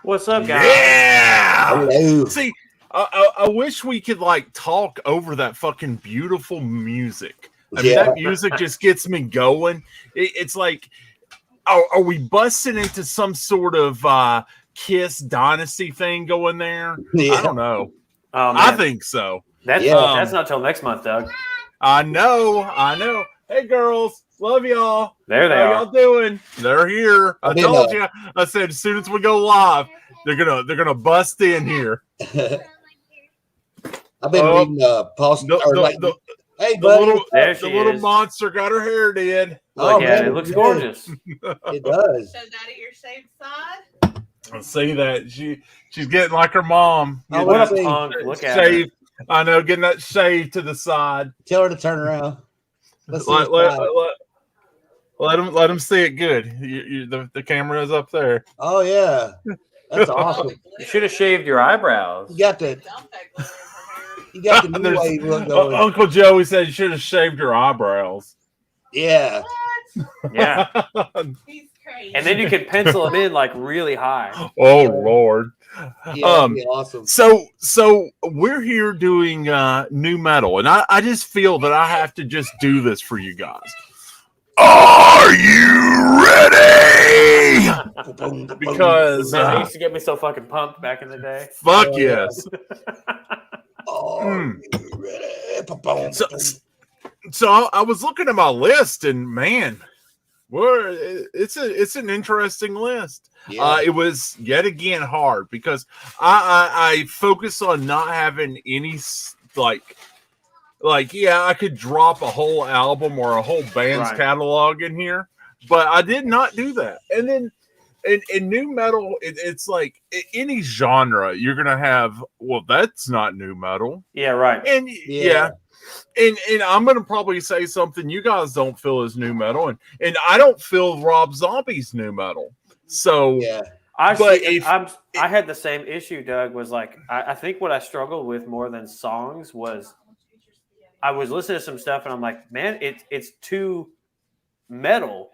What's up, guys? Yeah. Hello. See, I wish we could like talk over that fucking beautiful music. I mean, Yeah. that music just gets me going. It's like, are we busting into some sort of Kiss Dynasty thing going there? Yeah. I don't know. Oh, man. I think so. That's Yeah. that's not till next month, Doug. I know. Hey, girls, love y'all. There they How are. y'all doing? They're here. I I've been, told you. I said as soon as we go live, they're gonna bust in here. I've been reading post The, or the, like, the, hey the buddy, little, There the she little is. monster got her hair did. Look Oh, at man, it. It looks yeah. gorgeous. it does. So Daddy, your shaved side? I see that she's getting like her mom. Oh, Getting What that a see. punk. Look at her. shave. I know, getting that shave to the side. Tell her to turn around. Let's see. Let him see it good. The camera is up there. Oh yeah, that's awesome. You should have shaved your eyebrows. You got the Dump that glitter in her hair. you got the new There's- way look going. Uncle Joey said you should have shaved your eyebrows. Yeah. What? Yeah. He's crazy. And then you can pencil them in like really high. Oh Lord. Yeah, that'd be awesome. So we're here doing new metal, and I just feel that I have to just do this for you guys. Are you ready? Because Man, they used to get me so fucking pumped back in the day. fuck Oh, yes. Oh, you ready? So I was looking at my list, and man, it's an interesting list. Yeah. It was yet again hard because I focus on not having any like yeah, I could drop a whole album or a whole band's Right. catalog in here, but I did not do that. And then in new metal, it's like any genre you're gonna have. Well, that's not new metal, Yeah, right. and Yeah. and I'm gonna probably say something you guys don't feel is new metal, and I don't feel Rob Zombie's new metal. So Yeah. I But see, if- I had the same issue, Doug, was like I think what I struggled with more than songs was I was listening to some stuff and I'm like, man, it's too metal.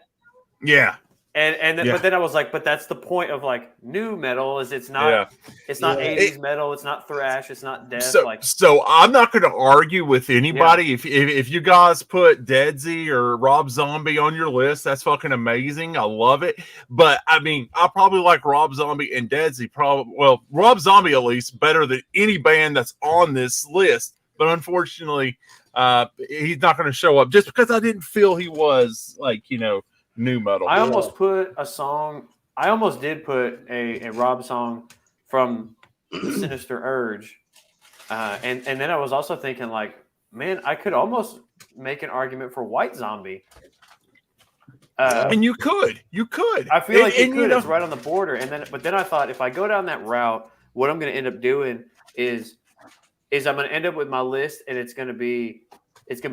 yeah, And then, Yeah. but then I was like, but that's the point of like new metal is it's not yeah. it's not Yeah. 80s metal, it's not thrash, it's not death. So I'm not going to argue with anybody. If you guys put Deadsy or Rob Zombie on your list, that's fucking amazing. I love it. But I mean, I probably like Rob Zombie and Deadsy. Well, Rob Zombie at least better than any band that's on this list. But unfortunately, he's not going to show up just because I didn't feel he was like new metal. I almost put a song. I almost did put a Rob song from Sinister Urge, and then I was also thinking like, man, I could almost make an argument for White Zombie. And you could. I feel like it and, could. It's right on the border. But then I thought if I go down that route, what I'm going to end up doing is I'm going to end up with my list, and it's going to be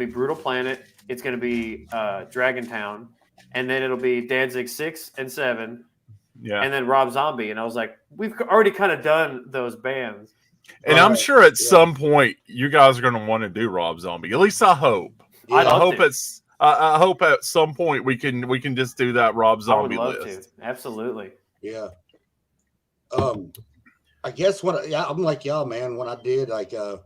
Brutal Planet, it's going to be Dragon Town, and then it'll be Danzig 6 and 7, yeah. and then Rob Zombie. And I was like, we've already kind of done those bands. And I'm sure at some point you guys are going to want to do Rob Zombie. At least I hope. Yeah. I'd I love hope to. I hope at some point we can just do that Rob I would Zombie love list. to. Absolutely. Yeah. I guess I'm like y'all, man. When I did, like, I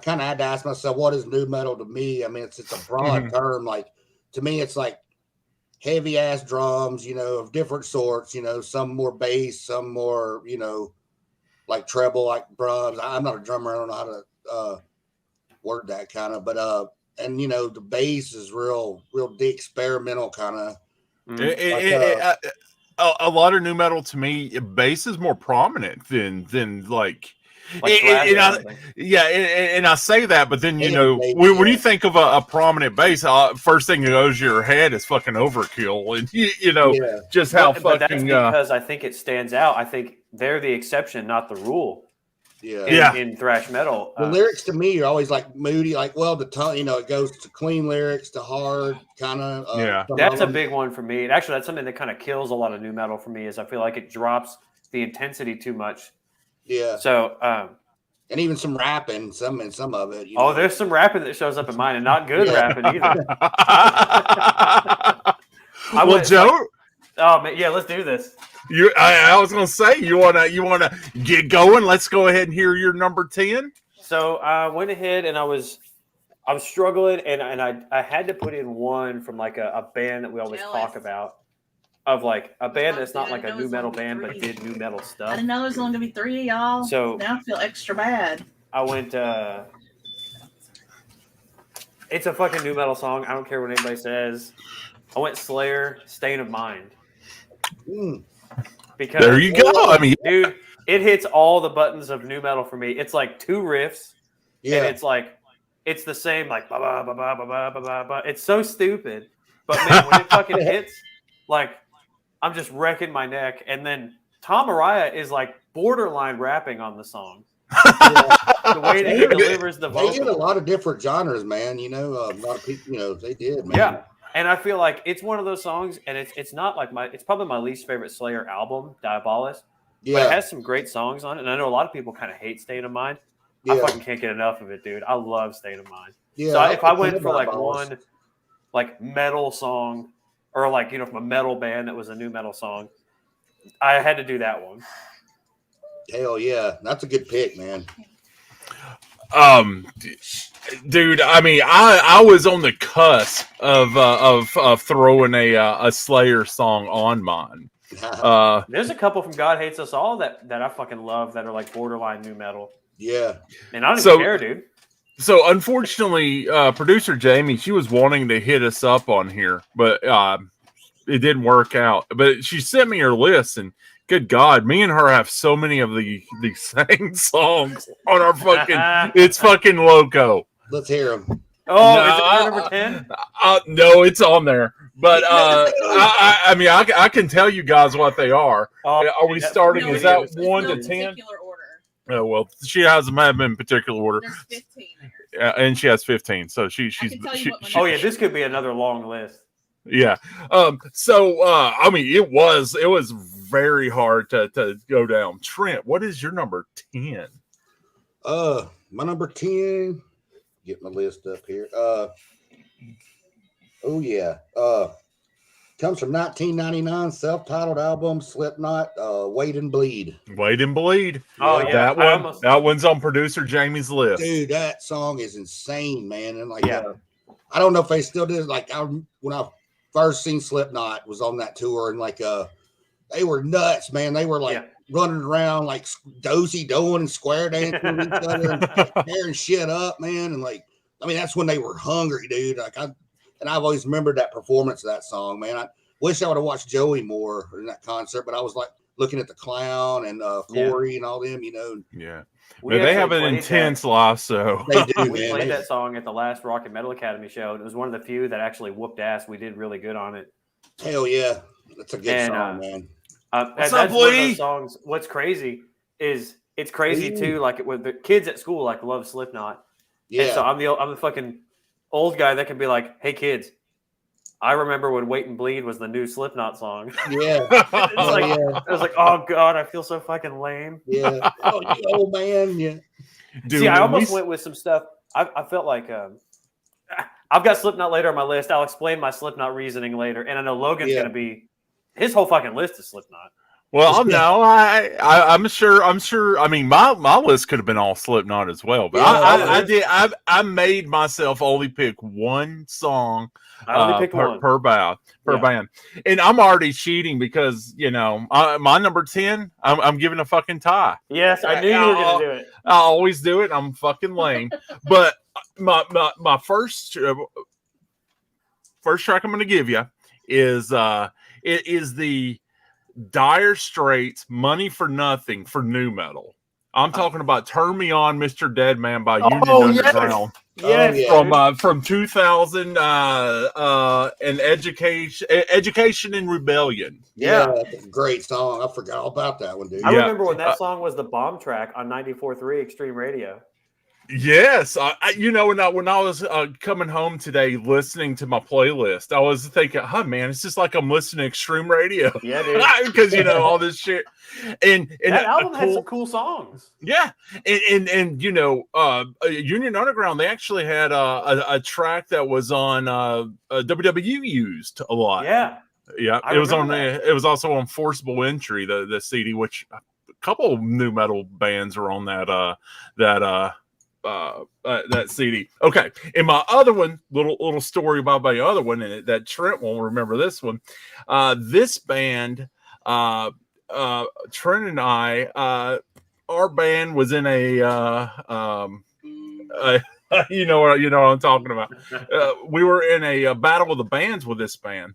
kind of had to ask myself, what is new metal to me? I mean, it's a broad term. Like, to me, it's like heavy ass drums, of different sorts. Some more bass, some more, like treble, like drums. I'm not a drummer. I don't know how to word that kind of, but and the bass is real experimental kind of. A lot of new metal to me, bass is more prominent than like thrash or something. and I say that, but then Maybe, when you think of a prominent bass, first thing that goes to your head is fucking Overkill, and just how But that's fucking because I think it stands out. I think they're the exception, not the rule. Yeah. In thrash metal. The lyrics to me are always like moody, like, well, the tone, it goes to clean lyrics to hard kind of. Yeah. That's a big one for me. And actually, that's something that kind of kills a lot of new metal for me. Is I feel like it drops the intensity too much. Yeah. So, And even some rapping, some of it. there's some rapping that shows up in mine, and not good Yeah. rapping either. well, Oh man, yeah, let's do this. I was gonna say you wanna get going. Let's go ahead and hear your number 10. So I went ahead and I was struggling, and I had to put in one from like a band that we always Jealous. talk about, of like a band that's not I like a didn't know new it was metal only band but three. did new metal I stuff. didn't know there was only gonna be 3 of y'all. So- now I feel extra bad. I went. It's a fucking new metal song. I don't care what anybody says. I went Slayer, "Stain of Mind," because There you go. I mean, dude, it hits all the buttons of new metal for me. It's like 2 riffs, and Yeah. it's like it's the same like ba ba ba ba ba ba ba ba ba. It's so stupid, but man, when it fucking hits, like I'm just wrecking my neck. And then Tom Araya is like borderline rapping on the song. The way that he delivers the They did a vocals. lot of different genres, man. You know, a lot of people, they did, man. Yeah. And I feel like it's one of those songs, and it's not like it's probably my least favorite Slayer album, Diabolus. But it Yeah. has some great songs on it. And I know a lot of people kind of hate State of Mind. Yeah. I fucking can't get enough of it, dude. I love State of Mind. Yeah. So if I went like for like Diabolus. one like metal song, or like, from a metal band that was a new metal song, I had to do that one. Hell yeah. That's a good pick, man. dude, I mean, I was on the cusp of throwing a Slayer song on mine. There's a couple from God Hates Us All that I fucking love that are like borderline new metal. Yeah. And I don't So- even care, dude. So unfortunately, producer Jamie, she was wanting to hit us up on here, but it didn't work out. But she sent me her list, and good God, me and her have so many of the same songs on our fucking. It's fucking loco. Let's hear them. Oh, No, is it your number 10? No, it's on there. But I mean, I can tell you guys what they are. Oh, Are we that's starting? pretty Is good. that There's 1 no to 10? particular order. Oh well, she has them in particular order, There's 15 there. and she has 15. So she's can tell you she, what my she- Oh yeah, this could be another long list. yeah. So I mean, it was very hard to go down. Trent, what is your number 10? My number 10. Get my list up here. Oh yeah. Comes from 1999, self-titled album, Slipknot, Wait and Bleed. Wait and Bleed. Oh yeah, that I one. almost- That one's on producer Jamie's list. Dude, that song is insane, man. And like, Yeah. I don't know if they still did. Like, when I first seen Slipknot was on that tour, and like, they were nuts, man. They were like Yeah. running around like doing and square dancing with each other and tearing shit up, man. And like, I mean, that's when they were hungry, dude. Like, I've always remembered that performance of that song, man. I wish I would have watched Joey more in that concert, but I was like looking at the Clown and Corey and all them, Yeah. We But they actually have an played intense life, so They do, that. We man. played They- that song at the last Rock and Metal Academy show, and it was one of the few that actually whooped ass. We did really good on it. Hell yeah, that's a good And, song, man. What's that's up, one of Lee? those songs. What's crazy is it's crazy Ooh. too. Like with the kids at school, like love Slipknot. And Yeah, so I'm the fucking old guy that can be like, "Hey kids, I remember when Wait and Bleed was the new Slipknot song." yeah, It's oh, like, yeah, I was like, "Oh god, I feel so fucking lame." yeah. Oh, you old man, yeah. Dude, See, I when we almost went with some stuff. I felt like I've got Slipknot later on my list. I'll explain my Slipknot reasoning later, and I know Logan's Yeah. gonna be his whole fucking list is Slipknot. Well, no, I'm sure. I mean, my list could have been all Slipknot as well, but Yeah, I made myself only pick one song I only picked one. per Yeah. band, and I'm already cheating because my number 10. I'm giving a fucking tie. Yes, I knew you were gonna do it. I always do it. I'm fucking lame, but my first track I'm going to give you is it is the Dire Straits "Money for Nothing" for new metal. I'm talking about "Turn Me On, Mr. Deadman" by Union Underground Yes, yeah. from 2000 and Education and Rebellion. Yeah. That's a great song. I forgot all about that one, dude. I Yeah. remember when that song was the bomb track on 94.3 Extreme Radio. Yes, when I was coming home today, listening to my playlist, I was thinking, "Oh man, it's just like I'm listening to Extreme Radio." Yeah, dude. Because all this shit, and That a album had cool- some cool songs. yeah, and Union Underground, they actually had a track that was on WWE used a lot. Yeah. Yeah, I it was on. remember It was also on Forcible Entry, the CD, which a couple of new metal bands are on that CD. Okay, and my other one, little story about my other one, and that Trent won't remember this one. This band, Trent and I, our band was in a. You know what I'm talking about. We were in a battle of the bands with this band.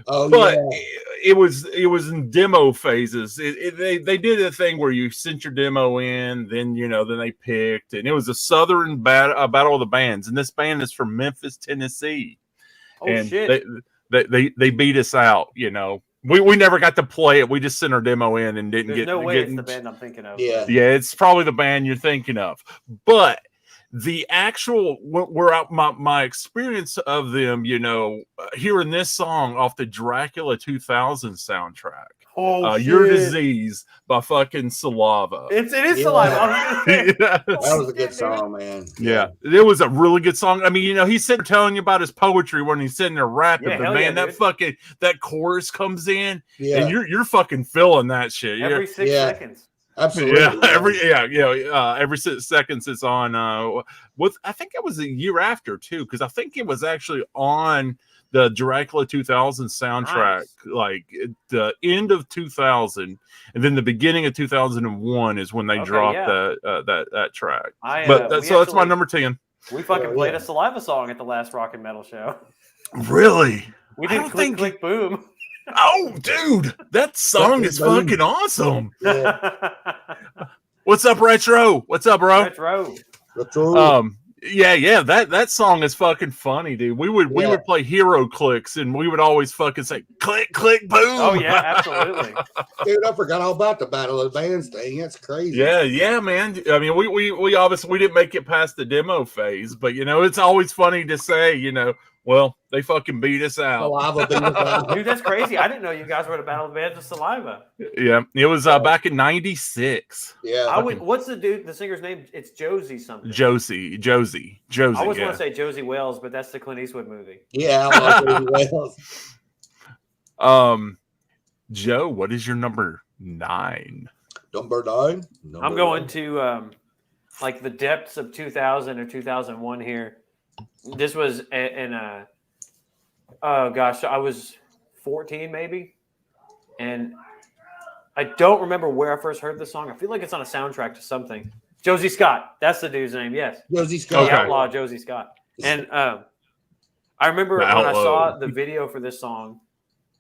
Oh But yeah. it was in demo phases. They did a thing where you sent your demo in, then then they picked, and it was a southern battle of the bands. And this band is from Memphis, Tennessee, Oh and shit! they beat us out. We never got to play it. We just sent our demo in and didn't There's get. no way it's the band I'm thinking of. Yeah. Yeah, it's probably the band you're thinking of, but the actual my experience of them, hearing this song off the Dracula 2000 soundtrack, Oh shit! Your Disease by fucking Saliva. It is Yeah. Saliva. Yes. That was a good song, man. Yeah, it was a really good song. I mean, he's sitting telling you about his poetry when he's sitting there rapping, Yeah, but hell man, yeah, that chorus comes in, Yeah. and you're fucking feeling that shit. Every 6 Yeah. seconds. Absolutely. Yeah, man. every 6 seconds it's on. With I think it was a year after too, because I think it was actually on the Dracula 2000 soundtrack, Nice. like at the end of 2000, and then the beginning of 2001 is when they Okay, dropped yeah. that track. I, But we so that's my actually- number 10. We fucking Yeah, played yeah. a Saliva song at the last Rock and Metal show. Really? We I did don't click think- click boom. Oh, dude, that song is Boom. fucking awesome. Yeah. What's up, Retro? What's up, bro? Retro. That's true. Yeah, that song is fucking funny, dude. We would play hero clicks, and we would always fucking say click click boom. Oh yeah, absolutely. Dude, I forgot all about the Battle of the Bands thing. That's crazy. Yeah, man. I mean, we obviously didn't make it past the demo phase, but it's always funny to say, well, they fucking beat us out. Saliva beat us out. Dude, that's crazy. I didn't know you guys were at a battle of the bands of Saliva. Yeah, it was back in '96. Yeah. What's the singer's name? It's Josie something. Josie. I always Yeah. want to say Josie Wells, but that's the Clint Eastwood movie. Yeah. I love Wells. Joe, what is your number 9? Number 9. I'm going to like the depths of 2000 or 2001 here. This was in oh gosh, I was 14 maybe, and I don't remember where I first heard the song. I feel like it's on a soundtrack to something. Josie Scott, that's the dude's name. Yes, Josie Scott. Okay. the outlaw Josie Scott. And I remember The when I outlaw. saw the video for this song,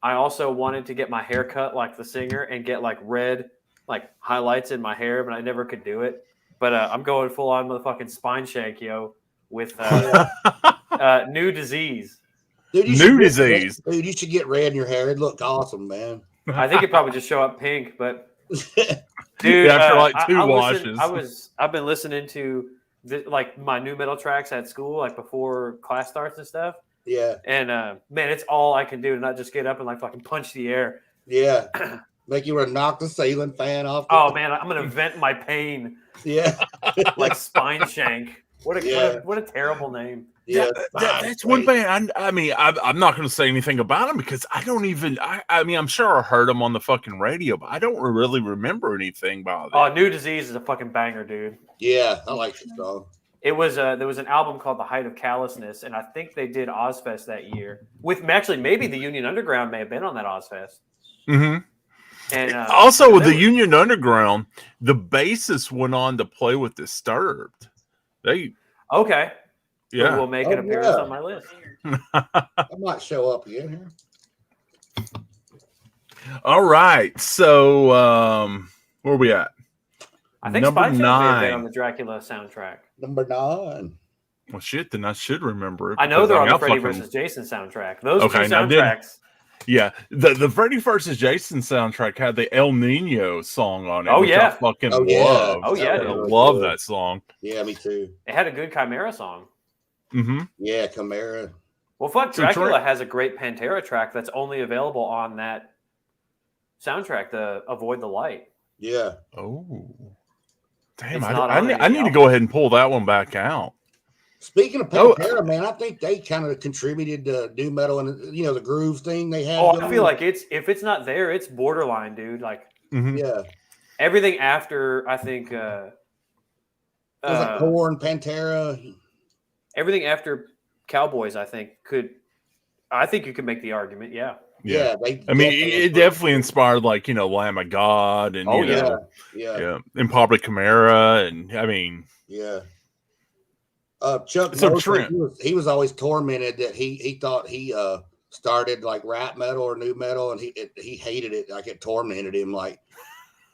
I also wanted to get my hair cut like the singer and get like red like highlights in my hair, but I never could do it. But I'm going full on motherfucking spine shank, yo, with New Disease. Dude, you New should get- Disease. Dude, you should get red in your hair. It'd look awesome, man. I think it probably just show up pink, but dude, Yeah, after like 2 I washes. I've been listening to like my new metal tracks at school, like before class starts and stuff. Yeah. And man, it's all I can do to not just get up and like fucking punch the air. Yeah. Like you were to knock the ceiling fan off. Oh man, I'm gonna vent my pain Yeah. like spine shank. What a terrible name. Yeah. That's one band. I mean, I'm not going to say anything about them because I don't even. I mean, I'm sure I heard them on the fucking radio, but I don't really remember anything about them. Oh, New Disease is a fucking banger, dude. Yeah. I like the song. It was there was an album called The Height of Callousness, and I think they did Ozfest that year. With actually maybe the Union Underground may have been on that Ozfest. Mm-hmm. And Also, with they the were- Union Underground, the bassist went on to play with Disturbed. They, okay, yeah. will make an Oh, appearance yeah. on my list. I might show up again here. All right. So, where are we at? I think Number Spine Shank may have been 9. on the Dracula soundtrack. Number 9. Well, shit, then I should remember it. I know because they're on the got Freddy fucking- vs. Jason soundtrack. Those Okay, two now did- soundtracks. Yeah, the Freddy vs. Jason soundtrack had the El Nino song on it. Oh, which I yeah. fucking Oh, yeah. love. Oh, yeah, That I was really love cool. that song. Yeah, me too. It had a good Chimera song. Mm-hmm. Yeah, Chimera. Well, fuck, So Dracula Trent- has a great Pantera track that's only available on that soundtrack, the Avoid the Light. Yeah. Oh, damn! It's I not on need any to go ahead and pull that one back out. Speaking of Oh. Pantera, man, I think they kind of contributed to new metal and the groove thing they had. Oh, I going. feel like if it's not there, it's borderline, dude. Like Mhm. yeah, everything after, I think it was like Korn, Pantera. everything after Cowboys, I think you could make the argument. Yeah. Yeah, I mean, it definitely inspired like Lamb of God and Oh, you yeah. know, yeah. and Pablo Camara, and I mean, Yeah. Chuck So Mosley, Trent- he was always tormented that he thought he started like rap metal or new metal, and he hated it. Like it tormented him. Like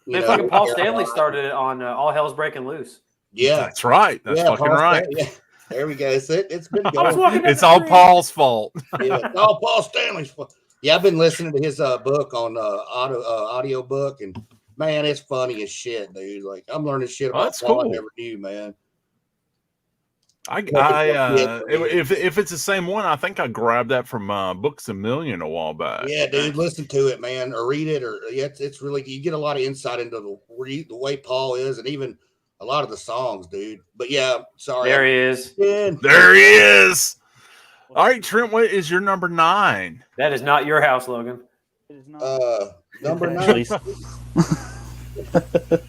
Man, fucking Paul Stanley started it on All Hell's Breaking Loose. Yeah, that's right. That's yeah, fucking Paul right. Stanley, yeah. There we go. It's been I was going. walking down It's the all street. Paul's fault. Yeah, it's all Paul Stanley's fault. Yeah, I've been listening to his book on audio book, and man, it's funny as shit, dude. Like I'm learning shit about that's Paul I cool. never knew, man. If it's the same one, I think I grabbed that from Books a Million a while back. Yeah, dude, listen to it, man, or read it, or it's really you get a lot of insight into the way Paul is, and even a lot of the songs, dude. But yeah, sorry, There he is. There he is. All right, Trent, what is your number 9? That is not your house, Logan. It is not. Number Actually, 9.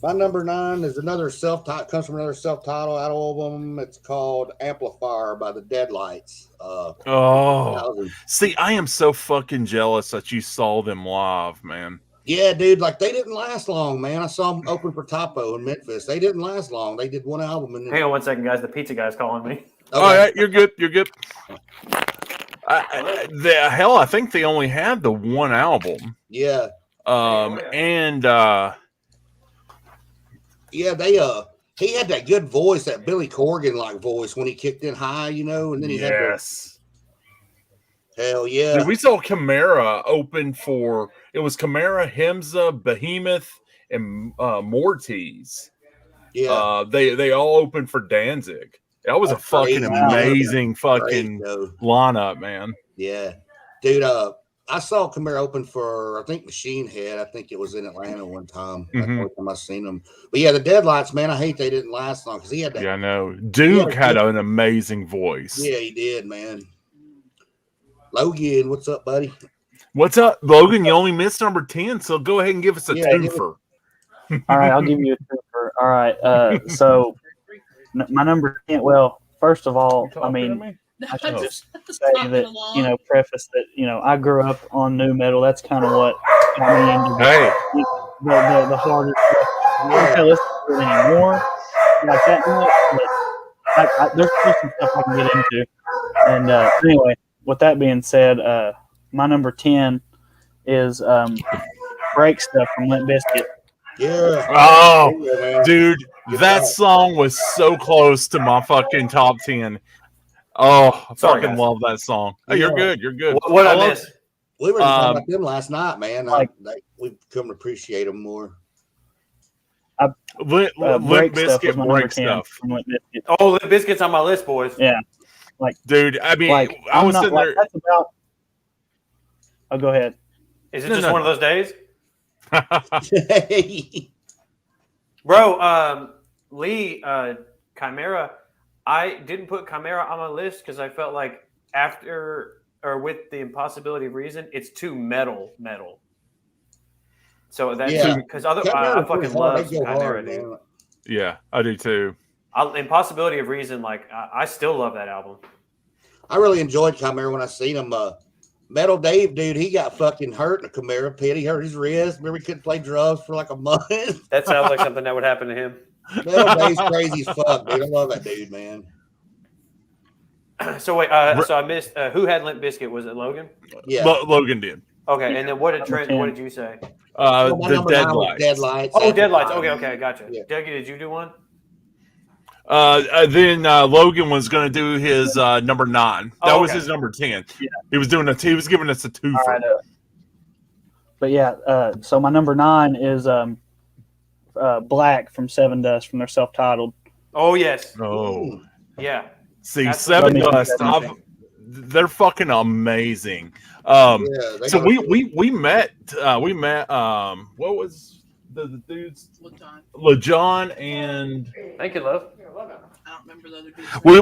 My number 9 is comes from another self-titled album. It's called Amplifier by the Deadlights. Oh, see, I am so fucking jealous that you saw them live, man. Yeah, dude, like they didn't last long, man. I saw them open for Topo in Memphis. They didn't last long. They did one album and then Hang on one second, guys. The pizza guy's calling me. Oh, yeah, you're good. You're good. I think they only had the one album. Yeah. And Yeah, he had that good voice, that Billy Corgan like voice when he kicked in high, and then he had hell yeah. Dude, we saw Chimera open for it was Chimera, Hemza, Behemoth, and Mortiz. Yeah. They all opened for Danzig. That was That's a fucking crazy. amazing fucking Great, lineup, man. yeah. Dude, I saw Chimera open for I think Machine Head. I think it was in Atlanta one time. That's the only time I seen them. But yeah, the Deadlights, man, I hate they didn't last long because he had that. Yeah, I know. Duke had an amazing voice. Yeah, he did, man. Logan, what's up, buddy? What's up, Logan? You only missed number 10, so go ahead and give us a Yeah, twofer. all right, I'll give you a twofer. All right, so my number 10. Well, first of all, I mean, I should just say that preface that I grew up on new metal. That's kind of what got me into Hey, the harder stuff. I don't listen to it anymore like that much, but there's still some stuff I can get into. And anyway, with that being said, my number 10 is Break Stuff from Limp Bizkit. Yeah. oh, Yeah, man. dude, that song was so close to my fucking top 10. Oh, I Sorry, fucking guys. love that song. Oh, you're good. You're good. What I I love- miss? We were just talking about them last night, man. We've come to appreciate them more. Limp Break Stuff was Bizkit, my number Break 10 Stuff. from Limp Bizkit. Oh, the biscuits on my list, boys. Yeah. Dude, I mean, Like I I'm was not sitting like there. that's about. Oh, go ahead. Is it No, just no. one of those days, bro? Lee, Chimera. I didn't put Chimera on my list because I felt like after or with the Impossibility of Reason, it's too metal. So that's Yeah. because I fucking love Chimera, dude. man. Yeah, I do too. Impossibility of Reason, like I still love that album. I really enjoyed Chimera when I seen him. Metal Dave, dude, he got fucking hurt in a Chimera pit. He hurt his wrist. Remember, he couldn't play drums for like a month. That sounds like something that would happen to him. Metal Dave's crazy as fuck, dude. I love that dude, man. So wait, so I missed who had Limp Bizkit? Was it Logan? Yeah. Logan did. Okay, and then what did Trent? 10. What did you say? Well, my The number 9 was Deadlights. Deadlights. Oh, That's Deadlights. fine. Okay, gotcha. Yeah. Dougie, did you do one? Then Logan was going to do his number 9. That Oh, was okay. his number 10. Yeah. He was giving us a twofer. All right, but yeah, so my number 9 is Black from Seven Dust from their self-titled. Oh yes, Oh, yeah. see, That's Seven what- Dust. That's They're fucking amazing. Yeah, they So got- we met. What was the dudes? LaJohn and Thank you, love. don't remember the other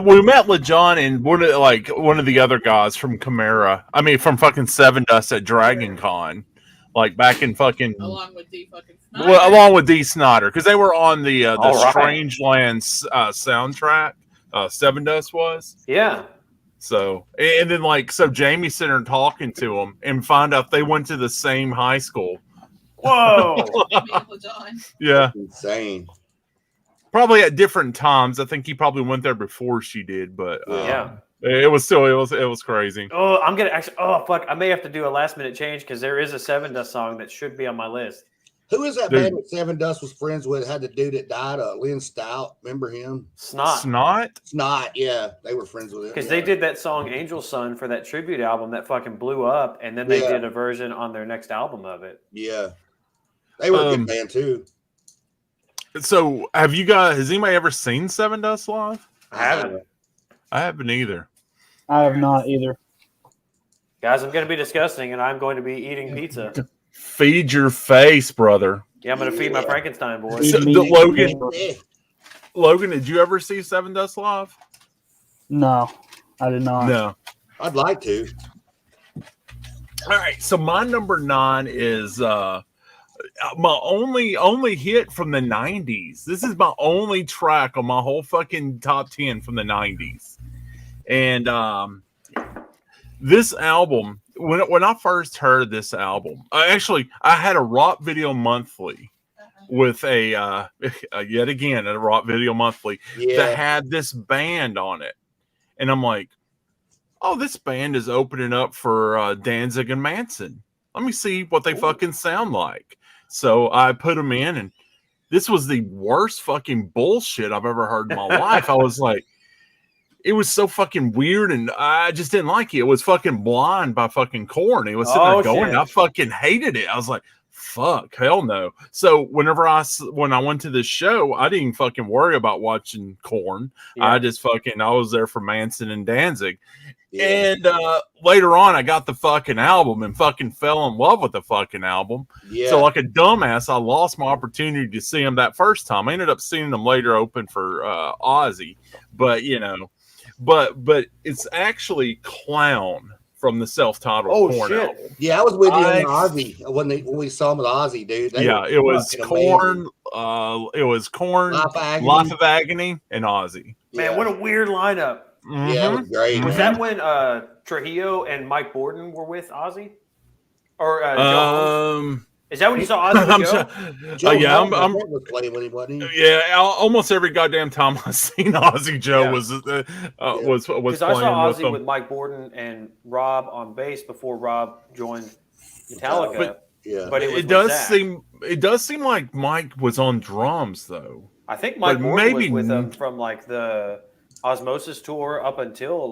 dude. We met LeJohn and one of the other guys from Chimera. I mean, from fucking Seven Dust at Dragon Con, like back in fucking Along with D fucking Snyder. well, along with D Snyder, because they were on the All right. Strange Lands soundtrack. Seven Dust was. Yeah. So and then so Jamie sitting there talking to them and find out they went to the same high school. Whoa. John. Yeah, Insane. probably at different times. I think he probably went there before she did, but Yeah. it was crazy. Oh, I'm gonna actually. Oh fuck! I may have to do a last minute change because there is a Seven Dust song that should be on my list. Who is that Dude. band that Seven Dust was friends with? Had the dude that died, Lynn Stout. Remember him? Snot. Snot. Snot. Yeah, they were friends with him. Because they did that song "Angel Sun" for that tribute album that fucking blew up, and then they Yeah. did a version on their next album of it. Yeah, they were a good band too. So has anybody ever seen Seven Dust live? I haven't. I haven't either. I have not either. Guys, I'm going to be disgusting, and I'm going to be eating pizza. Feed your face, brother. Yeah, I'm going to feed my Frankenstein boys. So, Me- Logan, did you ever see Seven Dust live? No, I did not. No. I'd like to. All right, so my number 9 is my only hit from the 90s. This is my only track on my whole fucking top 10 from the 90s. And this album, when I first heard this album, I had a Rock Video Monthly with a yet again a Rock Video Monthly Yeah, that had this band on it. And I'm like, oh, this band is opening up for Danzig and Manson. Let me see what they fucking sound like. So I put them in, and this was the worst fucking bullshit I've ever heard in my life. I was like, it was so fucking weird, and I just didn't like it. It was fucking Blind by fucking Korn. It was sitting there going, shit. I fucking hated it. I was like, fuck, hell no. So when I went to this show, I didn't fucking worry about watching Korn. Yeah. I was there for Manson and Danzig. yeah, And later on, I got the fucking album and fucking fell in love with the fucking album. yeah. So, like a dumbass, I lost my opportunity to see him that first time. I ended up seeing them later open for Ozzy, but but it's actually Clown from the self-titled Oh, Korn shit. album. Yeah, I was with you I- on Ozzy when we saw him with Ozzy, dude. They Yeah, were it was fucking Korn. amazing. It was Korn, Life of Agony. Life of Agony, and Ozzy. Man, yeah. what a weird lineup. Yeah, it Mhm. was great. Was that when Trujillo and Mike Borden were with Ozzy? Or Joe Holmes? Is that when you saw Ozzy I'm with Joe? so- yeah, Holmes, I I'm think, was playing with him, wasn't he? yeah. Almost every goddamn time I've seen Ozzy, Joe Yeah. was Because playing I saw with Ozzy them. with Mike Borden and Rob on bass before Rob joined Metallica. But- Yeah. But it was It with does Zach. seem like Mike was on drums though. I think Mike but Borden was maybe- with them from like the Osmosis tour up until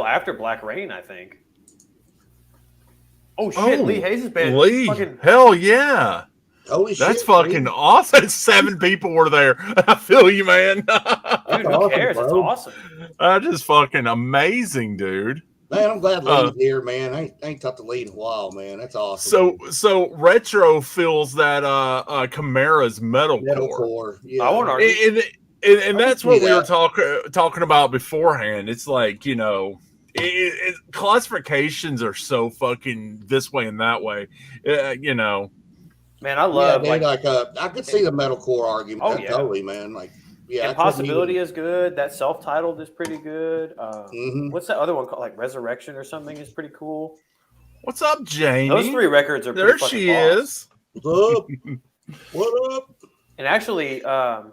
after Black Rain, I think. Oh shit, Lee Hayes' band. Lee, Fucking, hell yeah, Holy that's shit, fucking dude. awesome. 7 people were there. I feel you, man. dude, who awesome, cares? It's bro. awesome. That is fucking amazing, dude. Man, I'm glad Lee's here, man. I ain't talked to Lee in a while, man. That's awesome. So retro feels that Chimera's metalcore. Metalcore. Yeah. I won't argue. And that's see what we were that. talking about beforehand. It's like, classifications are so fucking this way and that way. Man, I Yeah, love dude, like I could see the metalcore argument. Oh, yeah. Totally, man. Like, yeah. Impossibility is good. That self-titled is pretty good. Mm-hmm. What's that other one called? Like Resurrection or something is pretty cool. What's up, Jamie? Those 3 records are pretty There fucking she boss. is. What's up? What up? And actually, oh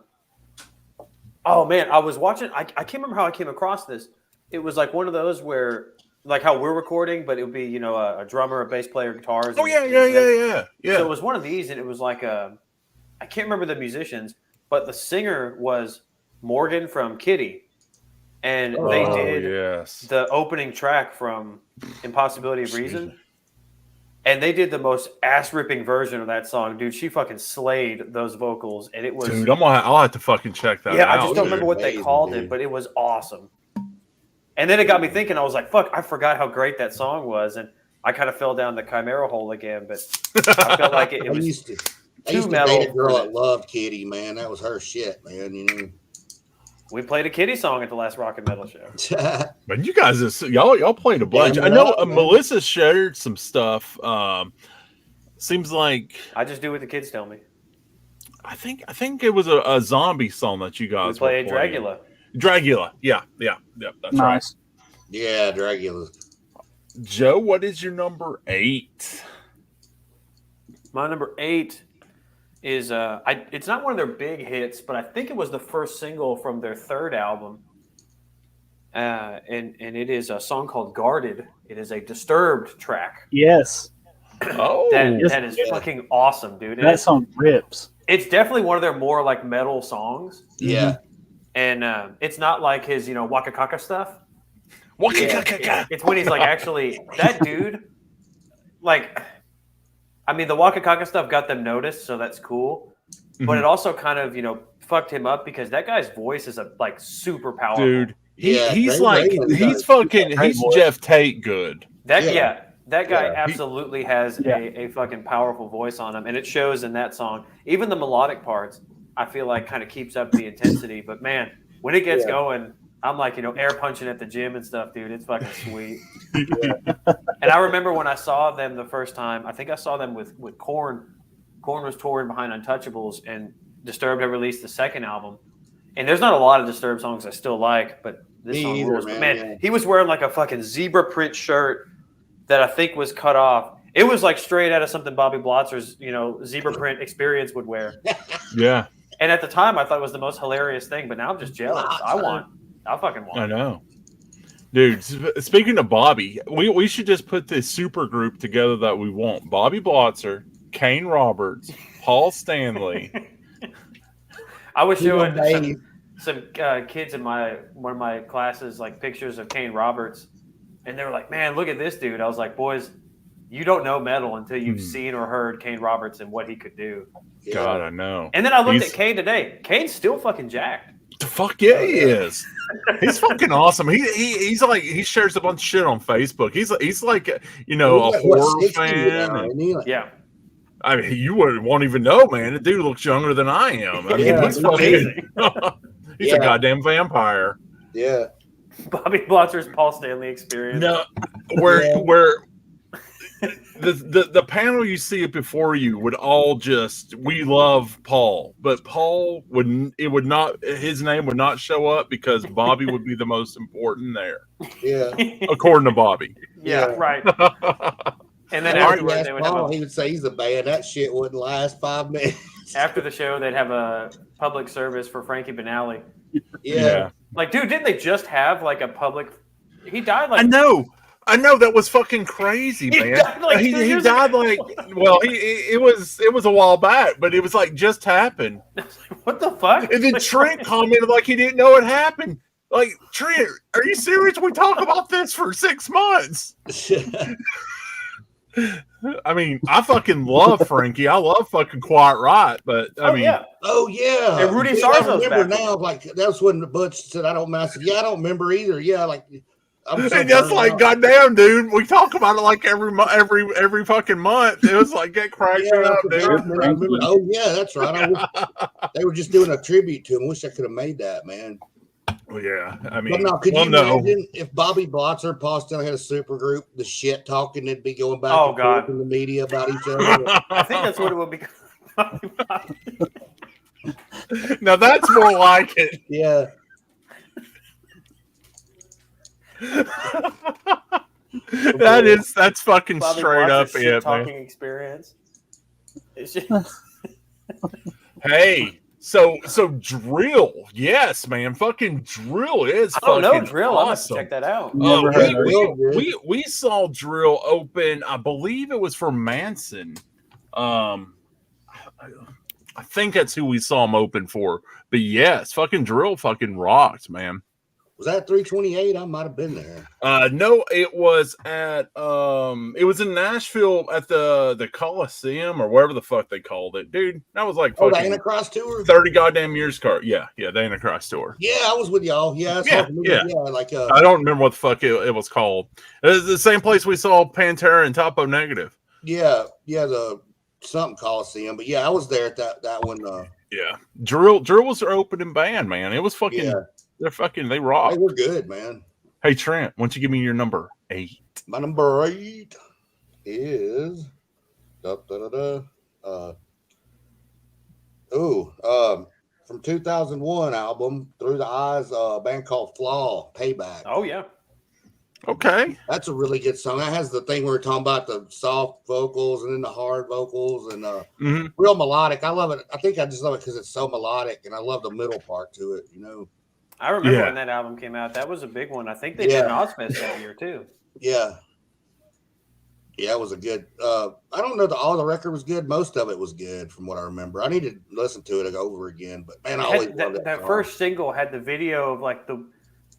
man, I was watching. I can't remember how I came across this. It was like one of those where, like how we're recording, but it would be a drummer, a bass player, guitars. Oh and- yeah. So it was one of these, and it was like I can't remember the musicians, but the singer was Morgan from Kitty, and they did yes. the opening track from Impossibility of Reason. And they did the most ass-ripping version of that song, dude. She fucking slayed those vocals, and it was. Dude, I'll have to fucking check that yeah, out. I just don't remember what they Amazing, called dude. it, but it was awesome. And then it got me thinking. I was like, "Fuck!" I forgot how great that song was, and I kind of fell down the Chimera hole again. But I felt like it I was. used to. I too used to metal. date a girl for that this. loved Kitty, man. That was her shit, man. We played a Kitty song at the last Rock and Metal show. But you guys, y'all played a bunch. Damn I know right, man. Melissa shared some stuff. Seems like I just do what the kids tell me. I think it was a zombie song that you We guys played were playing. Dragula. Dragula, yeah, that's right. Nice. Yeah, Dragula. Joe, what is your number 8? My number 8 is it's not one of their big hits, but I think it was the first single from their third album. And it is a song called Guarded. It is a Disturbed track. Yes, Oh, That is Yeah. fucking awesome, dude. that song rips. It's definitely one of their more like metal songs. Yeah. And it's not like his, Waka Kaka stuff. Waka-kaka-ka. It's when he's like, actually, that dude, like, I mean, the Waka Kaka stuff got them noticed, so that's cool. But it also kind of, fucked him up because that guy's voice is like super powerful. Dude. Yeah, He's Dave like Raymond he's does. fucking Great he's voice. Jeff Tate good. That Yeah. that guy Yeah. absolutely has Yeah. a fucking powerful voice on him, and it shows in that song. Even the melodic parts, I feel like kind of keeps up the intensity. But man, when it gets going, I'm like, air punching at the gym and stuff, dude. It's fucking sweet. And I remember when I saw them the first time, I think I saw them with Korn. Korn was touring behind Untouchables, and Disturbed had released the second album. And there's not a lot of Disturbed songs I still like, but this Me song either, rules. But man, man, yeah. he was wearing like a fucking zebra print shirt that I think was cut off. It was like straight out of something Bobby Blotzer's, zebra print experience would wear. Yeah, And at the time, I thought it was the most hilarious thing. But now I'm just jealous. I fucking want. I know. Dude, speaking of Bobby, we should just put this super group together that we want. Bobby Blotzer, Kane Roberts, Paul Stanley. I was showing Dave. some kids in one of my classes like pictures of Kane Roberts, and they were like, "Man, look at this dude." I was like, "Boys, you don't know metal until you've seen or heard Kane Roberts and what he could do." Yeah. God, I know. And then I looked He's- at Kane today. Kane's still fucking jacked. Fuck yeah, he is. He's fucking awesome. He's like he shares a bunch of shit on Facebook. He's like He's a like, what, horror 60 fan. now, and- isn't he? Like, Yeah, I mean, you won't even know, man. The dude looks younger than I am. I mean, Yeah, he's he's fucking, he's Yeah. a goddamn vampire. yeah. Bobby Blotzer's Paul Stanley experience. No, where Yeah. where the panel you see it before you would all just we love Paul, but Paul would not his name would not show up because Bobby would be the most important there, Yeah. according to Bobby. Yeah, Yeah. right. And then And if you afterwards, ask they would have Paul, a, he would say he's a band. That shit wouldn't last 5 minutes. after the show, they'd have a public service for Frankie Banali. Yeah. Like, dude, didn't they just have like a public? He died like I know that was fucking crazy, He man. died like 2 he years died ago. like it was a while back, but it was like just happened. What the fuck? And then Trent commented like he didn't know it happened. Like, Trent, are you serious? We talk about this for 6 months. I mean, I fucking love Frankie. I love fucking Quiet Right, but I mean, yeah. Oh yeah. And Rudy Dude, Sarzo's I remember back. now. Like that's when Butch said, "I don't." I said, "Yeah, I don't remember either." Yeah, like I'm so and that's burned like, out. goddamn, dude. We talk about it like every fucking month. It was like get cracking Yeah, up, I dude. remember. Oh yeah, that's right. I wish, they were just doing a tribute to him. Wish I could have made that, man. Well, yeah, I mean, But no, could well, you no. imagine if Bobby Blotzer, Paul Stanley had a super group, the shit talking, they'd be going back Oh, and forth God. in the media about each other. I think that's what it would be. Now that's more like it. Yeah. That's fucking Bobby straight up Blotzer's it, man. talking experience. It's just, Hey, so Drill, yes, man, fucking Drill is I don't know fucking drill. I'm gonna awesome. check that out. Never heard of it. we saw Drill open. I believe it was for Manson. I think that's who we saw him open for. But yes, fucking Drill fucking rocked, man. Was that 328? I might have been there. No, it was at it was in Nashville at the Coliseum or wherever the fuck they called it, dude. That was like Oh, the fucking Anacross tour? 30 goddamn years car. Yeah, the Antichrist tour. Yeah, I was with y'all. Yeah, that's Yeah, what- yeah. like I don't remember what the fuck it was called. It was the same place we saw Pantera and Topo Negative. yeah, the something Coliseum, but yeah, I was there at that one. Yeah, Drill was their opening band, man. It was fucking. Yeah. They rock. They were good, man. Hey Trent, why don't you give me your number 8? My number 8 is from 2001 album Through the Eyes, a band called Flaw, Payback. Oh yeah. Okay. That's a really good song. That has the thing we were talking about, the soft vocals and then the hard vocals and real melodic. I love it. I think I just love it because it's so melodic, and I love the middle part to it, you know. I remember Yeah. when that album came out. That was a big one. I think they did an Ozfest that year too. Yeah. Yeah, it was a good I don't know that all the record was good. Most of it was good from what I remember. I need to listen to it over again, but man, I always loved that song. first single had the video of like the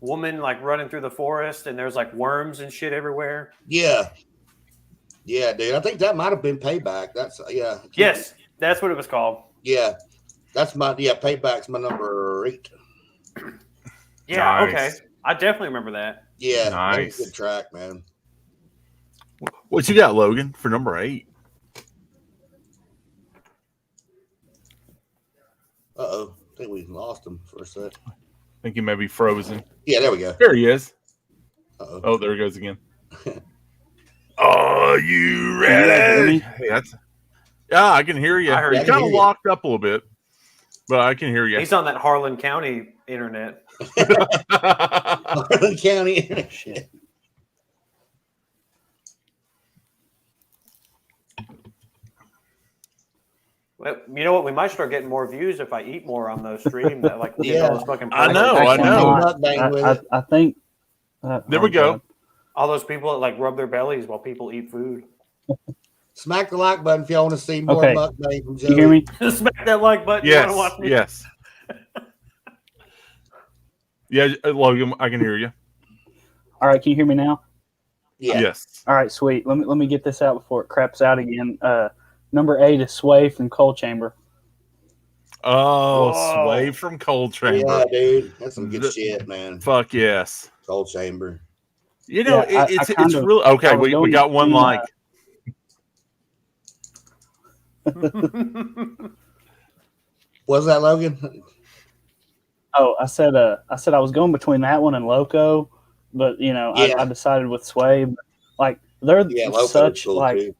woman like running through the forest and there's like worms and shit everywhere. Yeah. Yeah, dude. I think that might have been Payback. That's Yes, that's what it was called. Yeah. That's Payback's my number 8. Yeah, Nice. okay. I definitely remember that. Yeah, Nice. that was a good track, man. What you got, Logan, for number 8? I think we lost him for a sec. I think he may be frozen. Yeah, there we go. There he is. Uh-oh. Oh, there he goes again. Are you Can you guys hear ready? me? Hey, yeah, I can hear you. I heard You're you. kind I of can hear you. locked up a little bit, but I can hear you. He's on that Harlan County internet. Harlan County. Shit. Well, you know what? We might start getting more views if I eat more on the stream. That like we Yeah. all those fucking I know, programs. I know. Mukbang with it. I think. There we go. All those people that like rub their bellies while people eat food. Smack the like button if y'all want to see more Okay. mukbang from Joey. Can you hear me? Smack that like button. You Yes, wanna watch me? yes. Yeah, Logan, I can hear you. All right, can you hear me now? Yeah. Yes. All right, sweet. Let me get this out before it craps out again. Number 8 is Sway from Coal Chamber. Oh, Whoa. Sway from Coal Chamber. Yeah, dude. That's some good The- shit, man. Fuck yes. Cold Chamber. You know, Yeah, I it's kinda- real. Okay, I was we going got one to, like. Was that Logan? Oh, I said I was going between that one and Loco, but you know, Yeah. I decided with Sway. But, like they're Yeah, Loco's such cool like too.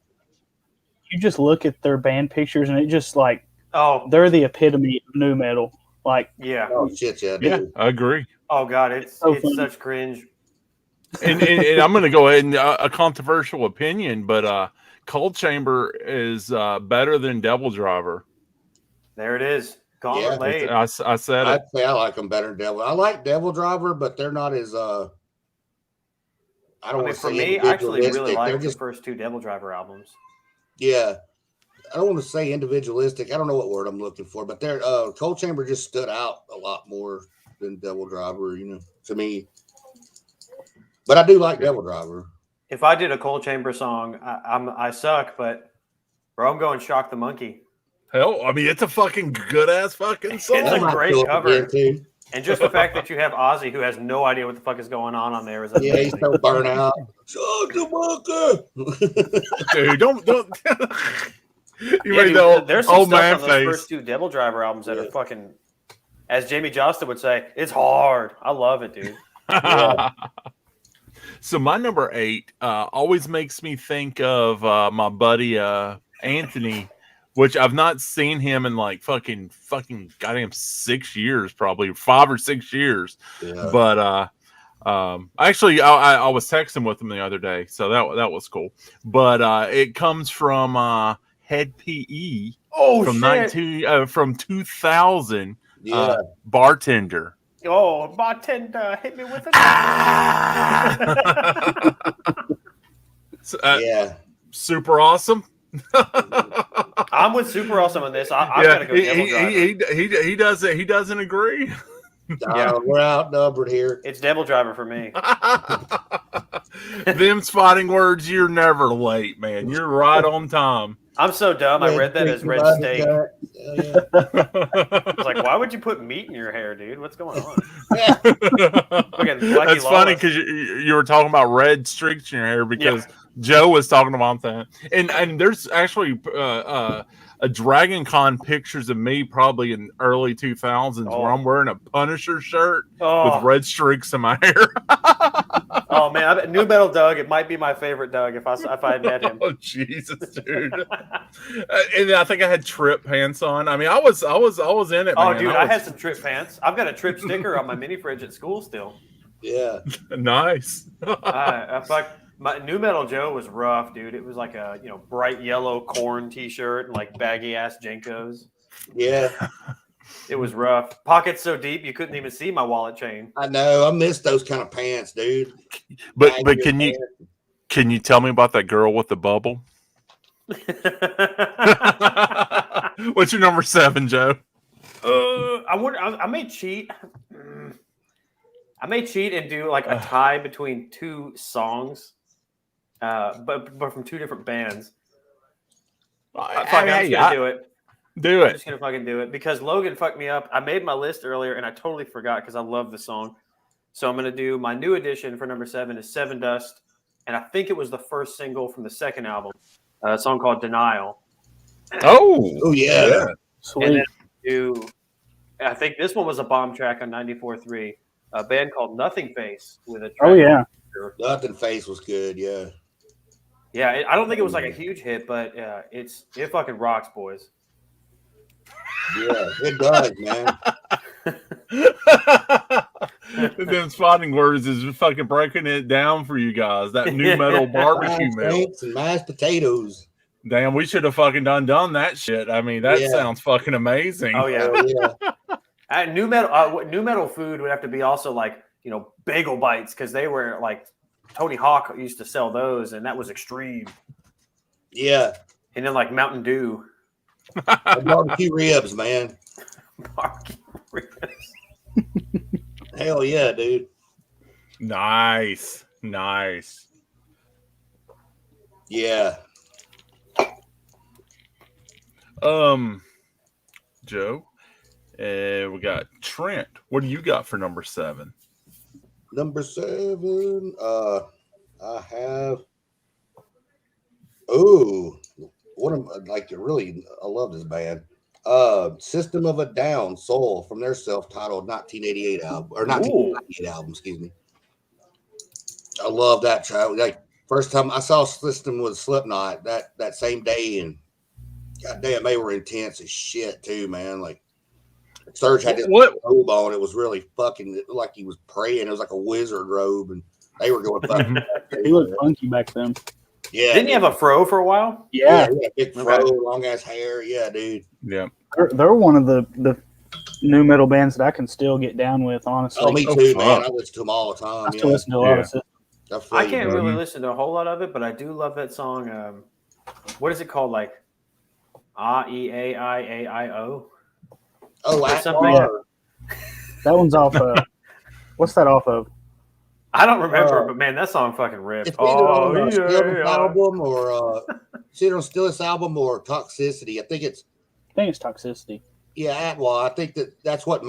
you just look at their band pictures and it just like Oh they're the epitome of new metal. Like yeah. Oh shit, yeah, Yeah, dude. I agree. Oh god, it's So funny. such cringe. And I'm going to go ahead and a controversial opinion, but Cold Chamber is better than Devil Driver. There it is. Gauntlet Yeah. laid. I said it. I'd say I like them better than Devil. I like Devil Driver, but they're not as I I don't mean, want to for say me, I actually really individualistic. like They're the just first 2 Devil Driver albums. yeah. I don't want to say individualistic. I don't know what word I'm looking for, but they're Cold Chamber just stood out a lot more than Devil Driver, you know, to me. But I do like Devil Driver. If I did a Cold Chamber song, I suck, but bro, I'm going Shock the Monkey. Hell, I mean, it's a fucking good ass fucking song. It's a might great fill up cover. again, too. And just the fact that you have Ozzy, who has no idea what the fuck is going on there, is Yeah, he's amazing. so burnt out. Shut the fuck up. Dude, don't. You Yeah, made dude, the there's some old stuff man on those face. first 2 Devil Driver albums that Yeah. are fucking, as Jamie Josta would say, it's hard. I love it, dude. Yeah. So my number 8 always makes me think of my buddy Anthony, which I've not seen him in like fucking goddamn 6 years, probably 5 or 6 years. Yeah. But actually, I was texting with him the other day, so that was cool. But it comes from Head PE Oh, from 2000. Yeah. Bartender. Oh, bartender, hit me with it. So, Yeah. super awesome. I'm with Super Awesome on this. I'm Yeah, gonna go Devil Driver. he doesn't agree. Yeah. We're outnumbered here. It's Devil Driver for me. Them spotting words, you're never late, man. You're right on time. I'm so dumb. I read that as red steak. I Yeah. was like, why would you put meat in your hair, dude? What's going on? Fucking Blackie That's funny Lawless. because you were talking about red streaks in your hair because Joe was talking about that, and there's actually a Dragon Con pictures of me probably in early 2000s where I'm wearing a Punisher shirt with red streaks in my hair. Oh man, New Metal Doug. It might be my favorite Doug if I had met him. Oh Jesus, dude! And I think I had Trip pants on. I mean, I was in it. Oh, man. dude, I had some Trip pants. I've got a Trip sticker on my mini fridge at school still. Yeah. Nice. My New Metal Joe was rough, dude. It was like a bright yellow Corn T-shirt and like baggy ass Jenkos. Yeah. It was rough. Pockets so deep you couldn't even see my wallet chain. I know. I miss those kind of pants, dude. But can you tell me about that girl with the bubble? What's your number 7, Joe? I may cheat. I may cheat and do like a tie between two songs, but from two different bands. I'm just gonna do it. Do I'm it. just gonna fucking do it because Logan fucked me up. I made my list earlier and I totally forgot because I love the song. So I'm gonna do my new addition for number 7 is Seven Dust, and I think it was the first single from the second album, a song called Denial. Oh yeah. Sweet. And then I think this one was a bomb track on 94.3, a band called Nothing Face with a track. Oh yeah. Nothing Face was good. Yeah. Yeah, I don't think it was like a huge hit, but it fucking rocks, boys. Yeah, it does, man. Then Spotting Words is fucking breaking it down for you guys. That new metal barbecue meal. Steaks and mashed potatoes. Damn, we should have fucking done that shit. I mean, that sounds fucking amazing. Oh yeah. Oh, yeah. New metal food would have to be also like bagel bites because they were like Tony Hawk used to sell those and that was extreme. Yeah. And then like Mountain Dew. Barbecue ribs, man. Barbecue ribs. Hell yeah, dude. Nice. Yeah. Joe, we got Trent. What do you got for number 7? Number 7, I have. Oh, what am I love this band. System of a Down, Soul, from their self-titled 1988 album or 1998 album, excuse me. I love that track. Like first time I saw System with Slipknot that same day, and goddamn, they were intense as shit too, man. Like Serge had this robe on. It was really fucking like he was praying. It was like a wizard robe, and they were going fucking. He looked funky back then. Yeah. Didn't you have a fro for a while? Yeah. Big fro, long ass hair. Yeah, dude. Yeah. They're one of the new metal bands that I can still get down with, honestly. Oh, me too, man. I listen to them all the time. I still listen to a lot of stuff. I can't really listen to a whole lot of it, but I do love that song. What is it called? Like A-E-A-I-A-I-O? Oh, something. Yeah. That one's off of. What's that off of? I don't remember, but man, that song fucking ripped. It's either on the Stillness album or it's either on Stillness album or Toxicity. I think it's Toxicity. Yeah, well, I think that's what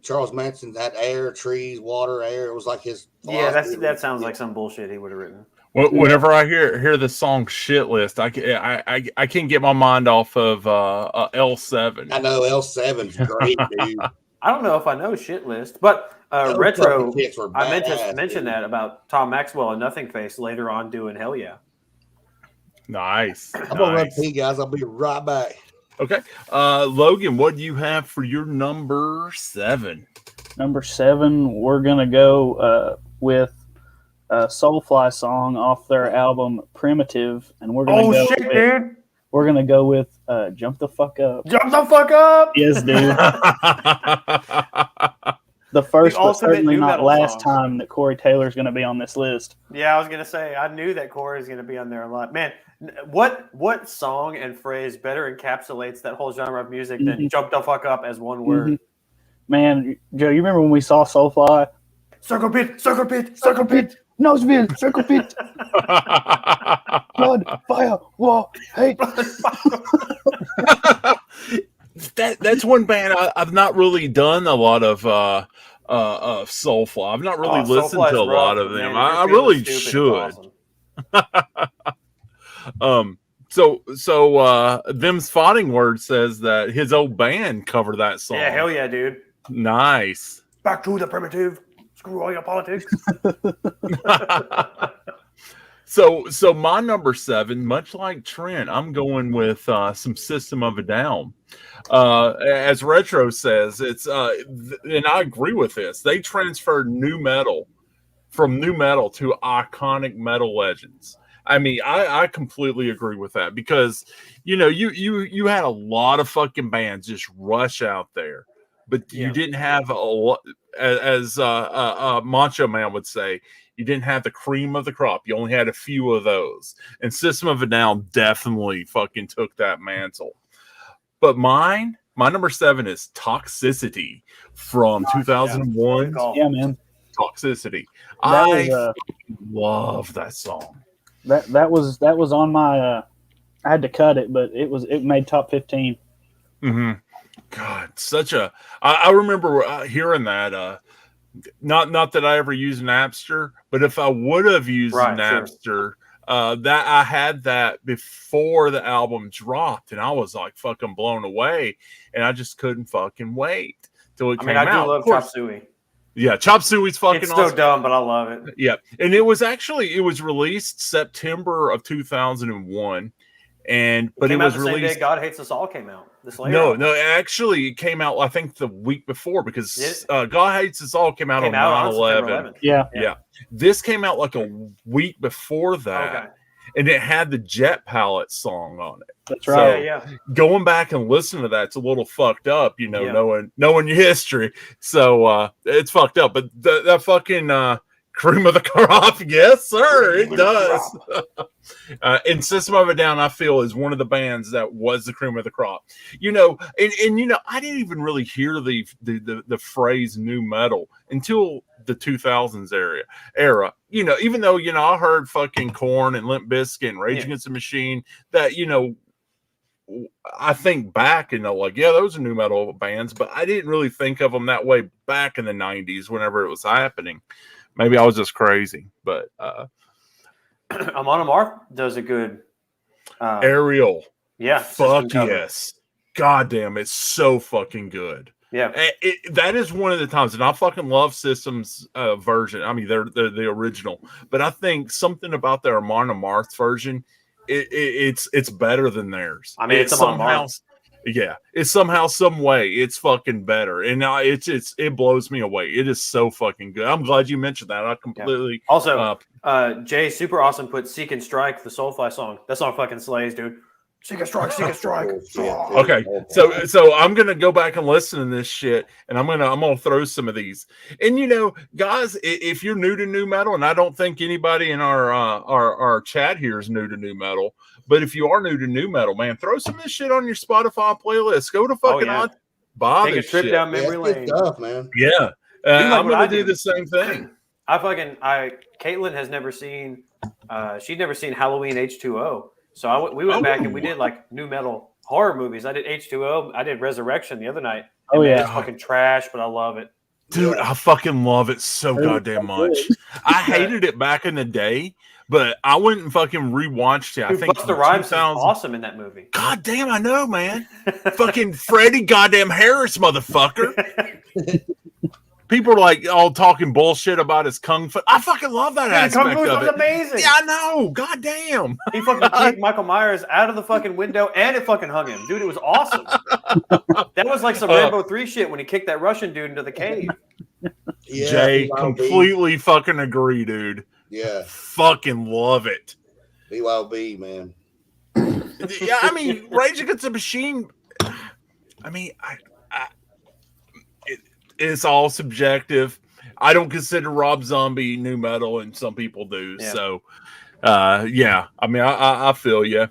Charles Manson, that air, trees, water, air. It was like his. Yeah, that sounds like some bullshit he would have written. Whenever I hear the song "Shit List," I can't get my mind off of L7. I know L7's great, dude. I don't know if I know Shit List, but Retro. I meant to mention that about Tom Maxwell and Nothing Face later on doing Hell Yeah. Nice. I'm gonna run pee, guys. I'll be right back. Okay, Logan, what do you have for your number 7? Number 7, we're gonna go with a Soulfly song off their album Primitive, and we're gonna dude! We're gonna go with "Jump the Fuck Up." Jump the fuck up! Yes, dude. The first, but certainly not last time that Corey Taylor's gonna be on this list. Yeah, I was gonna say I knew that Corey's gonna be on there a lot. Man, what song and phrase better encapsulates that whole genre of music than "Jump the fuck up" as one word? Man, Joe, you remember when we saw Soulfly? Circle pit, circle pit, circle pit. Noseville, circle pit. Blood, fire, war, hate. That's one band I've not really done a lot of Soulfly. I've not really listened to a lot of them. I really should. Awesome. So them's fighting word says that his old band covered that song. Yeah, hell yeah, dude. Nice. Back to the primitive. Screw all your politics. So my number 7, much like Trent, I'm going with some System of a Down. As Retro says, it's and I agree with this. They transferred from new metal to iconic metal legends. I mean, I completely agree with that because you had a lot of fucking bands just rush out there, but you didn't have a lot, as Macho Man would say, you didn't have the cream of the crop. You only had a few of those, and System of a Down definitely fucking took that mantle. But my number 7 is Toxicity from 2001. Yeah, man. Toxicity. That Love that song. That was on my. I had to cut it, but it made top 15. Mm-hmm. God, I remember hearing that. Not that I ever used Napster, but if I would have used Napster, that I had that before the album dropped, and I was like fucking blown away, and I just couldn't fucking wait till it came out. I do love Chop Suey. Yeah, Chop Suey's fucking It's awesome. so dumb, but I love it. Yeah, and it was released September of 2001, but it was released. Same day God Hates Us All came out. No, actually, it came out I think the week before because God Hates Us All came out on 9/11. Yeah. This came out like a week before that, and it had the Jet Palette song on it. That's right. So, going back and listening to that's a little fucked up, knowing your history. So it's fucked up, but that fucking cream of the crop, yes, sir, it does. And System of a Down, I feel, is one of the bands that was the cream of the crop. I didn't even really hear the phrase new metal until the 2000s era. Even though I heard fucking Korn and Limp Bizkit and Rage Against the Machine, that I think back and those are new metal bands, but I didn't really think of them that way back in the 90s whenever it was happening. Maybe I was just crazy, but Amon Amarth does a good Aerial. Yeah. Fuck yes. God damn, it's so fucking good. Yeah. That is one of the times, and I fucking love System's version. I mean, they're the original, but I think something about their Amon Amarth version, it's better than theirs. I mean, it's somehow, it's somehow, some way, it's fucking better, and it blows me away. It is so fucking good. I'm glad you mentioned that. I completely also Jay Super Awesome put "Seek and Strike," the Soulfly song. That song fucking slays, dude. Seek and strike, seek and strike. Okay, so I'm gonna go back and listen to this shit, and I'm gonna throw some of these. And guys, if you're new to new metal, and I don't think anybody in our chat here is new to new metal, but if you are new to new metal, man, throw some of this shit on your Spotify playlist. Go to fucking take a trip down memory lane. Stuff, man. Yeah, I'm gonna do the same thing. Caitlin has never seen. She'd never seen Halloween H2O. So we went back and we did like new metal horror movies. I did H2O. I did Resurrection the other night. Oh yeah, it's fucking trash, but I love it, dude. I fucking love it so goddamn much. I hated it back in the day, but I went and fucking rewatched it. Dude, I think Busta Rhymes is awesome in that movie. God damn, I know, man. Fucking Freddie goddamn Harris, motherfucker. People are like all talking bullshit about his kung fu. I fucking love that aspect Kung Fu of was it. amazing. Yeah, I know. God damn. He fucking kicked Michael Myers out of the fucking window, and it fucking hung him, dude. It was awesome. That was like some Rambo 3 shit when he kicked that Russian dude into the cave. Yeah, Jay, completely fucking agree, dude. Yeah, fucking love it. BYOB, man. Yeah, I mean, Rage Against the Machine. I mean, it's all subjective. I don't consider Rob Zombie new metal, and some people do. Yeah. So, I mean, I feel you. I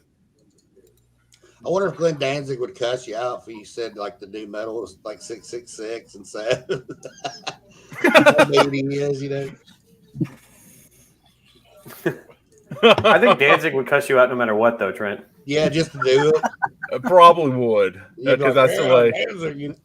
wonder if Glenn Danzig would cuss you out if you said like the new metal was like 666 and sad. Maybe he is, I think Danzig would cuss you out no matter what, though, Trent. Yeah, just to do it. I probably would, because that's the way. Danzig,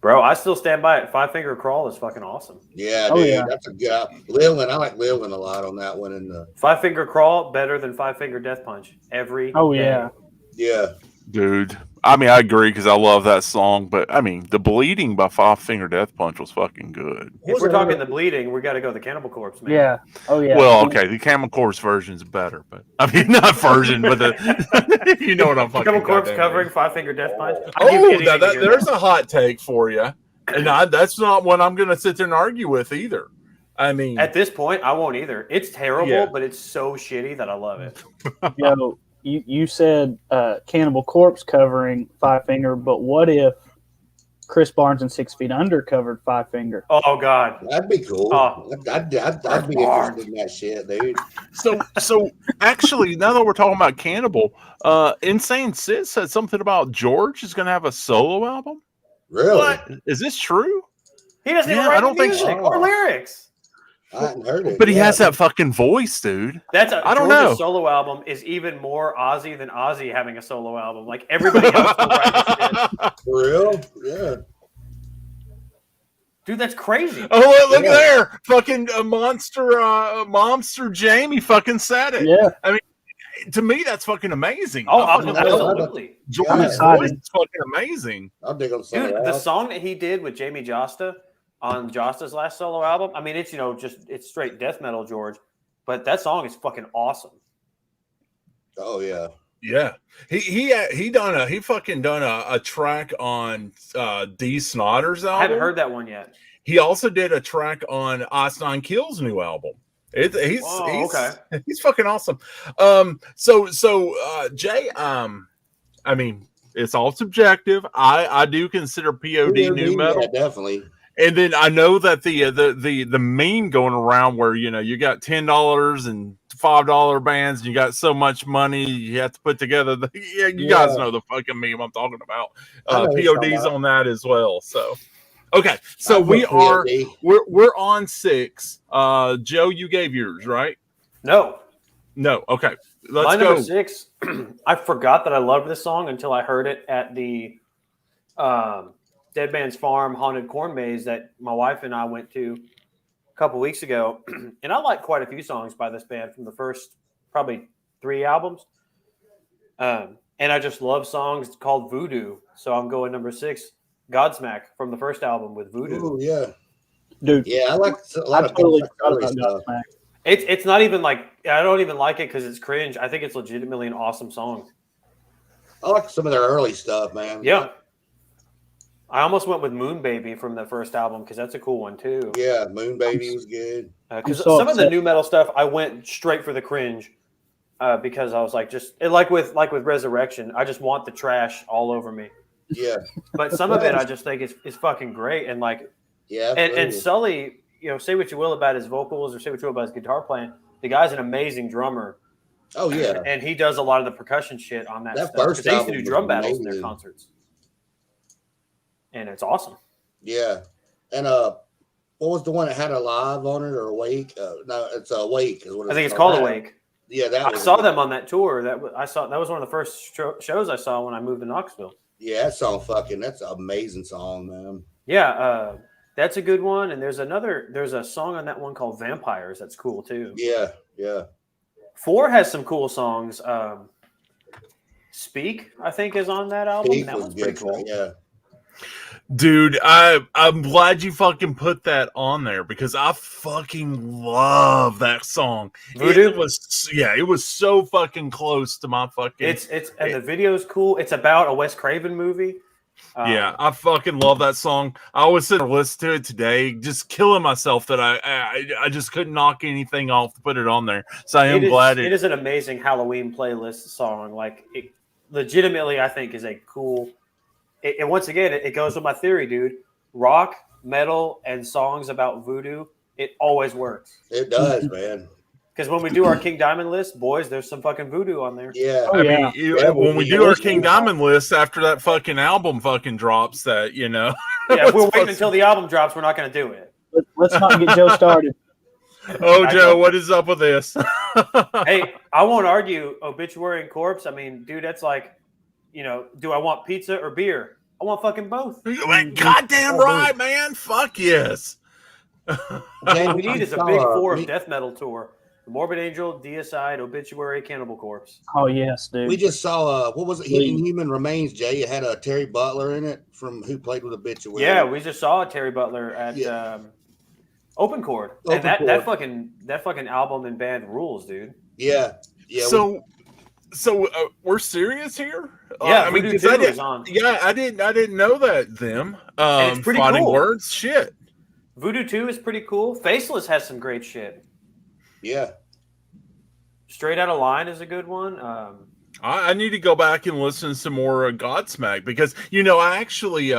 Bro, I still stand by it. Five Finger Crawl is fucking awesome. Yeah, Oh, dude, yeah. that's a good. Leland, I like Leland a lot on that one. And Five Finger Crawl better than Five Finger Death Punch every Oh day. yeah. yeah, Dude. I mean, I agree because I love that song, but I mean, the Bleeding by Five Finger Death Punch was fucking good. If we're talking the bleeding, we got to go the Cannibal Corpse, man. Yeah. Oh yeah. Well, okay, the Camel Corpse version's better, but I mean, not version, but the you know what I'm fucking. Cannibal Corpse goddamn covering mean. Five Finger Death Punch. I'd give Oh, anything to hear there's that. a hot take for you, and that's not one I'm going to sit there and argue with either. I mean, At this point, I won't either. It's terrible, Yeah. but it's so shitty that I love it. Yo, you said Cannibal Corpse covering Five Finger, but what if Chris Barnes and 6 Feet Under covered Five Finger? Oh God. that'd be cool. Oh. I'd be interested in that shit, dude. so actually, now that we're talking about Cannibal, Insane Sid said something about George is going to have a solo album. Really? What? Is this true? He doesn't even Yeah, write I don't the think music so. or lyrics. I hadn't heard it. But he Yeah. has that fucking voice, dude. That's I don't know. George's solo album is even more Ozzy than Ozzy having a solo album. Like everybody else will write his shit. For real? Yeah. Dude, that's crazy. Oh, look Yeah. there! Fucking monster Jamie fucking said it. Yeah. To me, that's fucking amazing. Oh, I fucking love absolutely. George's Yeah. voice is fucking amazing. I'll dig on some Dude, of the that. song that he did with Jamie Josta on Josta's last solo album, I mean, it's, it's straight death metal, George, but that song is fucking awesome. Oh yeah. Yeah, he fucking done a track on D Snodder's album. I haven't heard that one yet. He also did a track on Ice Nine Kills' new album. He's fucking awesome. So Jay, I mean, it's all subjective. I do consider POD new metal. Yeah, definitely. And then I know that the meme going around where you got $10 and $5 bands, and you got so much money you have to put together. You guys know the fucking meme I'm talking about. I know what you're talking POD's about. on that as well. So okay, so I'll we put are POD. we're on 6. Joe, you gave yours, right? No. No. Okay, My let's number go. 6, I forgot that I loved this song until I heard it at the Dead Man's Farm Haunted Corn Maze that my wife and I went to a couple weeks ago. And I like quite a few songs by this band from the first probably 3 albums. And I just love songs called Voodoo. So I'm going number 6, Godsmack from the first album with Voodoo. Ooh, yeah. Dude, Yeah, I like a lot I of totally like forgot early about stuff. Godsmack. It's not even like, I don't even like it because it's cringe. I think it's legitimately an awesome song. I like some of their early stuff, man. Yeah. I almost went with Moon Baby from the first album because that's a cool one too. Yeah, Moon Baby was good. Because I'm so some of the upset. new metal stuff, I went straight for the cringe because I was like, like with Resurrection, I just want the trash all over me. Yeah. But some of it, I just think is fucking great. And like, Yeah. and absolutely. Sully, say what you will about his vocals or say what you will about his guitar playing. The guy's an amazing drummer, Oh yeah. and he does a lot of the percussion shit on that, That stuff. first Because they used to album do was drum battles in their amazing. concerts, and it's awesome. Yeah. And what was the one that had a live on it or Awake? No, it's Awake is what I think it's called Awake. Yeah, that I was saw them on that tour. That was one of the first shows I saw when I moved to Knoxville. Yeah, that song that's an amazing song, man. Yeah, that's a good one. And there's a song on that one called Vampires that's cool too. Yeah, yeah. 4 has some cool songs. Speak, I think, is on that album. Pete and that was one's pretty good. cool. Yeah. Dude, I'm glad you fucking put that on there because I fucking love that song. Voodoo? It was so fucking close to my fucking. It's and the video's cool. It's about a Wes Craven movie. Yeah, I fucking love that song. I was sitting there listening to it today, just killing myself that I just couldn't knock anything off to put it on there. So I am glad it is an amazing Halloween playlist song. Like, it legitimately, I think is a cool. And once again, it goes with my theory, dude. Rock, metal, and songs about voodoo, it always works. It does, man. Because when we do our King Diamond list, boys, there's some fucking voodoo on there. Yeah. Oh, yeah. Yeah, when we we do our always King do. Diamond list after that fucking album fucking drops, that Yeah, if we're It's waiting until the album drops, we're not going to do it. Let's not get Joe started. Oh, I Joe, know. what is up with this? Hey, I won't argue Obituary and Corpse. I mean, dude, that's like, do I want pizza or beer? I want fucking both. You ain't goddamn Oh, right, man. Fuck yes. What we need is a big four of we, death metal tour. Morbid Angel, Deicide, Obituary, Cannibal Corpse. Oh yes, dude. we just saw what was it? Please. Hidden Human Remains, Jay. It had a Terry Butler in it from who played with Obituary. Yeah, we just saw Terry Butler at Open Chord. And Open that Chord. that fucking album and band rules, dude. yeah. So we're serious here. Yeah, I mean, Voodoo 'cause 2 I is on. Yeah, I didn't know that them. And it's pretty Fighting cool. Words, shit. Voodoo 2 is pretty cool. Faceless has some great shit. Yeah. Straight Out of Line is a good one. I need to go back and listen to some more Godsmack because I actually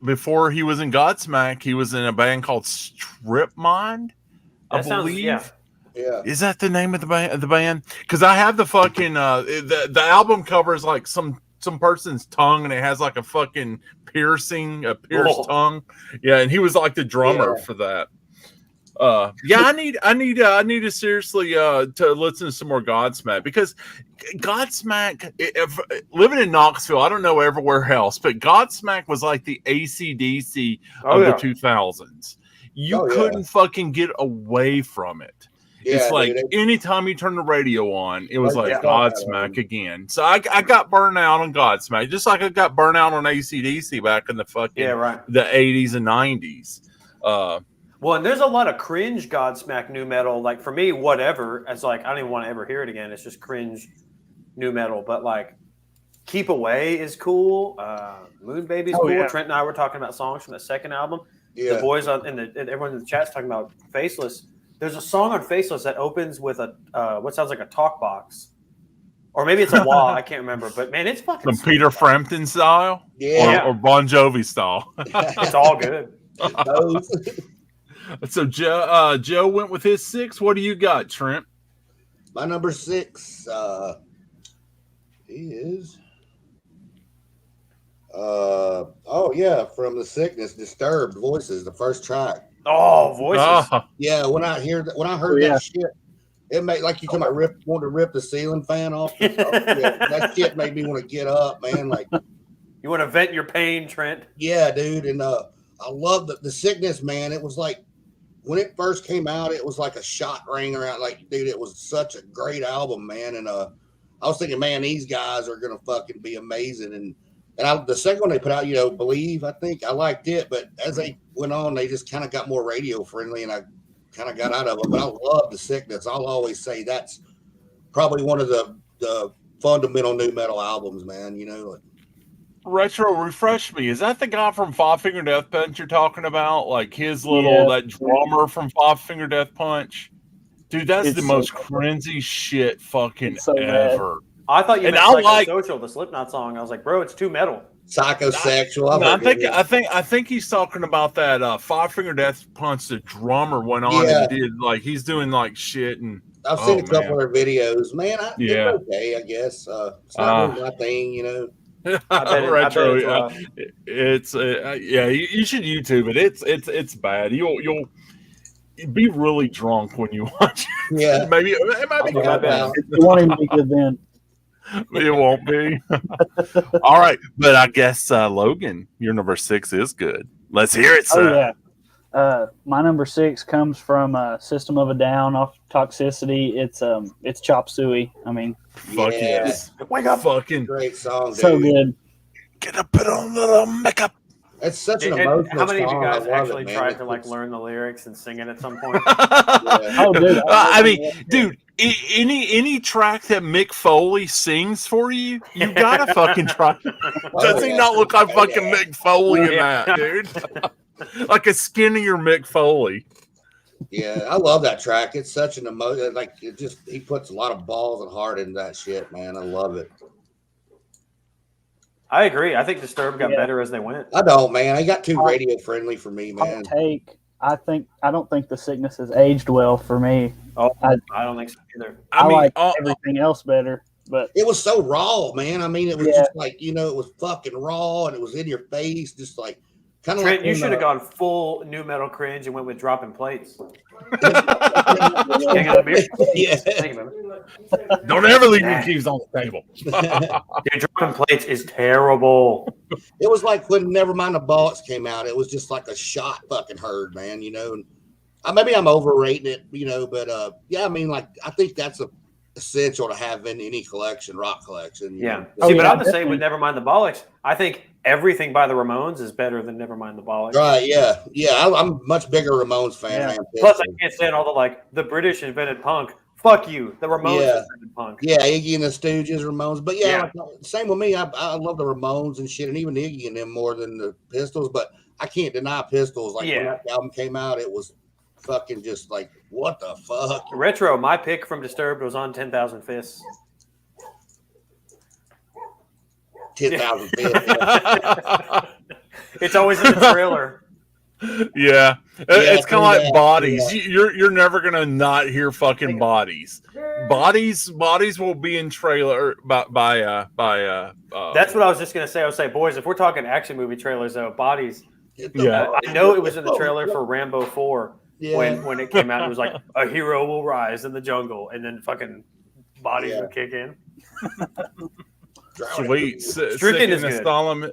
before he was in Godsmack, he was in a band called Strip Mind. I That sounds, believe. yeah. Yeah. Is that the name of the band? Because I have the fucking the album cover is like some person's tongue and it has like a fucking piercing, a pierced Whoa. tongue. Yeah, and he was like the drummer for that. I need to seriously to listen to some more Godsmack because Godsmack, living in Knoxville, I don't know everywhere else, but Godsmack was like the AC/DC of the 2000s. You couldn't fucking get away from it. Yeah, It's like dude, anytime you turn the radio on, it was Right, like yeah. Godsmack again. So I got burned out on Godsmack, just like I got burned out on AC/DC back in the fucking the 80s and 90s. Well, and there's a lot of cringe Godsmack new metal. Like for me, whatever. It's like I don't even want to ever hear it again. It's just cringe new metal. But like Keep Away is cool. Moon Baby's cool. yeah. Trent and I were talking about songs from the second album. Yeah. The boys and everyone in the chat's talking about Faceless. There's a song on Faceless that opens with a what sounds like a talk box, or maybe it's a wah. I can't remember. But man, it's fucking Some sweet. Peter Frampton style, Yeah. or Bon Jovi style. It's all good. Those. So Joe went with his 6. What do you got, Trent? My number 6 is from The Sickness, Disturbed Voices, the first track. Oh, Voices. Ah, Yeah, when I heard that shit, it made like you talking about want to rip the ceiling fan off. That shit made me want to get up, man. Like, You want to vent your pain, Trent? yeah, dude. And I love the Sickness, man. It was like when it first came out, it was like a shot rang around. Like, dude, it was such a great album, man. And I was thinking, man, these guys are gonna fucking be amazing. And the second one they put out, Believe, I think I liked it, but as they went on, they just kind of got more radio friendly, and I kind of got out of it. But I love The Sickness. I'll always say that's probably one of the fundamental new metal albums, man. Retro, refresh me. Is that the guy from Five Finger Death Punch you're talking about? Like his little that drummer from Five Finger Death Punch? Dude, that's It's the so most bad. cringy shit fucking It's so bad. I ever. thought you And meant I like- Psychosocial, the Slipknot song. I was like, bro, it's too metal. Psychosexual. No, I think he's talking about that Five Finger Death Punch. The drummer went on and did like he's doing like shit and I've seen a couple of their videos, man. Yeah. It's okay, I guess. It's not really my thing, I bet retro. it's rough. It's you should YouTube it. It's bad. You'll be really drunk when you watch it. Yeah. Maybe it might be I'll do my good. best. It won't even be good then. It won't be. All right, but I guess Logan, your number 6 is good. Let's hear it, sir. Oh yeah. My number 6 comes from System of a Down off Toxicity. It's Chop Suey. I mean, Fuck Yeah. yes. Wake up. Fucking Great song, dude. so good. get up, put on the makeup. It's such an And emotional how many of you song. guys I love actually it, man. tried to like It's- learn the lyrics and sing it at some point? Oh, dude. I mean, dude, any track that Mick Foley sings for you, you gotta fucking try. Does he yeah. not look like fucking Mick Foley in Yeah. that, dude? Like a skinnier Mick Foley. Yeah, I love that track. It's such an emotion. Like he puts a lot of balls and heart into that shit, man. I love it. I agree. I think Disturbed got Yeah. better as they went. I don't, man. I got too radio friendly for me, man. I don't think The Sickness has aged well for me. Oh, I- I don't think so either. I mean, like everything else better, but It was so raw, man. I mean, it was Yeah. just like, it was fucking raw and it was in your face, just like Kind of Trent, like you when, should have gone full new metal cringe and went with dropping plates. yeah. Hang on a beer. Thank you, man. Don't ever leave your keys on the table. Dude, dropping plates is terrible. It was like when Nevermind the Bollocks came out. It was just like a shot fucking herd, man. You know, and maybe I'm overrating it, you know, but yeah, I mean, like I think that's essential to have in any collection, rock collection. You Yeah. know? See, Oh, but yeah, I'm the same with definitely. Nevermind the Bollocks. I think everything by the Ramones is better than Nevermind the Bollocks. Right? Yeah. I'm a much bigger Ramones fan. Yeah. Man. Plus, I can't stand all the British invented punk. Fuck you. The Ramones Yeah. invented punk. Yeah, Iggy and the Stooges, Ramones, but Yeah. like, same with me. I love the Ramones and shit, and even Iggy and them more than the Pistols. But I can't deny Pistols. Like when Yeah. that album came out, it was fucking just like, what the fuck? Retro, my pick from Disturbed was on 10,000 Fists. 10,000 feet. Yeah. It's always in the trailer. Yeah, it's kind of like yeah, Bodies. yeah. You're never gonna not hear fucking Bodies. Bodies will be in trailer by That's what I was just gonna say. I was say, boys, if we're talking action movie trailers, though, Bodies. Yeah. I know it was in the trailer for Rambo 4 Yeah. when it came out. It was like a hero will rise in the jungle, and then fucking Bodies Yeah. would kick in. Sweet. Stricken is good. Solemn,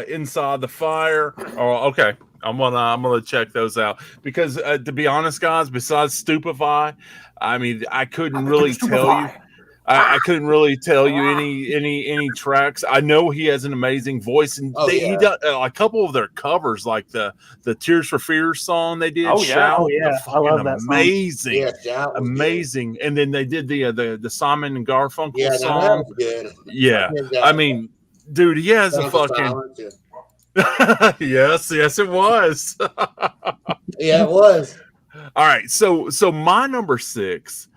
Inside the Fire. Oh, okay. I'm gonna check those out because to be honest, guys, besides Stupefy, I mean, I couldn't really tell you. I couldn't really tell you any tracks. I know he has an amazing voice, and he does a couple of their covers, like the Tears for Fears song they did. Oh, yeah. Shout, Oh, yeah. I love that song. amazing, Yeah, that was amazing. And then they did the Simon and Garfunkel good. Yeah, that song. was good. Yeah, I mean, dude, he has a Sounds of fucking Silence, yeah. yes, it was. Yeah, it was. All right, so my number 6.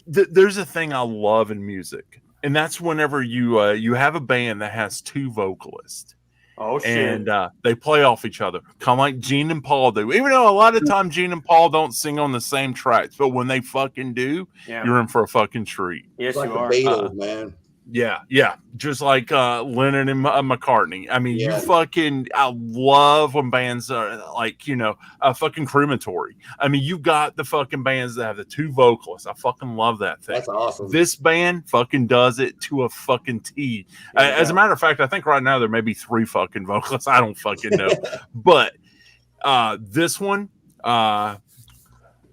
There's a thing I love in music, and that's whenever you have a band that has two vocalists. Oh shit! And they play off each other, kind of like Gene and Paul do. Even though a lot of times Gene and Paul don't sing on the same tracks, but when they fucking do, Yeah. you're in for a fucking treat. Yes, It's like you the are. Beatles, man. Yeah, just like Lennon and McCartney. I mean, Yeah. I love when bands are like, a fucking crematory. I mean, you got the fucking bands that have the two vocalists. I fucking love that thing. That's awesome. This band fucking does it to a fucking T. As a matter of fact, I think right now there may be 3 fucking vocalists. I don't fucking know. But this one,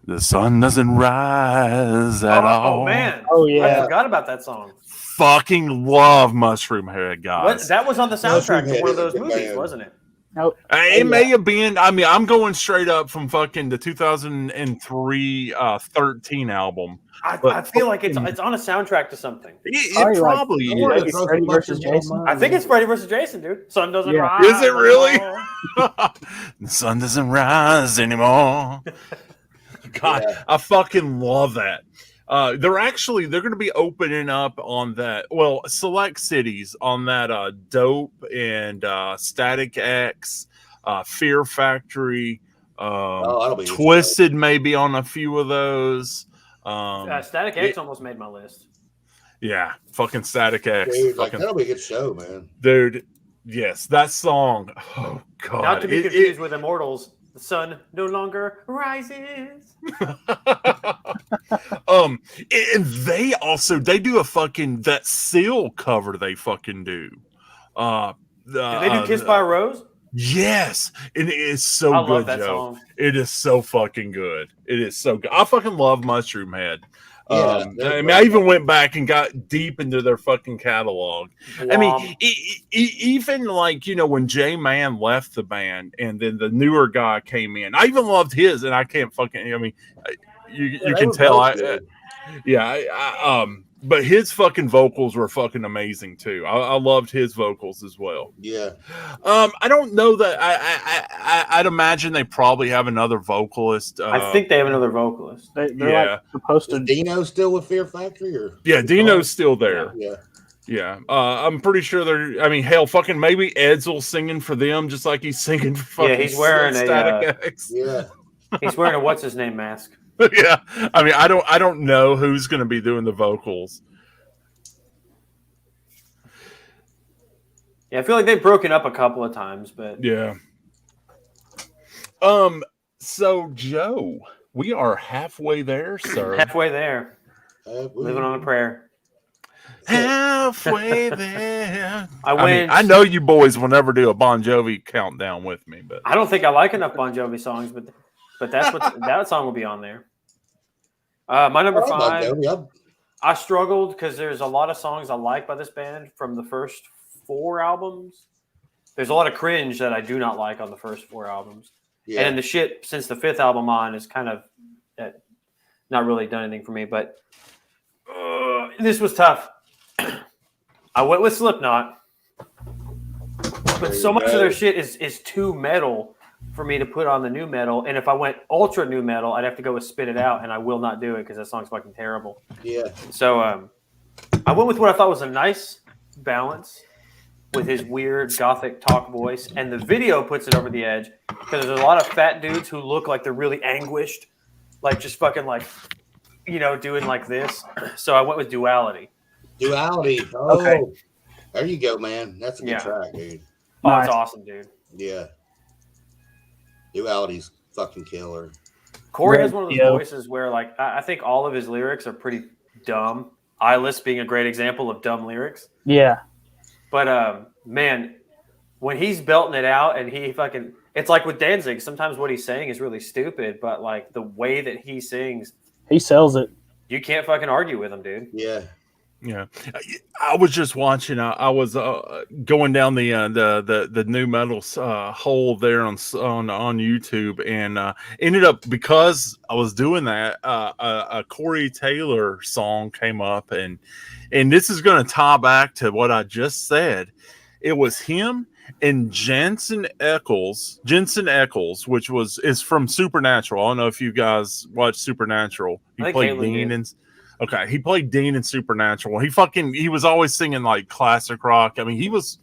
the sun doesn't rise at all. Oh man! Oh, I yeah. forgot about that song. Fucking love Mushroom Head, guys. What? That was on the soundtrack Mushroom to one of Head those is a good movies, band. wasn't it? It may have been. I mean, I'm going straight up from fucking the 2003 13 album. I feel like it's on a soundtrack to something. It Probably like- probably I wanna is. Maybe throw Freddy some versus mushrooms on Jason? mine. I think it's Freddy versus Jason, dude. Sun doesn't Yeah. rise. Is it really? anymore. The sun doesn't rise anymore. God, Yeah. I fucking love that. They're going to be opening up on that. Well, select cities on that Dope and Static X, Fear Factory, that'll be Twisted, maybe on a few of those. Static X almost made my list. Yeah, fucking Static X, Dude, like, fucking, that'll be a good show, man. dude. Yes, that song. Oh God, Not to be confused with Immortals. The sun no longer rises. And they do a fucking that Seal cover they fucking do. Did they do Kiss by a Rose? Yes, and it is so I good, love that Joe. song. It is so fucking good. It is so good. I fucking love Mushroom Head. Yeah, I mean, I even went back and got deep into their fucking catalog. I mean, even like, when J Man left the band and then the newer guy came in, I even loved his, and I can't fucking, I mean, you they can were tell. both good. But his fucking vocals were fucking amazing too. I loved his vocals as well. Yeah. I don't know that I'd imagine they probably have another vocalist. I think they have another vocalist. They're Yeah. like supposed Is to. Dino still with Fear Factory? Or Yeah, Dino's still there. yeah. Yeah, I'm pretty sure they're. I mean, hell, fucking maybe Edsel's singing for them, just like he's singing for fucking. Yeah, he's wearing Static X. Yeah. He's wearing a what's his name mask. Yeah, I mean, I don't know who's going to be doing the vocals. Yeah, I feel like they've broken up a couple of times, but Yeah. So Joe, we are halfway there, sir. halfway there, living on a prayer. Halfway there. I mean, went. I know you boys will never do a Bon Jovi countdown with me, but I don't think I like enough Bon Jovi songs, but that's what that song will be on there. My number I like Bon 5. Jovi. I struggled because there's a lot of songs I like by this band from the first 4 albums. There's a lot of cringe that I do not like on the first 4 albums. Yeah. And then the shit since the 5th album on is kind of not really done anything for me. But this was tough. I went with Slipknot. But so much of their shit is too metal for me to put on the new metal. And if I went ultra new metal, I'd have to go with Spit It Out, and I will not do it because that song's fucking terrible. Yeah. So I went with what I thought was a nice balance with his weird gothic talk voice, and the video puts it over the edge because there's a lot of fat dudes who look like they're really anguished, like just fucking like, doing like this. So I went with Duality. Duality. Oh, Okay. There you go, man. That's a good Yeah. track, dude. Oh, Nice. it's awesome, dude. Yeah. Duality's fucking killer. Corey has one of those Radio. voices where, like, I think all of his lyrics are pretty dumb. Eyeless being a great example of dumb lyrics. Yeah. But man, when he's belting it out and it's like with Danzig, sometimes what he's saying is really stupid, but like the way that he sings, He sells it. you can't fucking argue with him, dude. Yeah. yeah. I was just watching. I was going down the new metal hole there on YouTube, and ended up, because I was doing that, a Corey Taylor song came up, and this is going to tie back to what I just said. It was him and Jensen Ackles, which is from Supernatural. I don't know if you guys watch Supernatural. He I think played Caitlin Dean did. Okay, he played Dean in Supernatural. He was always singing like classic rock. I mean, he was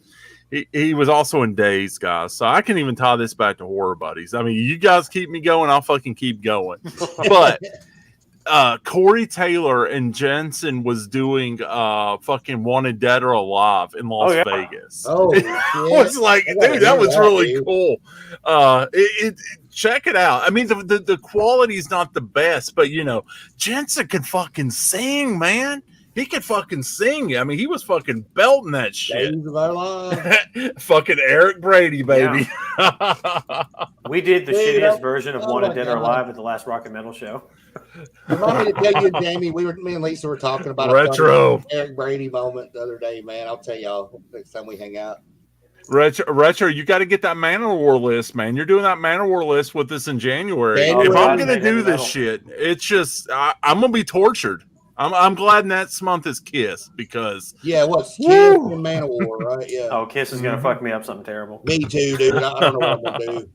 also in Days, guys. So I can even tie this back to Horror Buddies. I mean, you guys keep me going, I'll fucking keep going. But Corey Taylor and Jensen was doing fucking Wanted Dead or Alive in Las Vegas. Oh, I was like, dude, that was really cool. Check it out. I mean, the quality's not the best, but Jensen could fucking sing, man. He could fucking sing. I mean, he was fucking belting that shit. Days of Our Lives. Fucking Eric Brady, baby. We did the Dude, shittiest version of oh Wanted my Dead or God. Alive at the last Rock and Metal show. Remind me to tell you, Jamie, me and Lisa were talking about Retro. a funny Eric Brady moment the other day, man. I'll tell y'all next time we hang out. Retro, you got to get that Manowar list, man. You're doing that Manowar list with us in January. January. If I'm God, gonna do man, this metal. shit, it's just I'm gonna be tortured. I'm glad next month is Kiss, because Yeah, what's Kiss Woo! and Manowar, right? Yeah. Oh, Kiss is gonna fuck me up something terrible. Me too, dude. I don't know what I'm gonna do.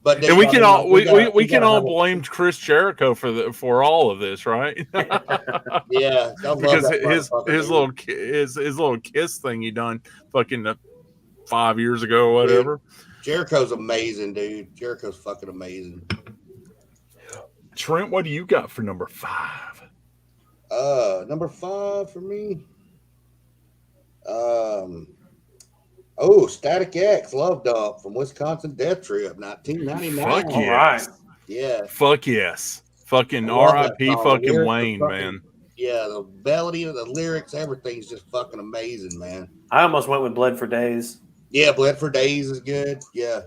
But and we can all we gotta can all have a- blame Chris Jericho for all of this, right? Yeah, I love Because that motherfucker, his dude. little Kiss thing he done fucking 5 years ago or whatever. Jericho's amazing, dude. Jericho's fucking amazing. Trent, what do you got for number 5? Number 5 for me. Static X, Love Dump from Wisconsin Death Trip, 1999. Fuck All yes. right. Yeah, Fuck yes. Fucking I love that R.I.P. song. fucking Lyrics are Wayne, fucking- man. yeah. The melody of the lyrics, everything's just fucking amazing, man. I almost went with Bled for Days. Yeah, Bled for Days is good. Yeah,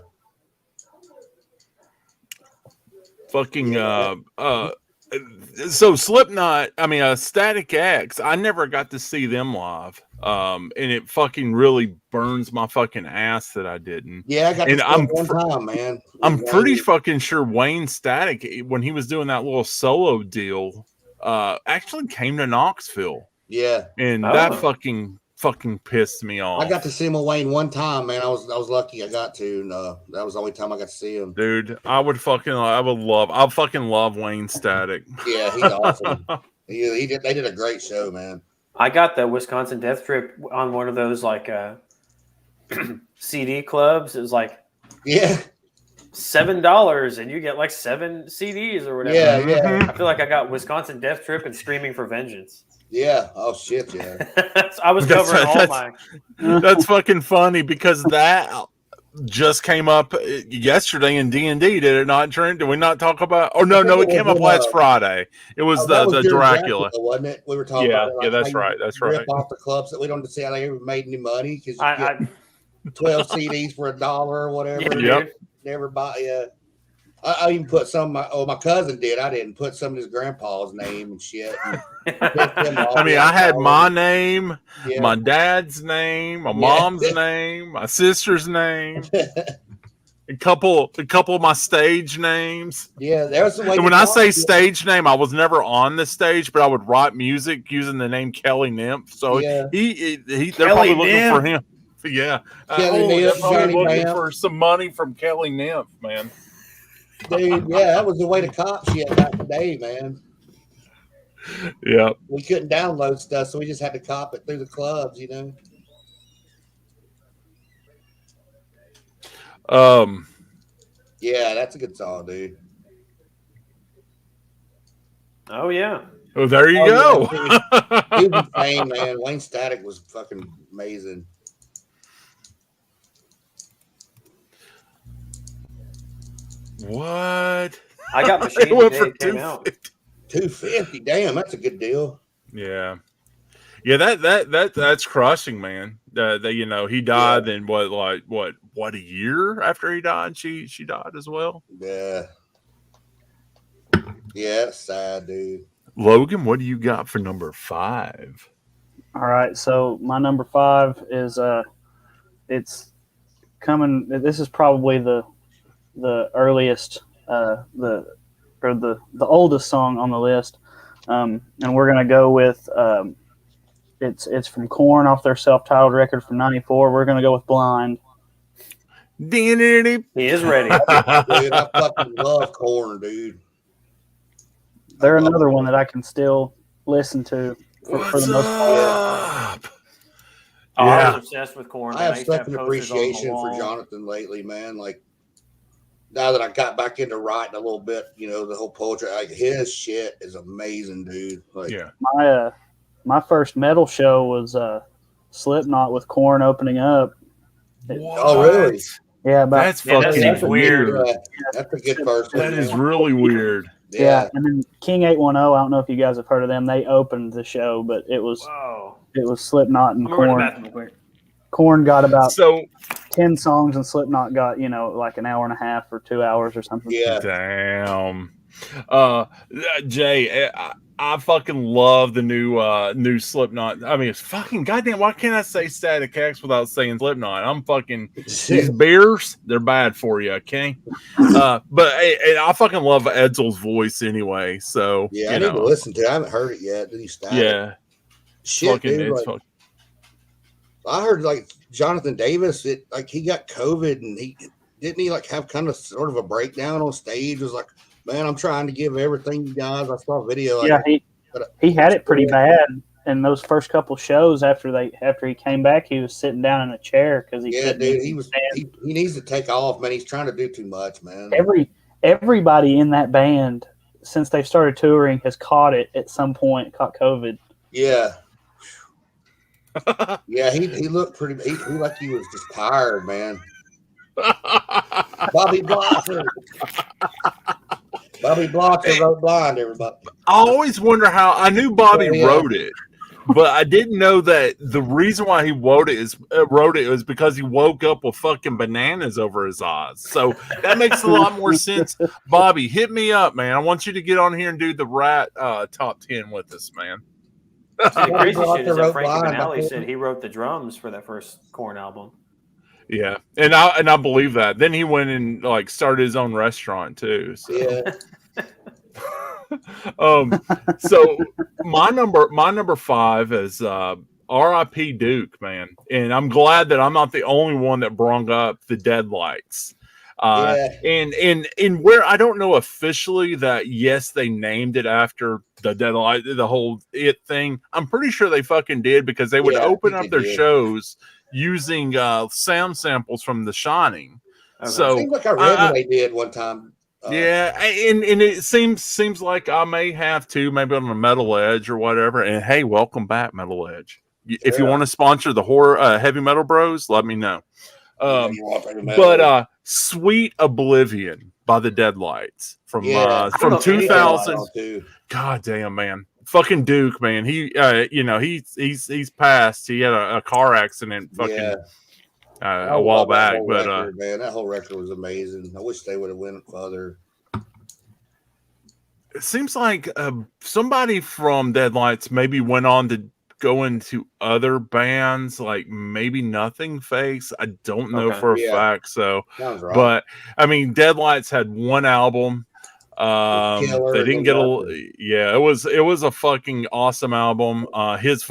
Fucking Yeah. so Slipknot, Static X, I never got to see them live. And it fucking really burns my fucking ass that I didn't. yeah. I got And to I'm one time, man. I'm With pretty Wayne. fucking sure Wayne Static, when he was doing that little solo deal, actually came to Knoxville. Yeah, And Oh. that fucking pissed me off. I got to see him with Wayne one time, man. I was lucky I got to. And, that was the only time I got to see him. Dude, I fucking love Wayne Static. Yeah, he's awesome. He did. They did a great show, man. I got the Wisconsin Death Trip on one of those like CD clubs. It was like Yeah, $7 and you get like 7 CDs or whatever. yeah, yeah. I feel like I got Wisconsin Death Trip and Screaming for Vengeance. Yeah. Oh shit. Yeah. I was That's- covering all that's- my. That's fucking funny because that just came up yesterday in D&D. Did it not, Trent? Did we not talk about? Oh no, it came up last Friday. It was that the during Dracula. wasn't it? We were talking Yeah, about it, yeah, that's how you right. That's rip right. off the clubs that we don't see how they ever made any money because you I, get 12 CDs for $1 or whatever. Yeah, Yep. Never buy. Yeah. I even put some. My cousin did. I didn't put some of his grandpa's name and shit. And I mean, I had my name, yeah. my dad's name, my Yeah. mom's name, my sister's name, a couple of my stage names. Yeah, there's some way. And when I say stage name, I was never on the stage, but I would write music using the name Kelly Nymph. So Yeah. they're Kelly probably looking Nymph. for him. Yeah, Kelly they're Nymph, probably Johnny looking Nymph. for some money from Kelly Nymph, man. Dude, yeah, that was the way to cop shit back in the day, man. Yeah. We couldn't download stuff, so we just had to cop it through the clubs, you know. Yeah, that's a good song, dude. oh yeah. Oh, there you Oh, go. He was insane, man. Wayne Static was fucking amazing. What? I got It Machine went the for day it came out. 250. $250, damn, that's a good deal. Yeah. Yeah, that's crushing, man. He died in what a year after he died, she died as well. Yeah. Yeah, it's sad, dude. Logan, what do you got for number 5? All right, so my number 5 is it's coming. This is probably the earliest, the oldest song on the list, and we're gonna go with it's from Korn off their self-titled record from '94. We're gonna go with Blind. He is ready. Dude, I fucking love Korn, dude. They're another one that I can still listen to for What's the most part. up? Oh, Yeah. I was obsessed with Korn. I man. have used to such an posters on the appreciation for wall. Jonathan lately, man. Like now that I got back into writing a little bit, you know, the whole poetry, like his shit is amazing, dude. Like, Yeah. My first metal show was Slipknot with Korn opening up. Oh, really? Yeah, about That's Yeah, fucking that's weird. weird. that's a good first one. That is man. really weird. yeah. And then King 810. I don't know if you guys have heard of them. They opened the show, but it was Whoa. Slipknot and I'm going to the Korn. bathroom real quick. Korn got about So 10 songs, and Slipknot got like an hour and a half or 2 hours or something. Yeah. damn. Jay, I fucking love the new Slipknot. I mean, it's fucking goddamn. Why can't I say Static X without saying Slipknot? I'm fucking these beers. They're bad for you, okay? But I fucking love Edsel's voice anyway. So Yeah, I you need to know, listen to it. I haven't heard it yet. Did he stop? yeah, Shit, fucking, dude. it's Like, I heard like Jonathan Davis, like he got COVID and he like have kind of sort of a breakdown on stage. It was like, man, I'm trying to give everything you guys. I saw a video. Like, Yeah, he had it pretty bad. And those first couple shows after he came back, he was sitting down in a chair because he yeah, couldn't dude, even stand. he needs to take off, man. He's trying to do too much, man. Everybody in that band since they started touring has caught it at some point, caught COVID. Yeah. Yeah, he looked pretty. He like he was just tired, man. Bobby Blocker. Bobby Blocker wrote Blind, everybody. I always wonder how I knew Bobby Yeah. wrote it, but I didn't know that the reason why he wrote it was because he woke up with fucking bananas over his eyes. So that makes a lot more sense. Bobby, hit me up, man. I want you to get on here and do the Rat top 10 with us, man. See, the crazy Blocker shit is that wrote Frankie Blind, Banali I said he wrote the drums for that first Korn album. Yeah, and I believe that. Then he went and like started his own restaurant too. So. Yeah. So my number 5 is R.I.P. Duke, man, and I'm glad that I'm not the only one that brought up the Deadlights. And where I don't know officially that yes they named it after the Deadlight, the whole it thing. I'm pretty sure they fucking did because they would Yeah, I open think up they their did. shows using sound samples from The Shining. Okay. So Seems like I read what they did one time. Yeah, and it seems like I may have to, maybe on a Metal Edge or whatever. And hey, welcome back, Metal Edge. If you want to sponsor the horror heavy metal bros, let me know. But Sweet Oblivion by the Deadlights from 2000. God damn, man. Fucking Duke, man. He he's passed. He had a car accident a while back, but record, man, that whole record was amazing. I wish they would have went further. it seems like somebody from Deadlights maybe went on to go into other bands, like maybe Nothing Face. I don't know for a fact. So, Sounds right. but I mean, Deadlights had one album. They didn't get it was a fucking awesome album. His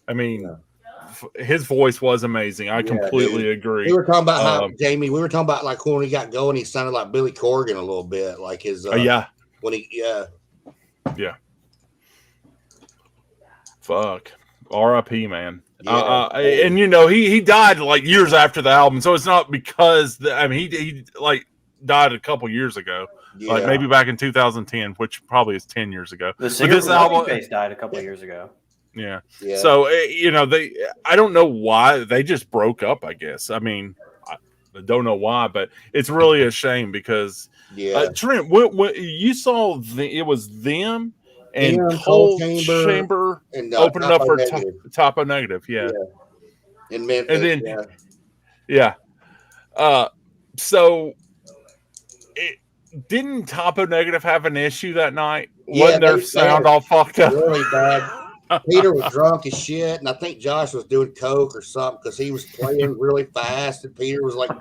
I mean, his voice was amazing. I completely agree. We were talking about how Jamie. We were talking about like when he got going, he sounded like Billy Corgan a little bit, like his when he Fuck. R.I.P. man. And you know he died like years after the album, so it's not because he like died a couple years ago, like maybe back in 2010, which probably is 10 years ago. The singer from Nothing Face died a couple of years ago. Yeah. So I don't know why they just broke up. I guess. I mean, I don't know why, but it's really a shame because Trent, what you saw? It was them and Cold Chamber and opening up for Typo Negative. Yeah. In Memphis. And then so didn't Typo Negative have an issue that night? Wasn't their sound all fucked up? Really bad. Peter was drunk as shit, and I think Josh was doing coke or something because he was playing really fast, and Peter was like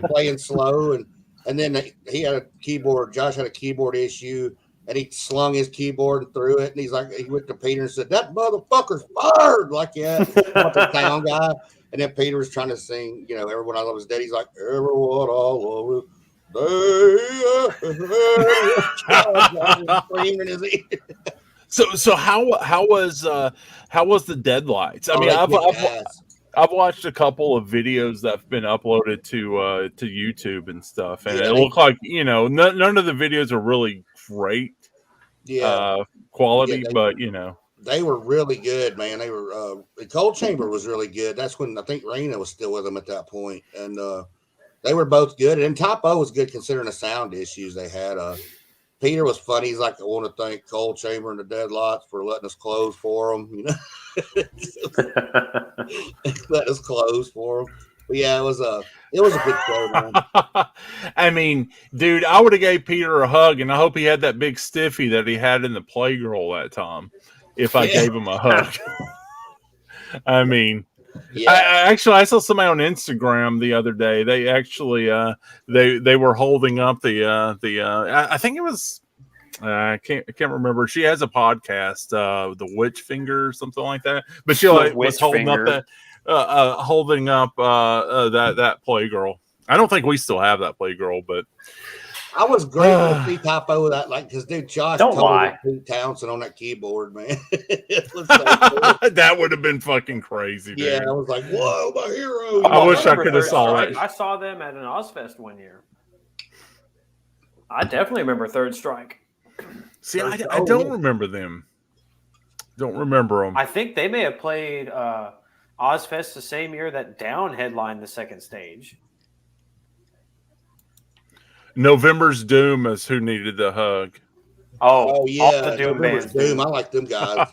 playing slow, and then he had a keyboard. Josh had a keyboard issue, and he slung his keyboard and threw it, and he went to Peter and said, "That motherfucker's fired!" Like the sound guy, and then Peter was trying to sing, "Everyone I Love Is Dead." He's like, "Everyone I love is dead." Screaming his ear. So how was the Deadlights? I mean, I've watched a couple of videos that've been uploaded to YouTube and stuff, and it looked like none of the videos are really great quality, but they were really good, man. They were the Cold Chamber was really good. That's when I think Raina was still with them at that point, and they were both good. And Typo was good considering the sound issues they had. Peter was funny. He's like, "I want to thank Cold Chamber and the Deadlights for letting us close for them." Let us close for them. But yeah, it was a good show, man. I mean, dude, I would have gave Peter a hug, and I hope he had that big stiffy that he had in the Playgirl that time. If I gave him a hug, I mean. I saw somebody on Instagram the other day. They actually they were holding up I think it was I can't remember. She has a podcast, the Witch Finger or something like that. But she was holding up that that Playgirl. I don't think we still have that Playgirl, but I was grateful to see Typo that, like, because dude, Josh told Pete Townsend on that keyboard, man. That would have been fucking crazy, dude. Yeah, I was like, whoa, my hero. I wish I could have saw that. I saw them at an Ozfest one year. I definitely remember Third Strike. See, I don't remember them. Don't remember them. I think they may have played Ozfest the same year that Down headlined the second stage. November's Doom is who needed the hug. Oh yeah, the Doom November's Doom. I like them guys.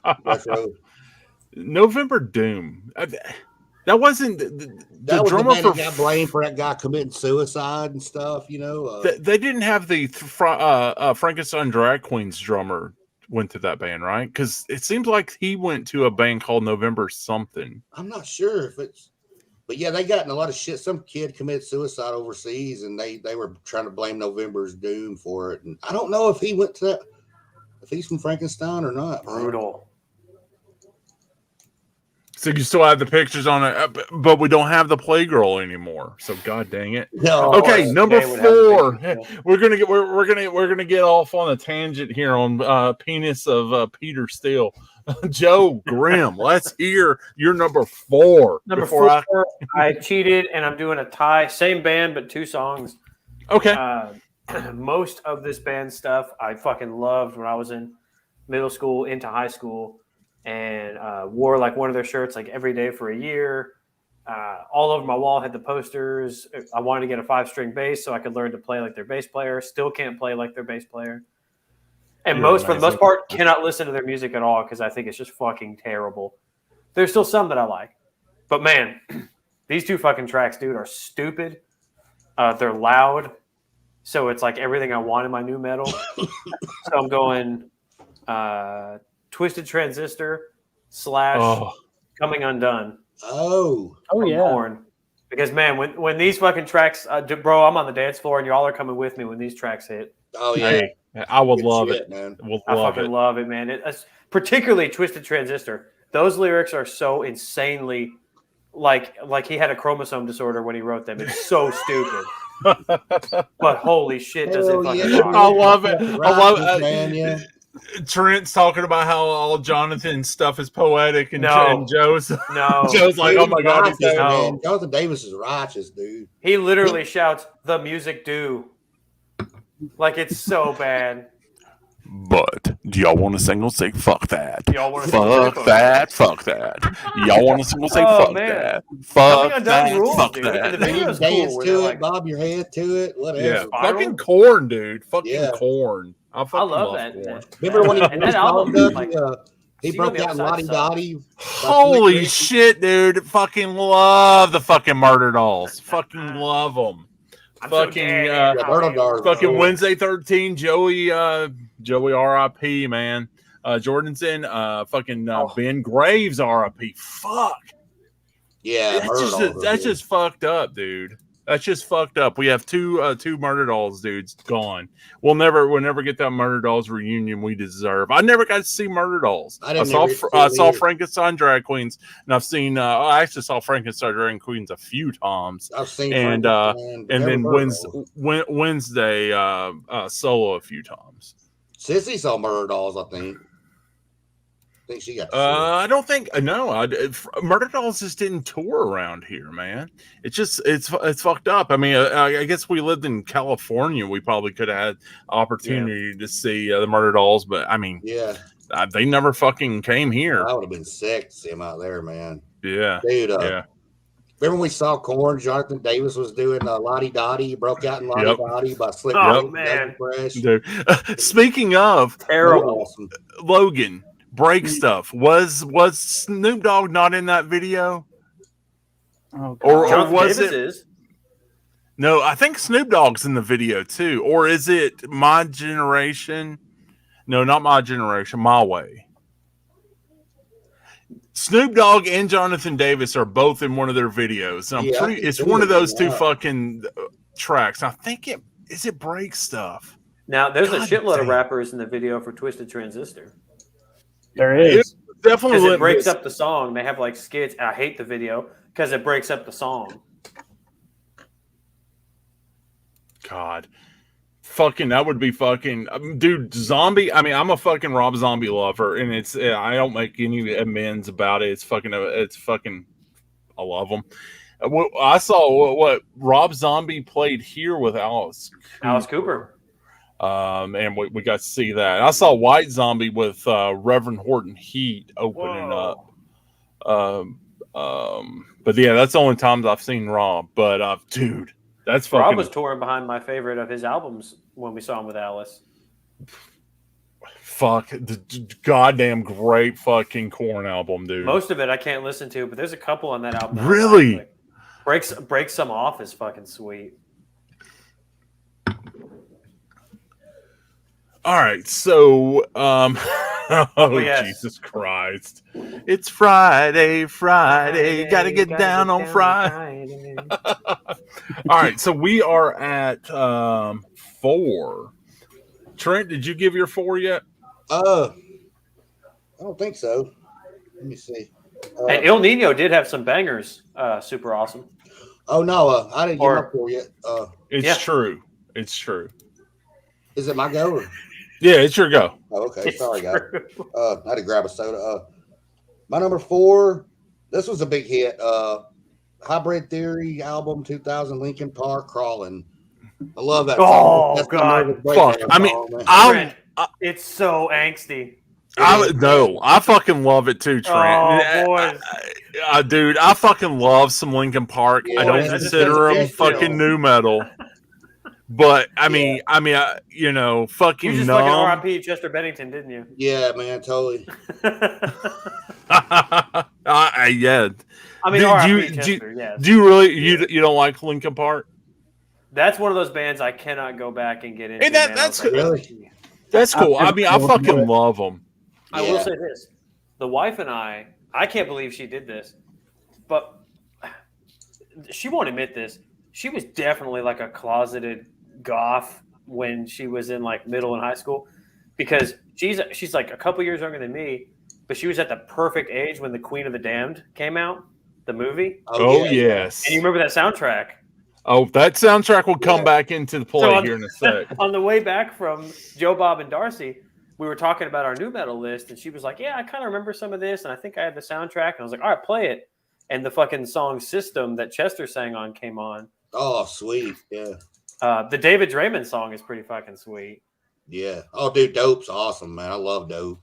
November Doom. That wasn't the drummer for got blamed for that guy committing suicide and stuff. They didn't have the Frankenstein Drag Queens drummer went to that band, right? Because it seems like he went to a band called November something. I'm not sure if it's. But yeah, they got in a lot of shit. Some kid committed suicide overseas, and they were trying to blame November's Doom for it. And I don't know if he went to that, if he's from Frankenstein or not. Brutal. So you still have the pictures on it, but we don't have the Playgirl anymore. So god dang it. No, okay, number 4. We're gonna get off on a tangent here on penis of Peter Steele. Joe Grimm, let's hear your number 4. Number 4, I cheated, and I'm doing a tie. Same band, but 2 songs. Okay. Most of this band stuff I fucking loved when I was in middle school into high school, and wore like one of their shirts like every day for a year. All over my wall had the posters. I wanted to get a 5-string bass so I could learn to play like their bass player. Still can't play like their bass player. And You're for the most amazing. part, cannot listen to their music at all because I think it's just fucking terrible. There's still some that I like. But man, these 2 fucking tracks, dude, are stupid. They're loud. So it's like everything I want in my new metal. So I'm going Twisted Transistor / Oh, Coming Undone. Oh, From yeah. Korn. Because man, when these fucking tracks, bro, I'm on the dance floor and y'all are coming with me when these tracks hit. oh yeah. hey, I would Good love shit, it. man. Would I love fucking it. love it, man. It's particularly Twisted Transistor. Those lyrics are so insanely like he had a chromosome disorder when he wrote them. It's so stupid. But holy shit, does it Hell fucking yeah. rock. I love it. I love Righteous, man. Yeah. Trent's talking about how all Jonathan's stuff is poetic, and, No. and Joe's No. Joe's like, oh my god, he's Righteous, so- man. Jonathan Davis is righteous, dude. He literally shouts, "The music do." Like it's so bad. But do y'all want to single say fuck that? Y'all want to Fuck that, fuck that. Y'all want to single say Oh, fuck man. that. Coming Fuck Undone that, rules, fuck dude. And that. the You video's can dance cool. Where to they're it, like, bob your head to it, whatever. Yeah, Spiral? fucking Corn, dude. Fucking Yeah. Corn. I fucking I love love that. Korn. Remember when he And that album, like, he See You on broke the out Other Lottie Side Dottie? Holy shit, dude! Fucking love the fucking Murder Dolls. Fucking love them. I'm so Fucking dead. Yeah, Murder Dolls. fucking Cool. Wednesday 13. Joey R.I.P. Man. Jordanson. Fucking Ben Graves R.I.P. Fuck. Yeah, That's Murder just Dolls. that's just fucked up, dude. That's just fucked up. We have two Murder Dolls dudes gone. We'll never get that Murder Dolls reunion we deserve. I never got to see Murder Dolls. I didn't saw ever see I saw either. Frankenstein drag queens, and I've seen. I actually saw Frankenstein drag queens a few times, I've seen and Frankenstein, but and never then Murder Dolls. Wednesday solo a few times. Sissy saw Murder Dolls, I think. I think she got to see it. I don't think no. Murder Dolls just didn't tour around here, man. It's fucked up. I mean, I guess we lived in California. We probably could have had opportunity to see the Murder Dolls, but I mean, Yeah, they never fucking came here. I would have been sick to see him out there, man. Yeah, Dude, yeah. remember when we saw Korn? Jonathan Davis was doing Lottie Dottie. He broke out in Lottie Yep. Dottie by Slip. Oh, Knot, man. Fresh. Dude. Speaking of Terrible. Awesome. Logan, break stuff. Was Snoop Dogg not in that video? Oh, Or Jonathan was Davis it? is. No, I think Snoop Dogg's in the video too. Or is it My Generation? No, not My Generation. My Way. Snoop Dogg and Jonathan Davis are both in one of their videos. And Yeah, I can it's see one of it. those two Yeah. fucking tracks. I think it break stuff. Now, there's a God shitload damn. of rappers in the video for Twisted Transistor. there is. Definitely Because it let breaks me- up the song. They have like skits. I hate the video because it breaks up the song. God. Fucking, that would be fucking, dude. Zombie. I mean, I'm a fucking Rob Zombie lover, and it's I don't make any amends about it. It's fucking. I love them. I saw what Rob Zombie played here with Alice Cooper. and we got to see that. I saw White Zombie with Reverend Horton Heat opening Whoa. up. But yeah, that's the only times I've seen Rob. But dude, that's fucking. Rob was touring behind my favorite of his albums when we saw him with Alice. Fuck the goddamn great fucking Korn album, dude. Most of it I can't listen to, but there's a couple on that album. that I Really? like. Breaks some off is fucking sweet. All right, so oh yes. Jesus Christ, it's Friday, gotta get down on Friday. All right, so we are at 4. Trent, did you give your 4 yet? I don't think so. Let me see. And Il Nino did have some bangers. Super awesome. Oh no, I didn't Or- get my 4 yet. It's Yeah. true. It's true. Is it my go? Or? Yeah, it's your go. Oh, okay. Sorry, guys. I had to grab a soda. My number 4. This was a big hit. Hybrid Theory album 2000, Linkin Park, Crawling. I love that Oh, song. That's my God. nervous breakdown Fuck. I mean, song, man. I'm. It's so angsty. No, I fucking love it too, Trent. Oh, boys. Dude, I fucking love some Linkin Park. Yeah, I don't man, I just consider got them fish chills. fucking new metal, but you know, fucking You just numb. fucking R.I.P. Chester Bennington, didn't you? Yeah, man, totally. Yeah. I mean, Do R.I.P. you- Chester, yes. Do you really you don't like Linkin Park? That's one of those bands I cannot go back and get into. And man. that's I was like, Really? That's cool. I mean, I never fucking knew it. love them. I will Yeah. say this: the wife and I can't believe she did this, but she won't admit this. She was definitely like a closeted goth when she was in like middle and high school, because she's like a couple years younger than me, but she was at the perfect age when the Queen of the Damned came out, the movie. Oh, yeah. yes. And you remember that soundtrack? Oh, that soundtrack will come Yeah. back into the play So on- here in a sec. On the way back from Joe, Bob, and Darcy, we were talking about our new metal list, and she was like, "Yeah, I kind of remember some of this, and I think I had the soundtrack." And I was like, "All right, play it." And the fucking song "System" that Chester sang on came on. Oh, sweet. Yeah. The David Draymond song is pretty fucking sweet. Yeah. Oh, dude, Dope's awesome, man. I love Dope.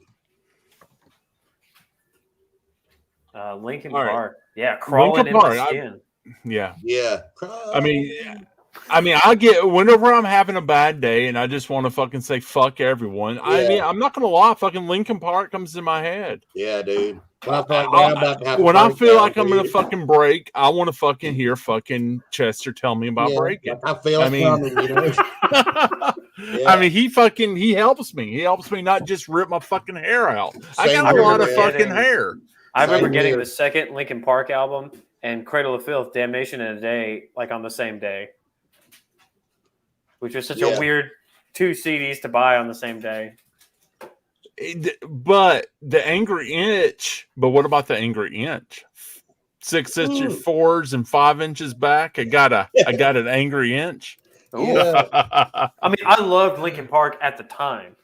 Linkin All right. Park, yeah, crawling Linkin in Park, my skin. Yeah. Yeah. I mean, I get whenever I'm having a bad day and I just want to fucking say fuck everyone. I Yeah. mean, I'm not gonna lie, fucking Linkin Park comes to my head. Yeah, dude. When I feel like, man, I'm about to have a When I feel breakdown, like I'm gonna dude. fucking break, I want to fucking hear fucking Chester tell me about Yeah, breaking. like I feel I it's mean- coming, you know? Yeah. I mean, he helps me. He helps me not just rip my fucking hair out. I Same got a here, lot of man. fucking hair. I remember Same getting here. the second Linkin Park album and Cradle of Filth, Damnation in a Day, like on the same day, which was such Yeah. a weird 2 CDs to buy on the same day. But the Angry Inch. But what about the Angry Inch? 6 inch forwards and 5 inches back. I got an Angry Inch. Ooh. Yeah. I mean, I loved Linkin Park at the time.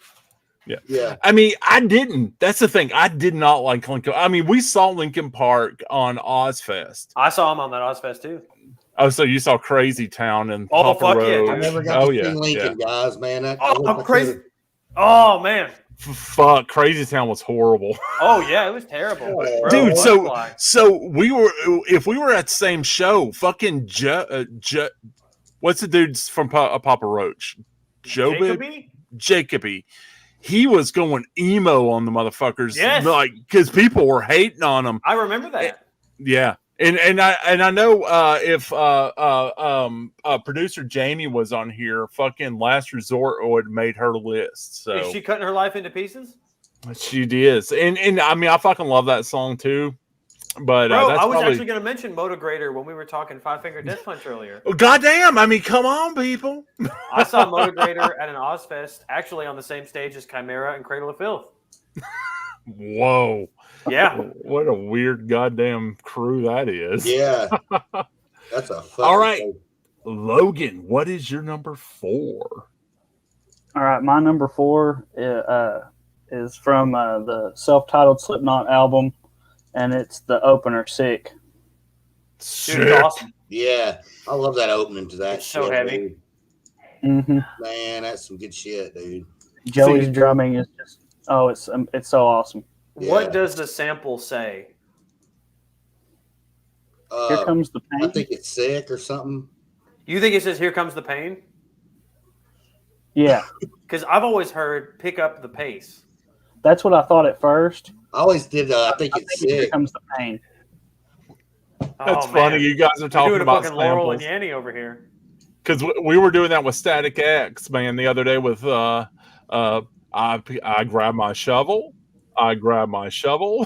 Yeah. I mean, I didn't. That's the thing. I did not like Linkin. I mean, we saw Linkin Park on Ozfest. I saw him on that Ozfest too. Oh, so you saw Crazy Town and Oh, Papa fuck yeah, Roach. dude. I never got Oh to yeah, see Lincoln, guys, man. I Oh, wish I I'm crazy. could've- Oh man. Fuck, Crazy Town was horrible. Oh yeah, it was terrible. Oh, Bro, Dude, so Butterfly. if we were at the same show, fucking what's the dude's from Papa Roach? Jacoby? Jacoby. He was going emo on the motherfuckers, Yes. like because people were hating on him. I remember that. Yeah, and I know if producer Jamie was on here, fucking Last Resort would have made her list. So Is she cutting her life into pieces? she is, and I mean I fucking love that song too. But Bro, that's I was probably actually going to mention Motograder when we were talking Five Finger Death Punch earlier. oh, goddamn. I mean, come on, people. I saw Motograder at an Ozfest, actually on the same stage as Chimera and Cradle of Filth. Whoa, Yeah. what a weird goddamn crew that is. Yeah. That's a fucking All right. Logan, what is your number 4? All right, my number 4 is from the self-titled Slipknot album, and it's the opener, "Sick." Dude, Sick. it's awesome. Yeah. I love that opening to that It's so shit, heavy. dude. Mm-hmm. Man, that's some good shit, dude. Joey's drumming is just it's so awesome. Yeah. What does the sample say? Here comes the I pain. think it's Sick or something. You think it says "Here Comes the Pain"? Yeah, Because I've always heard "Pick Up the Pace." that's what I thought at first. I always did. I think I it's think Here Sick. comes the pain. That's Oh, funny. man. You guys are We're talking doing a about fucking Laurel and samples Yanny over here. because we were doing that with Static X, man, the other day with I grabbed my shovel. I grabbed my shovel.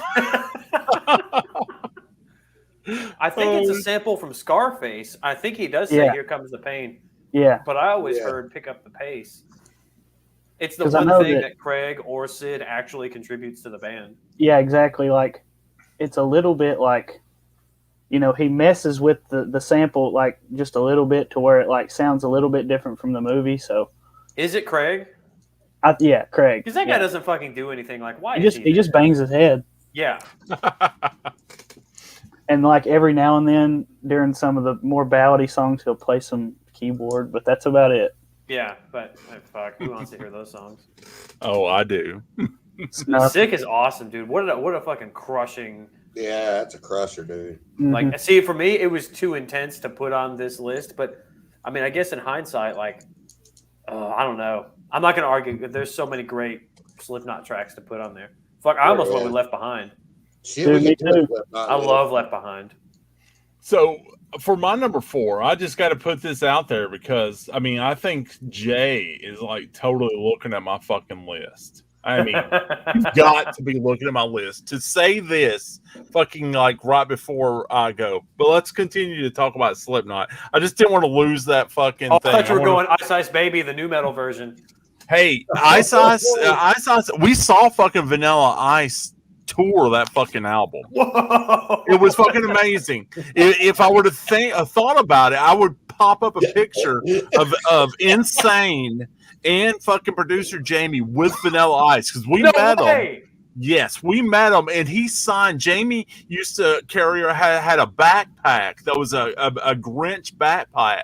I think it's a sample from Scarface. I think he does say Yeah. "Here Comes the Pain," Yeah, but I always Yeah. heard "Pick Up the Pace." It's the 'Cause I one know thing that- that Craig or Sid actually contributes to the band. yeah, exactly. Like it's a little bit like, he messes with the sample like just a little bit to where it like sounds a little bit different from the movie. So Is it Craig? yeah, Craig. Because that yeah. guy doesn't fucking do anything. Like, why? He is he just bangs his head. yeah. And like every now and then during some of the more ballady songs, he'll play some keyboard, but that's about it. Yeah, but fuck, who wants to hear those songs? Oh, I do. Sick is awesome, dude. What a fucking crushing. Yeah, that's a crusher, dude. Like, see, for me, it was too intense to put on this list. But I mean, I guess in hindsight, like, I don't know. I'm not gonna argue. There's so many great Slipknot tracks to put on there. Fuck, I almost went with Left Behind. Shit, Dude, we me can do too. it, but I not love Left Behind. So for my number 4, I just got to put this out there because I mean I think Jay is like totally looking at my fucking list. I mean, you've got to be looking at my list to say this fucking like right before I go. But let's continue to talk about Slipknot. I just didn't want to lose that fucking Oh, thing. I thought you were I going Ice Ice Baby, the new metal version. Hey, Ice Ice, we saw fucking Vanilla Ice tour that fucking album. Whoa! It was fucking amazing. If I were to thought about it, I would pop up a picture of Insane and fucking producer Jamie with Vanilla Ice because we met him. Yes, we met him, and he signed. Jamie used to carry or had a backpack that was a Grinch backpack.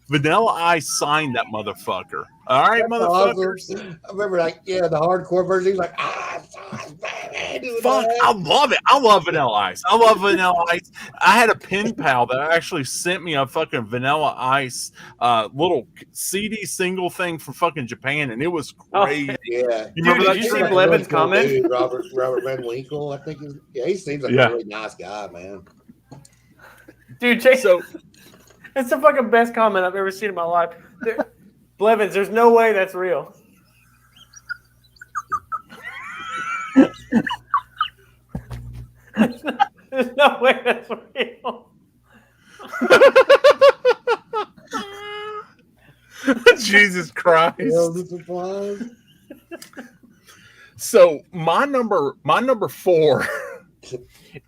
Vanilla Ice signed that motherfucker. All right, motherfuckers. Awesome. I remember, like, the hardcore version. He was like, fuck, I love it. I love Vanilla Ice. I love Vanilla Ice. I had a pen pal that actually sent me a fucking Vanilla Ice little CD single thing from fucking Japan, and it was crazy. Yeah. You remember Dude, that? did you see shit? Blevin's comment? Dude, Robert Van Winkle, I think. He seems like a really nice guy, man. Dude, Jay, So it's the fucking best comment I've ever seen in my life. Blevins, there's no way that's real. There's no way that's real. Jesus Christ. So my number 4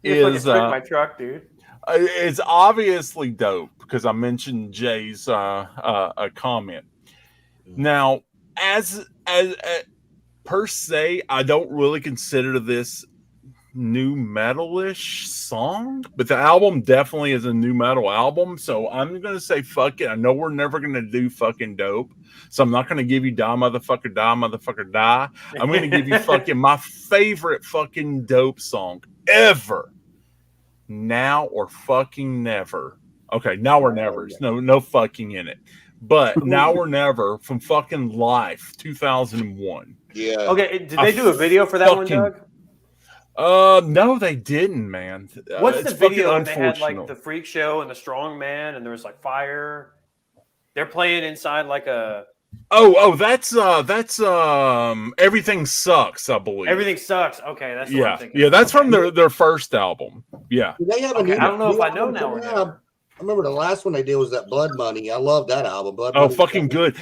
You're is fucking my truck, dude. it's obviously Dope because I mentioned Jay's a comment. Now, as per se, I don't really consider this new metalish song, but the album definitely is a new metal album. So I'm gonna say fuck it. I know we're never gonna do fucking Dope, so I'm not gonna give you Die Motherfucker Die Motherfucker Die. I'm gonna give you fucking my favorite fucking Dope song ever. Now or fucking never. Okay, Now or Never. No fucking in it. But Now or Never from fucking Life 2001. Yeah. Okay, did they do a video for that one, Doug? No, they didn't, man. What's it's the video where fucking they had like unfortunate. the freak show and the strong man and there was like fire? They're playing inside like a that's Everything Sucks, I believe. Everything Sucks. Okay, that's what I'm thinking. Yeah, that's okay. from their first album. Yeah. Do they have Okay, a new, I don't know if I know album Now or coming Never. out? I remember the last one they did was that Blood Money. I love that album. Blood Oh, Money. fucking good.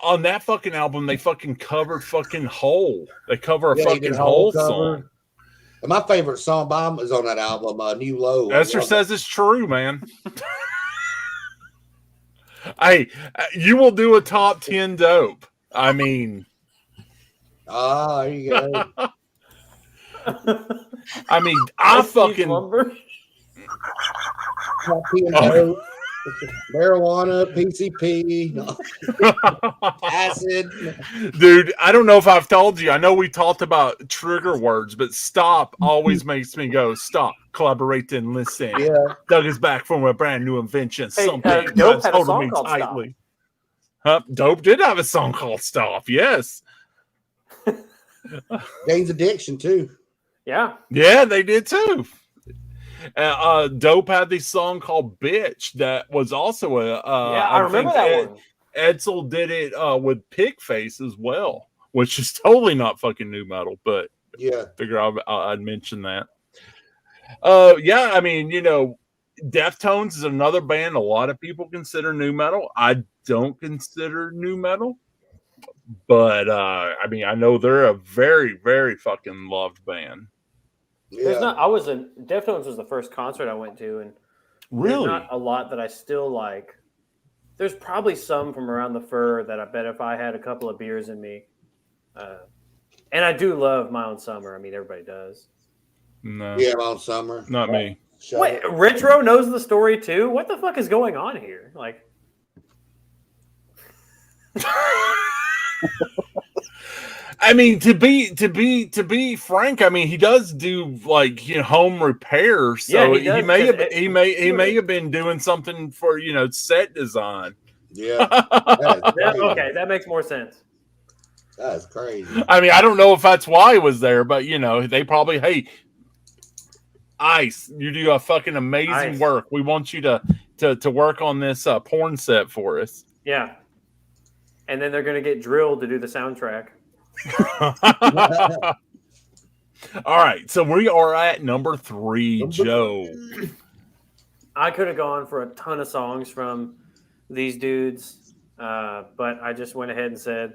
On that fucking album, they fucking covered fucking Hole. They cover a Yeah, he fucking did Hole cover. song. And my favorite song by him is on that album, New Low. Esther says it's true, man. Hey, you will do a top 10 Dope. I mean, there you go. I fucking Top 10 Dope. Marijuana, PCP, acid. dude, I don't know if I've told you. I know we talked about trigger words, but stop always makes me go stop, collaborate, and listen. Yeah. Doug is back from a brand new invention. Hey, Something Dope that's had a holding song me called Stop. tightly. Dope did have a song called Stop. Yes. Jane's Addiction, too. Yeah. Yeah, they did too. Dope had this song called Bitch that was also I remember that one. Edsel did it with Pigface as well, which is totally not fucking new metal, but Yeah. figure I'd mention that. Yeah, I mean, Deftones is another band a lot of people consider new metal. I don't consider new metal, but I mean, I know they're a very, very fucking loved band. Yeah. Deftones was the first concert I went to, and there's Really? not a lot that I still like. There's probably some from around the fur that I bet if I had a couple of beers in me, and I do love My Own Summer. I mean, everybody does. No, Yeah, on Summer. not me. Shut Wait, up. Retro knows the story too. What the fuck is going on here? Like, I mean, to be frank, I mean, he does do like home repairs, so Yeah, he does, may 'cause have he may have been doing something for set design. Yeah, that is Yeah, crazy. okay, that makes more sense. That is crazy. I mean, I don't know if that's why he was there, but they probably, hey, Ice, you do a fucking amazing Ice. work. We want you to work on this porn set for us. Yeah. And then they're going to get drilled to do the soundtrack. All right, so we are at number 3, Joe. I could have gone for a ton of songs from these dudes, but I just went ahead and said,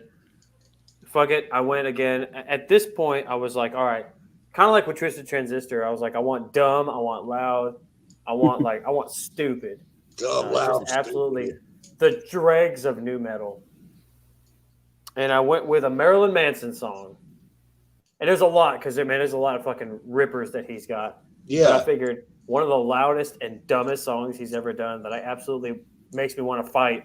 fuck it. I went again. At this point, I was like, all right, kind of like with Twisted Transistor. I was like, I want dumb, I want loud, I want stupid. Dumb, loud, Just absolutely the dregs of new metal. And I went with a Marilyn Manson song. And there's a lot, because there's a lot of fucking rippers that he's got. But I Yeah, figured one of the loudest and dumbest songs he's ever done that I absolutely makes me want to fight.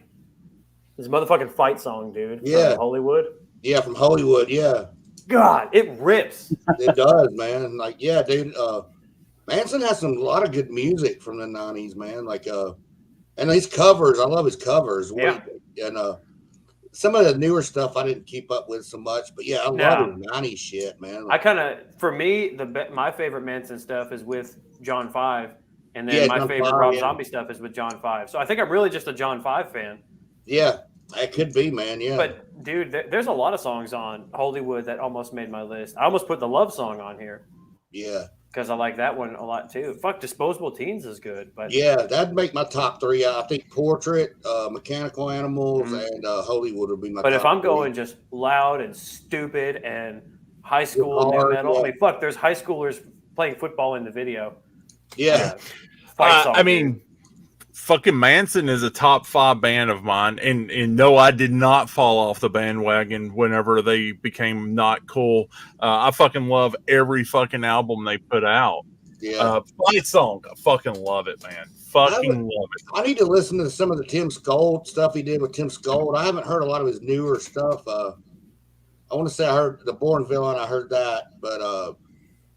This motherfucking Fight song, dude. from Yeah. Hollywood. yeah, from Hollywood. Yeah, God, it rips. it does, man. Like, yeah, dude. Manson has a lot of good music from the '90s, man. Like, and his covers. I love his covers. Yeah. And some of the newer stuff I didn't keep up with so much, but yeah, I love his '90s shit, man. I kind of, for me, my favorite Manson stuff is with John 5. And then Yeah, my John favorite 5, Rob yeah. Zombie stuff is with John 5. So I think I'm really just a John 5 fan. Yeah, it could be, man. Yeah, But, dude, there's a lot of songs on Hollywood that almost made my list. I almost put the Love Song on here yeah, because I like that one a lot, too. Fuck, Disposable Teens is good. But yeah. That'd make my top 3. I think Portrait, Mechanical Animals, Mhm. and Hollywood would be my. But top if I'm 3. going just loud and stupid and high school new Hard, metal, yeah. I mean, fuck, there's high schoolers playing football in the video. yeah, Fight song, I mean, fucking Manson is a top 5 band of mine, and no, I did not fall off the bandwagon whenever they became not cool. I fucking love every fucking album they put out. yeah. Fight Song, I fucking love it, man. Fucking love it. I need to listen to some of the Tim Skold stuff he did with Tim Skold. I haven't heard a lot of his newer stuff. I want to say I heard the Born Villain. I heard that, but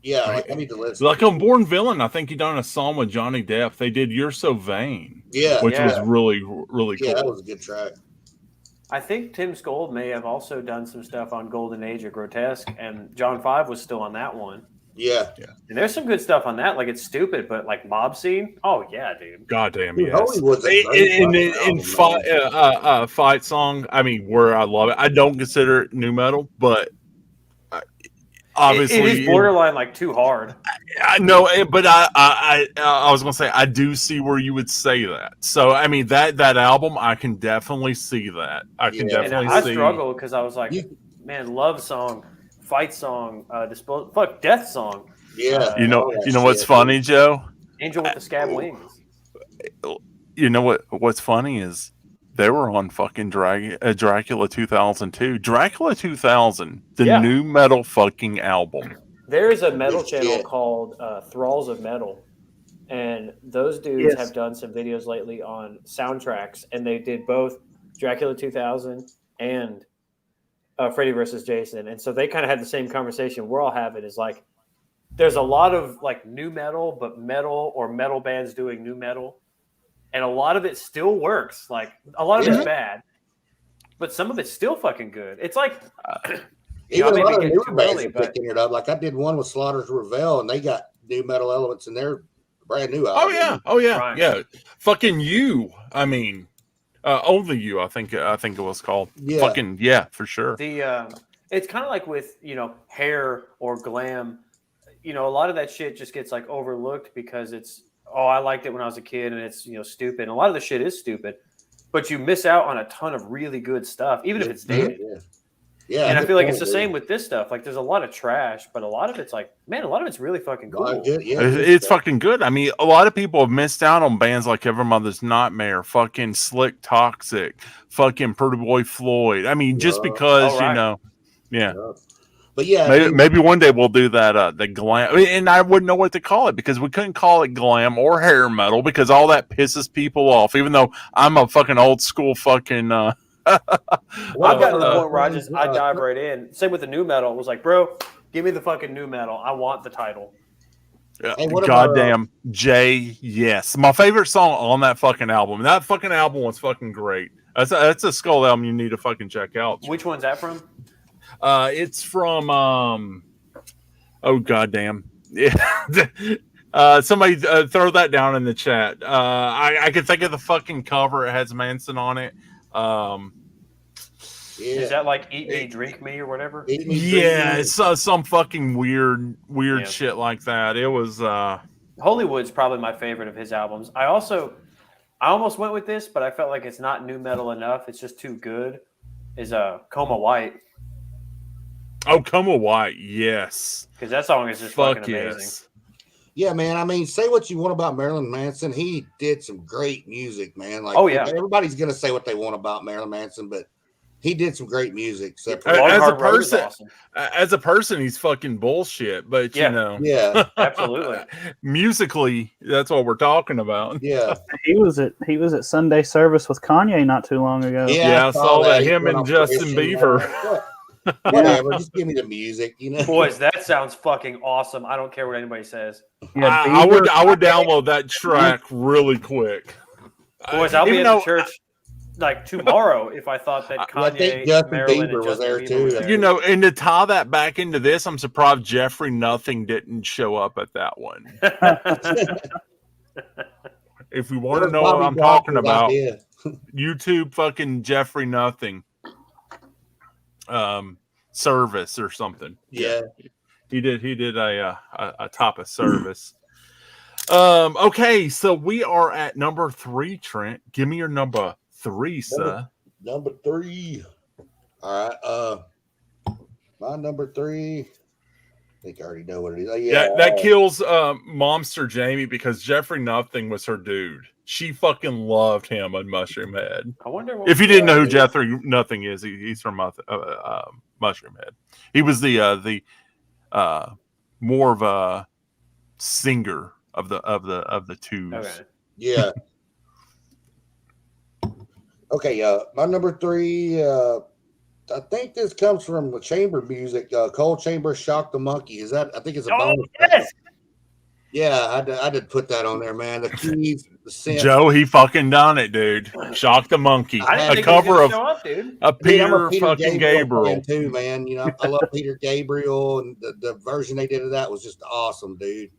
yeah, like, I need to listen. Like on Born Villain, I think he done a song with Johnny Depp. They did "You're So Vain," Yeah, which Yeah. was really, really cool. yeah, that was a good track. I think Tim Skold may have also done some stuff on Golden Age of Grotesque, and John 5 was still on that one. Yeah, And there's some good stuff on that. Like, it's stupid, but like Mob Scene, oh yeah, dude. Goddamn, Dude, yes. Hollywood's a great And fucking fight, album, Fight Song. I mean, where I love it. I don't consider it new metal, but obviously, it is borderline like too hard. I know, but I was gonna say I do see where you would say that. So I mean that album, I can definitely see that. I can Yeah. And definitely I see. struggled because I was like, man, Love Song, Fight Song, Death Song, Yeah, You know, all that you know what's shit. funny, Joe? Angel with the Scab Wings. You know what's funny is they were on fucking Dracula 2002. Dracula 2000, the Yeah. new metal fucking album. There is a metal Good channel shit. called Thralls of Metal, and those dudes Yes. have done some videos lately on soundtracks, and they did both Dracula 2000 and Freddy vs. Jason, and so they kind of had the same conversation we're all having. Is like, there's a lot of like new metal, but metal or metal bands doing new metal, and a lot of it still works. Like a lot of Yeah. it's bad, but some of it's still fucking good. It's like Even I may a lot be of getting newer too bands early, are but picking it up. Like I did one with Slaughter's Revel, and they got new metal elements in their brand new Oh album. yeah, oh yeah, Right. yeah. Fucking you. I mean, only you. I think it was called. Yeah. Fucking yeah, for sure. the it's kind of like with hair or glam. A lot of that shit just gets like overlooked because it's I liked it when I was a kid and it's stupid. And a lot of the shit is stupid, but you miss out on a ton of really good stuff, even if it's dated. Yeah. Yeah, And I good feel like point, it's the dude. same with this stuff. Like there's a lot of trash, but a lot of it's like, man, a lot of it's really fucking A lot cool. of good- yeah, It's good it's stuff. fucking good. I mean, a lot of people have missed out on bands like Evermother's Nightmare, fucking Slick Toxic, fucking Pretty Boy Floyd. I mean, just Yeah. because Oh, right. yeah. But yeah, Maybe, dude, maybe one day we'll do that. The glam, and I wouldn't know what to call it because we couldn't call it glam or hair metal because all that pisses people off. Even though I'm a fucking old school fucking I've gotten to the Uh, point where I dive right in. Same with the new metal. It was like, bro, give me the fucking new metal. I want the title. Hey, what about, Goddamn Jay, yes. My favorite song on that fucking album. That fucking album was fucking great. That's a Skull album you need to fucking check out. Which one's that from? It's from oh goddamn. Yeah. Somebody throw that down in the chat. I can think of the fucking cover. It has Manson on it. Is that like Eat Me, Drink Me, or whatever? Eat Me, Drink Yeah, Me? it's some fucking weird Yeah. shit like that. It was Hollywood's probably my favorite of his albums. I almost went with this, but I felt like it's not new metal enough. It's just too good. Is Coma White, oh, Come a White, yes. because that song is just Fuck fucking amazing. yes. Yeah, man. I mean, say what you want about Marilyn Manson. He did some great music, man. Like, Oh, yeah. everybody's gonna say what they want about Marilyn Manson, but he did some great music. Except for, As Long a Hard Road is person- awesome. As a person, he's fucking bullshit. But Yeah. you know, yeah, Absolutely. musically, that's what we're talking about. yeah, He was at Sunday service with Kanye not too long ago. Yeah, I saw that. He Him went and on Justin Christian, Bieber. Whatever, just give me the music, you know. Boys, that sounds fucking awesome. I don't care what anybody says. Yeah, I would download that track really quick. Boys, I'll be Even at the though- church like tomorrow if I thought that I Kanye, think Justin Marilyn, Bieber and was Justin there Bieber too. were there. You know, and to tie that back into this, I'm surprised Jeffrey Nothing didn't show up at that one. If you want to know what I'm talking about, Yeah, YouTube fucking Jeffrey Nothing service or something. yeah. He did a type of service. Okay, so we are at number 3, Trent. Give me your number 3, sir. Number 3. All right. My number 3. I think I already know what it is. Yeah, That kills Momster Jamie because Jeffrey Nothing was her dude. She fucking loved him on Mushroom Head. I wonder what If you didn't know who Yeah. Jeffrey Nothing is, he's from Mushroom Head. He was the more of a singer of the twos. Okay. Yeah. Okay, my number 3, I think this comes from the chamber music. Cold Chamber, Shock the Monkey. Is that? I think it's a Oh, bonus. yes! Yeah, I did put that on there, man. The keys, the synth. Joe, he fucking done it, dude. Shock the Monkey. I didn't A think he was cover gonna of show up, dude. a Dude, I'm a Peter fucking Gabriel. fan too, man. You know, I love Peter Gabriel, and the version they did of that was just awesome, dude.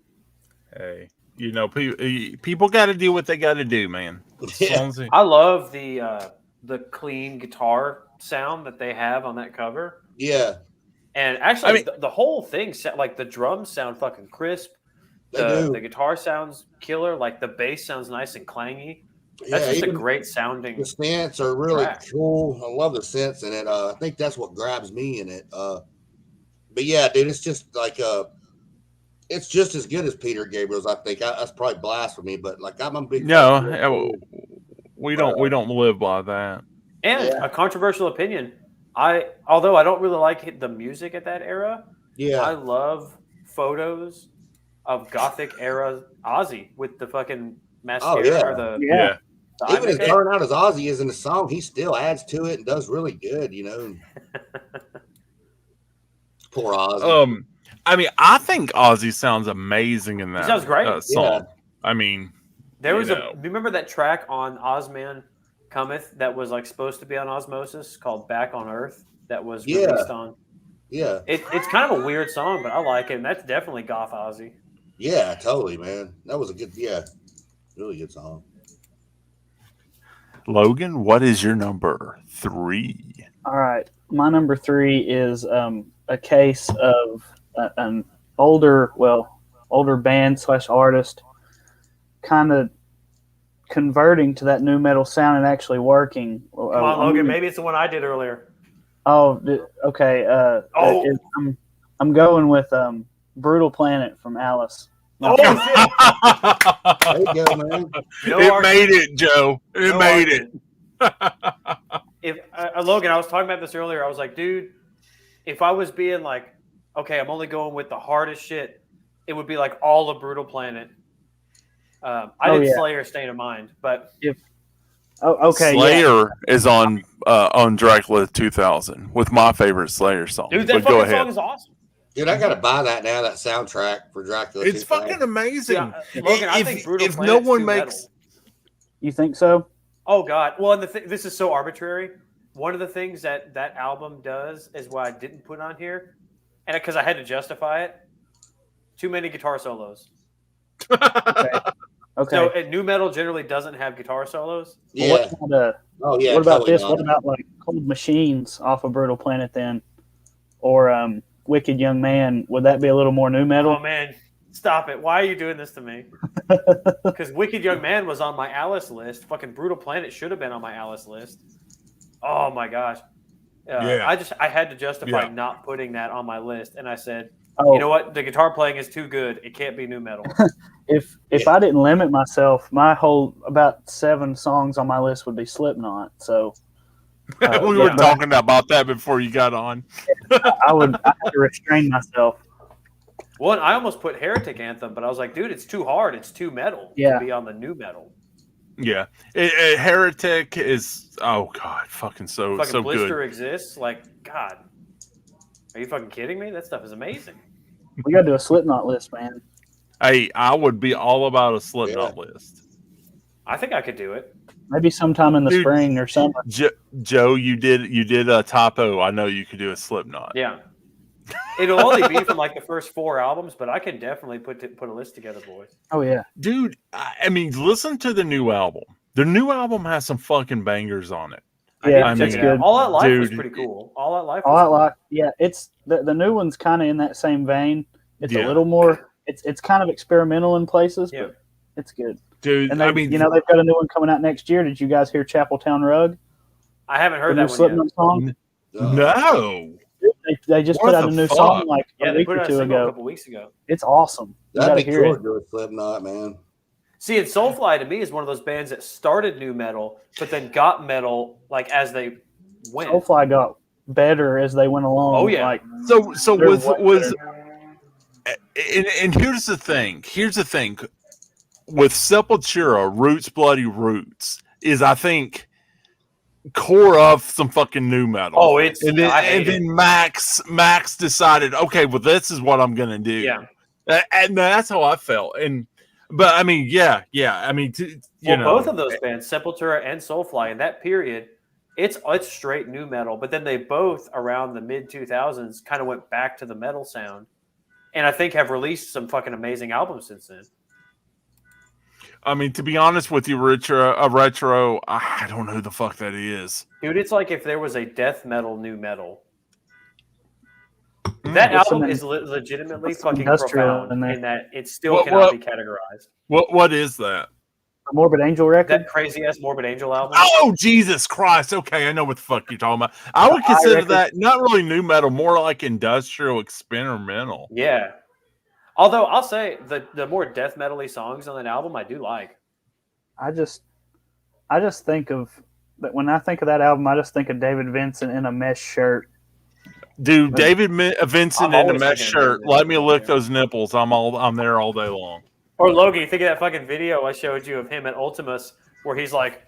Hey, you know, people got to do what they got to do, man. As Yeah. long as they- I love the clean guitar sound that they have on that cover. Yeah, And actually, I mean- the whole thing, like the drums sound fucking crisp. they do. The guitar sounds killer. Like the bass sounds nice and clangy. That's Yeah, just a even great sounding. the synths are really track. cool. I love the synths in it. I think that's what grabs me in it. But yeah, dude, it's just like it's just as good as Peter Gabriel's. I think that's probably blasphemy, but like I'm a big No, we don't live by that. And Yeah. a controversial opinion. Although I don't really like the music at that era, I yeah, love photos of Gothic era Ozzy with the fucking mascara yeah. or the, Yeah. the eye even as makeup. darn out as Ozzy is in the song, he still adds to it and does really good. You know, poor Ozzy. I mean, I think Ozzy sounds amazing in that. sounds great. Song. Yeah. I mean, There was you know. remember that track on Ozman Cometh that was like supposed to be on Osmosis called Back on Earth that was Yeah. released on. Yeah, It's kind of a weird song, but I like it, and that's definitely goth Ozzy. yeah, totally, man. That was a good, really good song. Logan, what is your number 3? All right, my number 3 is a case of an older band / artist kind of converting to that new metal sound and actually working. Come on, Logan. Maybe it's the one I did earlier. Oh, okay. I'm going with Brutal Planet from Alice. Oh, shit. There you go, man. No It argument. made it, Joe. It No made it. argument. If Logan, I was talking about this earlier. I was like, dude, if I was being like, okay, I'm only going with the hardest shit, it would be like all of Brutal Planet. I Oh, did yeah. Slayer State of Mind, but Oh, okay. Yeah. Slayer is on Dracula 2000 with my favorite Slayer song. Dude, that But go fucking ahead. song is awesome. Dude, I gotta buy that now. That soundtrack for Dracula. It's 2000. fucking amazing. Logan, I think Brutal if Planet's no one too makes metal. You think so? Oh God! Well, and this is so arbitrary. One of the things that album does is why I didn't put on here, and because I had to justify it. Too many guitar solos. Okay. So new metal generally doesn't have guitar solos. Yeah. What about, Oh yeah. what about totally this? not. What about like Cold Machines off of Brutal Planet then, or Wicked Young Man? Would that be a little more new metal? Oh man, stop it! Why are you doing this to me? Because Wicked Young Man was on my Alice list. Fucking Brutal Planet should have been on my Alice list. Oh my gosh. Yeah. I had to justify Yeah. not putting that on my list, and I said, Oh, you know what? The guitar playing is too good. It can't be new metal. if I didn't limit myself, my whole about 7 songs on my list would be Slipknot. So We were talking about that before you got on. I have to restrain myself. One, I almost put Heretic Anthem, but I was like, dude, it's too hard. It's too metal Yeah. to be on the new metal. Yeah. Heretic is, oh God, fucking so Fucking good. Blister exists. Like, God, are you fucking kidding me? That stuff is amazing. We got to do a Slipknot list, man. Hey, I would be all about a Slipknot list. I think I could do it. Maybe sometime in the Dude. spring or summer. Joe, you did a topo. I know you could do a Slipknot. Yeah. It'll only be from like the first 4 albums, but I can definitely put a list together, boys. Oh yeah, Dude, I mean, listen to the new album. The new album has some fucking bangers on it. yeah, I that's mean, good. All Out Life was dude, pretty cool. All Out Life. All Was Out cool. Life, yeah, it's the new one's kind of in that same vein. It's Yeah. a little more. It's kind of experimental in places, Yeah. but it's good. Dude, And they, I mean, they've got a new one coming out next year. Did you guys hear Chapeltown Rug? I haven't heard The new that one yet. Slipknot song. no. They just What put out the a new fuck? song like Yeah, a they week put or out a 2 single a ago. couple weeks ago. It's awesome. You got That'd to be hear cool it. to do a Slipknot, man. See, and Soulfly to me is one of those bands that started new metal, but then got metal like as they went. Soulfly got better as they went along. Oh, yeah. Like, So they're was way was better. and here's the thing. Here's the thing with Sepultura, Roots, Bloody Roots is I think core of some fucking new metal. Oh, it's and then I hate it. Max decided, okay, well, this is what I'm gonna do. Yeah. And that's how I felt. But I mean, yeah. I mean, Well, both of those bands, Sepultura and Soulfly, in that period, it's straight new metal. But then they both, around the mid 2000s, kind of went back to the metal sound, and I think have released some fucking amazing albums since then. I mean, to be honest with you, retro, I don't know who the fuck that is. Dude, it's like if there was a death metal new metal. That What's album some- is legitimately what's some fucking industrial profound in there? in that it still What- cannot what- be categorized. What is that? A Morbid Angel record. That crazy ass Morbid Angel album. Oh, Jesus Christ. Okay, I know what the fuck you're talking about. I would consider reckon- that not really new metal, more like industrial experimental. Yeah. Although I'll say the more death metal-y songs on that album I do like. I just think of that when I think of that album. I just think of David Vincent in a mesh shirt. Dude, David Vincent I'm in a always mesh thinking of shirt. David Let me Vincent, lick yeah. those nipples. I'm there all day long. Or Logan, you think of that fucking video I showed you of him at Ultimus where he's like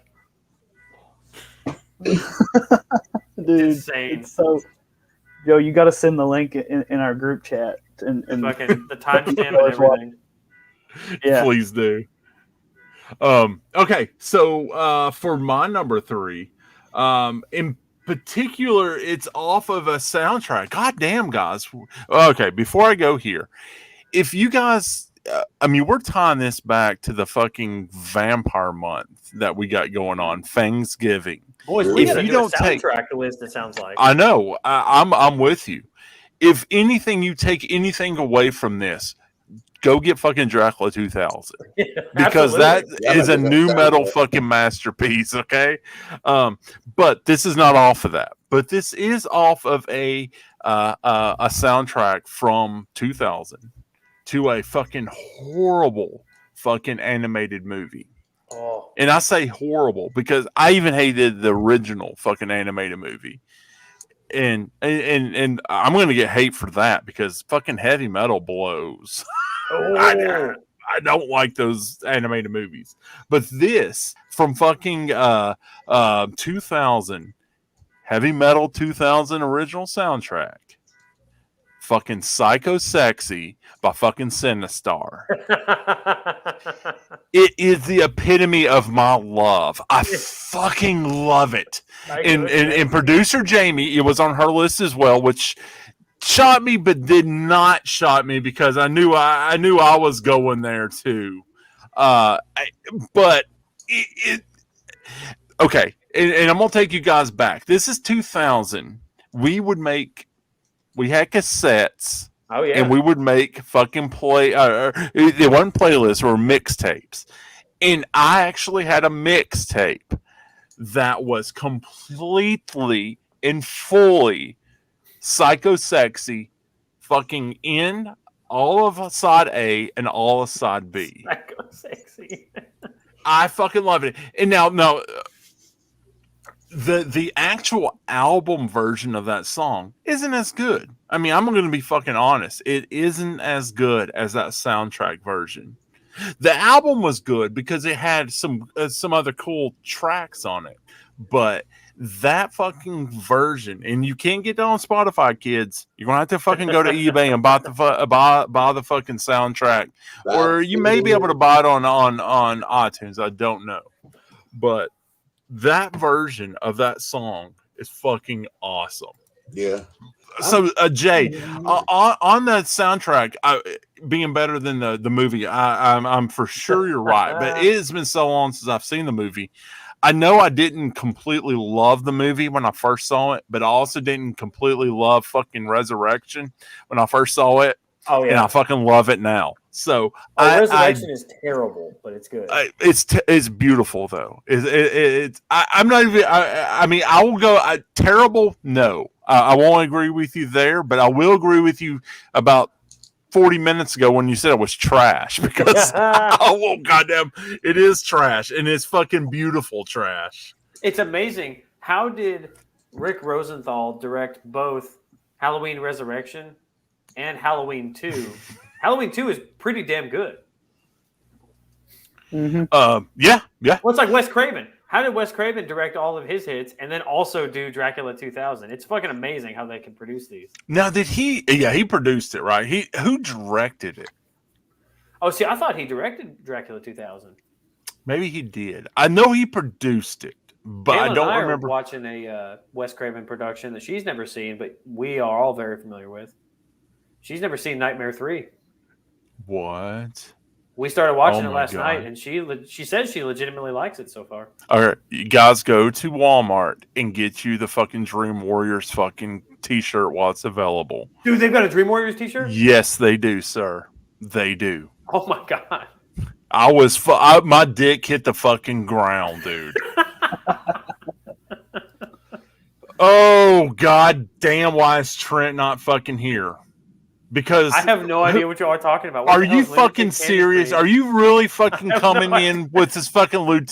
Dude, insane. it's so. Joe, you got to send the link in our group chat and Fucking the timestamp and everything. yeah. Please do. Okay, so for my number 3, in particular, it's off of a soundtrack. God damn, guys. Okay, before I go here, if you guys, I mean, we're tying this back to the fucking vampire month that we got going on, Thanksgiving. Boys, we If gotta you do don't a take- soundtrack list, it sounds like. I know. I'm with you. If anything, you take anything away from this, go get fucking Dracula 2000 because that Yeah, is a that new sounds metal good. fucking masterpiece. Okay, but this is not off of that. But this is off of a soundtrack from 2000 to a fucking horrible fucking animated movie. Oh, And I say horrible because I even hated the original fucking animated movie. And I'm gonna get hate for that because fucking heavy metal blows. oh. I don't like those animated movies. But this from fucking 2000 Heavy Metal 2000 original soundtrack, fucking Psycho Sexy by fucking Sinistar. It is the epitome of my love. I fucking love it. And producer Jamie, it was on her list as well, which shot me but did not shot me because I knew I was going there too. But okay, and I'm gonna take you guys back. This is 2000. We had cassettes. Oh yeah. And we would make fucking it wasn't playlists or mixtapes. And I actually had a mixtape that was completely and fully Psycho Sexy, fucking in all of side A and all of side B. Psycho Sexy. I fucking love it. And now the actual album version of that song isn't as good. I mean, I'm going to be fucking honest. It isn't as good as that soundtrack version. The album was good because it had some other cool tracks on it. But that fucking version, and you can't get that on Spotify, kids. You're going to have to fucking go to eBay and buy the fucking soundtrack. Or you may be able to buy it on iTunes. I don't know. But that version of that song is fucking awesome. Yeah. So, Jay, on the soundtrack, being better than the movie, I'm for sure you're right. But it has been so long since I've seen the movie. I know I didn't completely love the movie when I first saw it, but I also didn't completely love fucking Resurrection when I first saw it. Oh yeah. And I fucking love it now. So Resurrection is terrible, but it's good. It's beautiful though. I'm not even. I mean, I will go terrible. No, I won't agree with you there, but I will agree with you about 40 minutes ago when you said it was trash because goddamn, it is trash and it's fucking beautiful trash. It's amazing. How did Rick Rosenthal direct both Halloween Resurrection and Halloween 2? Halloween 2 is pretty damn good. Mm-hmm. Yeah. Well, it's like Wes Craven. How did Wes Craven direct all of his hits and then also do Dracula 2000? It's fucking amazing how they can produce these. Now, did he? Yeah, he produced it, right? Who directed it? Oh, see, I thought he directed Dracula 2000. Maybe he did. I know he produced it, but Kayla I don't and I remember are watching a Wes Craven production that she's never seen, but we are all very familiar with. She's never seen Nightmare 3. What? We started watching Oh it my last God. night, and she says she legitimately likes it so far. All right, you guys go to Walmart and get you the fucking Dream Warriors fucking t-shirt while it's available. Dude, they've got a Dream Warriors t-shirt? Yes, they do, sir. They do. Oh my God. My dick hit the fucking ground, dude. Oh, god damn, why is Trent not fucking here? Because I have no idea what you are talking about. are you fucking serious? Are you really fucking coming in with this fucking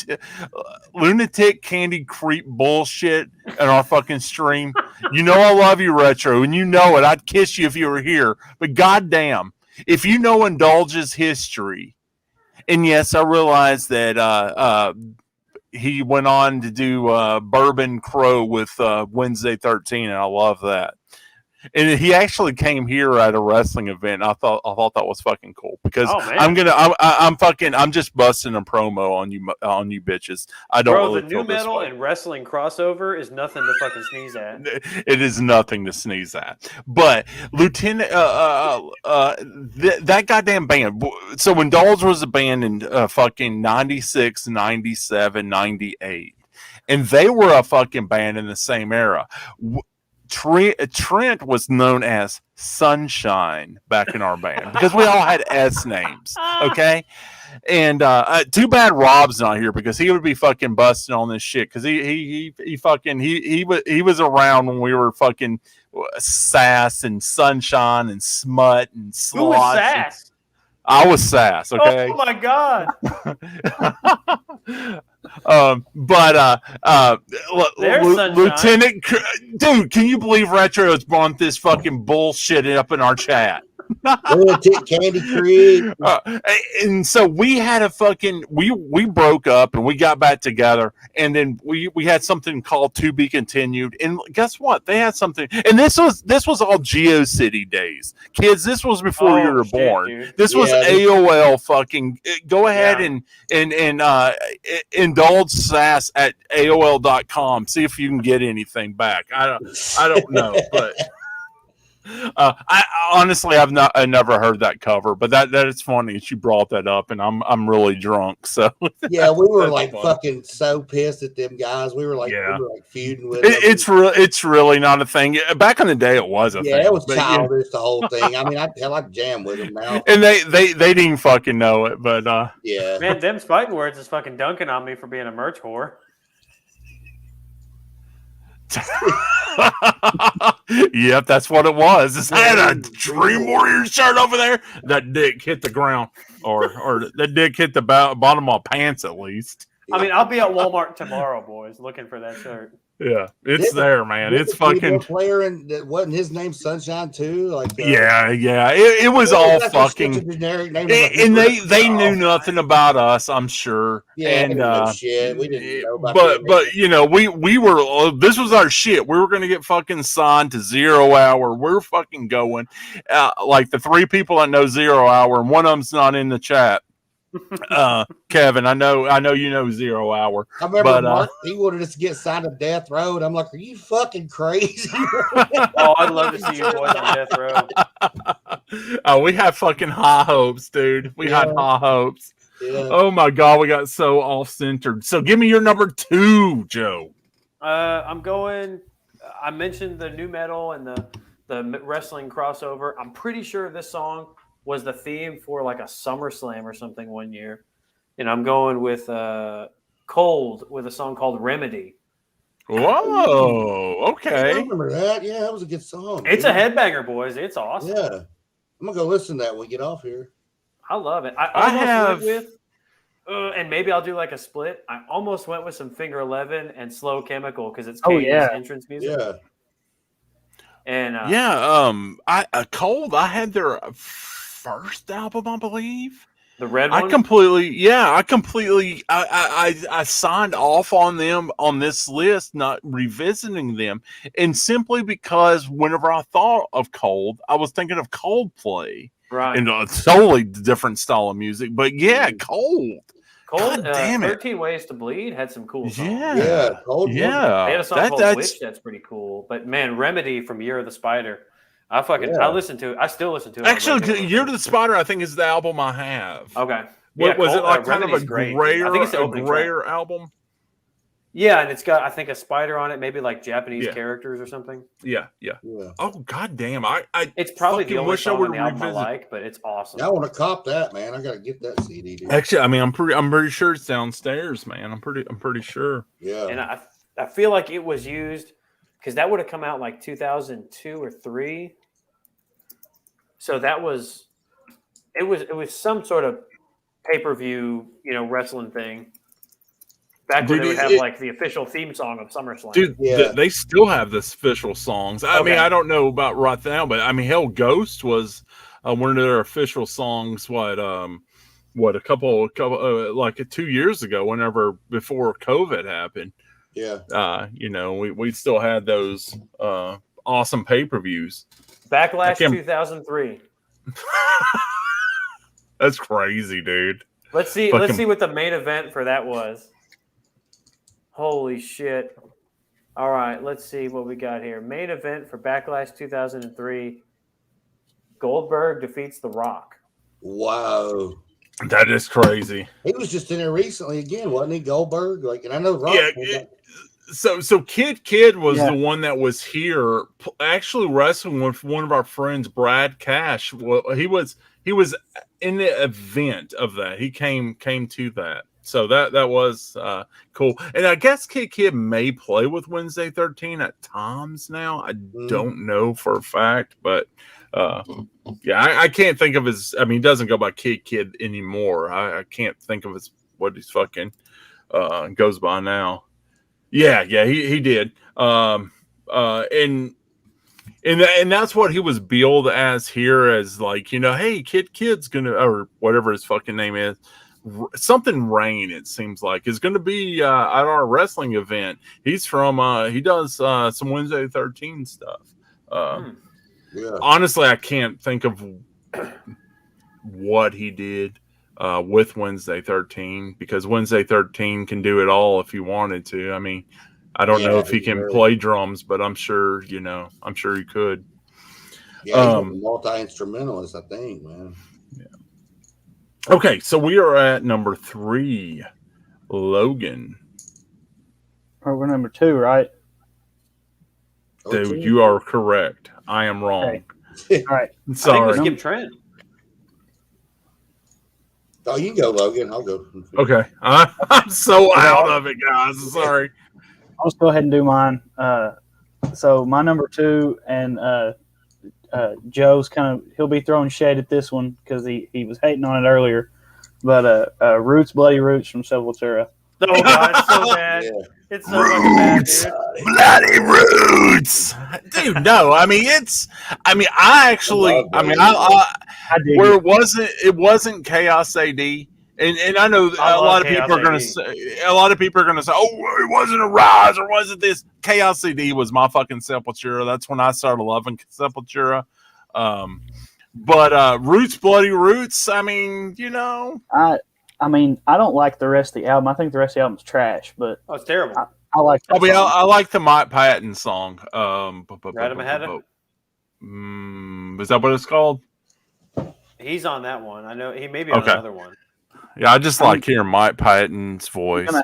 lunatic candy creep bullshit in our fucking stream? You know I love you, Retro, and you know it. I'd kiss you if you were here. But goddamn, if you know Indulge's history, and yes, I realize that he went on to do Bourbon Crow with Wednesday 13, and I love that. And he actually came here at a wrestling event. I thought that was fucking cool because I'm just busting a promo on you bitches. I don't. Bro, really the feel new this metal way. and wrestling crossover is nothing to fucking sneeze at. It is nothing to sneeze at. But Lieutenant, that goddamn band. So Indulge was a band in fucking 96, 97, 98, and they were a fucking band in the same era. Trent was known as Sunshine back in our band because we all had S names, okay? And too bad Rob's not here because he would be fucking busting on this shit because he was around when we were fucking Sass and Sunshine and Smut and Slots. Who was Sass? I was Sass, okay? Oh my God. Lieutenant, dude, can you believe Retro has brought this fucking bullshit up in our chat? Candy Creek. And so we had a fucking we broke up and we got back together, and then we had something called To Be Continued. And guess what? They had something, and this was all GeoCity days, kids. This was before you were born. Dude. This was AOL. Fucking go ahead and indulge sass at AOL.com. See if you can get anything back. I don't know, but. I honestly I never heard that cover, but that is funny that you brought that up, and I'm really drunk. So yeah, we were That's like funny. fucking so pissed at them guys. We were like feuding with them. it's really not a thing. Back in the day, it was a thing. Yeah, it was but, childish, the whole thing. I mean, I jam with them now. and they didn't fucking know it, but Yeah. Man, them Spiking Words is fucking dunking on me for being a merch whore. yep, that's what it was. I had a Dream Warrior shirt over there. That dick hit the ground, or that dick hit the bottom of my pants at least. I mean, I'll be at Walmart tomorrow, boys, looking for that shirt. Yeah, it's there, man. There's It's a keyboard fucking. player, and that wasn't his name Sunshine too. Like Yeah. It was all that's just such a fucking. generic name. And they knew nothing about us, I'm sure. Yeah, and we didn't know shit. We didn't know about but you know, we were this was our shit. We were gonna get fucking signed to 0 Hour. We're fucking going. Like the 3 people that know 0 Hour, and one of them's not in the chat. Kevin, I know you know 0 Hour. I remember but, Mark, he wanted us to get signed to Death Row, and I'm like, are you fucking crazy? Oh, I'd love to see you boys on Death Row. Oh, we had fucking high hopes, dude. We had high hopes. Yeah. Oh my god, we got so off centered. So give me your number 2, Joe. I'm going. I mentioned the new metal and the wrestling crossover. I'm pretty sure this song was the theme for like a SummerSlam or something one year. And I'm going with Cold with a song called Remedy. Whoa, I okay. remember that. Yeah, that was a good song. It's a dude. headbanger, boys. It's awesome. Yeah. I'm going to go listen to that when we get off here. I love it. I almost have- went with, and maybe I'll do like a split. I almost went with some Finger 11 and Slow Chemical because it's Katie's entrance music. Yeah. And Cold. I had their first album, I believe. the red one. I signed off on them on this list, not revisiting them, and simply because whenever I thought of Cold, I was thinking of Coldplay, right. and a totally different style of music. But yeah, Cold. Cold, God damn it. 13 Ways to Bleed had some cool songs. Yeah. Cold. Yeah, They had a song called Witch that's pretty cool. But man, Remedy from Year of the Spider. I listened to it. I still listen to it. Actually, Year to the Spider, I think, is the album I have. Okay. What was Cold, it like? Kind of Remedy's a great. grayer, I think it's the opening track. album. Yeah, and it's got I think a spider on it, maybe like Japanese Yeah. characters or something. Yeah. Oh god damn! I It's probably the fucking only wish I song would on the album I revisit. like, but it's awesome. I want to cop that, man. I got to get that CD, dude. Actually, I mean, I'm pretty sure it's downstairs, man. I'm pretty sure. Yeah. And I feel like it was used because that would have come out like 2002 or 3. So that was it was some sort of pay-per-view, wrestling thing. Back when Dude, they would have it- like the official theme song of SummerSlam. Dude, Yeah. they still have the official songs. I mean, Okay. I don't know about right now, but I mean, hell, Ghost was one of their official songs. A couple like 2 years ago, before COVID happened. Yeah. We still had those awesome pay-per-views. Backlash can't- 2003. That's crazy, dude. Let's see Fucking- what the main event for that was. Holy shit. All right, let's see what we got here. Main event for Backlash 2003. Goldberg defeats The Rock. Wow. That is crazy. He was just in there recently again, wasn't he? Goldberg. And I know Rock. Yeah, So Kid was Yeah. the one that was here actually wrestling with one of our friends, Brad Cash. Well, he was in the event of that. He came to that. So that was cool. And I guess Kid may play with Wednesday 13 at times now. I don't know for a fact, but I can't think of his. I mean, he doesn't go by Kid anymore. I can't think of what he's fucking goes by now. Yeah, he did. And And that's what he was billed as here, as like, you know, hey, kid's gonna, or whatever his fucking name is, something Rain, it seems like, is gonna be at our wrestling event. He's from he does some Wednesday 13 stuff. Yeah. Honestly, I can't think of what he did with Wednesday 13, because Wednesday 13 can do it all if he wanted to. I mean, I don't know if he can really play drums, but I'm sure, you know, I'm sure he could. Yeah, he's a multi-instrumentalist, I think, man. Okay, so we are at number 3, Logan. Or we're number 2, right? Dude, you are correct. I am wrong. All right. I think Sorry. we skipped Trent. Oh, you go, Logan. I'll go. Okay. I'm so out of it, guys. Sorry. I'll just go ahead and do mine. So my number 2, and Joe's he'll be throwing shade at this one because he was hating on it earlier. But Roots, Bloody Roots from Sepultura. Oh God, it's so bad. Yeah. It's so fucking bad, Roots. dude. Bloody Roots. Dude, no. I mean, I I dig where it. it wasn't Chaos AD. And I know I a love lot of Chaos people are going to say, oh, it wasn't a Rise, or wasn't this? Chaos CD was my fucking Sepultura. That's when I started loving Sepultura. But Roots, Bloody Roots, I mean, you know. I mean, I don't like the rest of the album. I think the rest of the album's trash, but Oh, it's terrible. I like that song. I like the Mike Patton song. Radamanada? Is that what it's called? He's on that one. I know he may be on Okay. another one. Yeah, I just like hearing Mike Patton's voice. I'm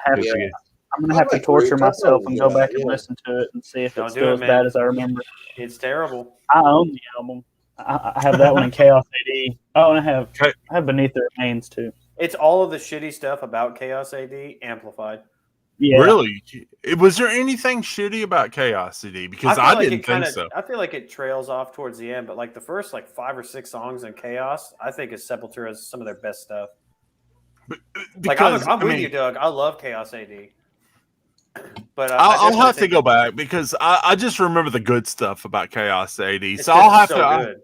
gonna have to torture myself and go back and listen to it and see if Don't it's do still it, as man. bad as I remember. It's terrible. I own the album. I have that one in Chaos AD. Oh, and I have Beneath the Remains too. It's all of the shitty stuff about Chaos AD amplified. Yeah. Really? Was there anything shitty about Chaos CD? Because feel I like didn't it think kinda- so. I feel like it trails off towards the end, but like the first 5 or 6 songs in Chaos, I think is Sepultura's some of their best stuff. Because, I'm with you, Doug. I love Chaos AD. But I'll have to go back because I just remember the good stuff about Chaos AD. It's So I'll have so to. good.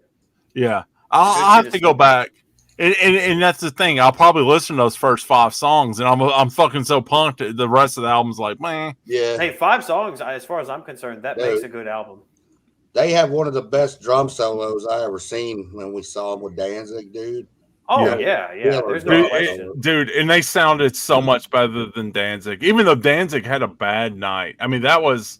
Yeah, Good I'll have shit to is go so back. And that's the thing. I'll probably listen to those first 5 songs, and I'm fucking so pumped. The rest of the album's like, man. Yeah. Hey, 5 songs, as far as I'm concerned, that Dude. makes a good album. They have one of the best drum solos I ever seen when we saw them with Danzig, dude. Oh, Yeah. yeah. There's no Dude, question. dude, and they sounded so much better than Danzig, even though Danzig had a bad night. I mean, it was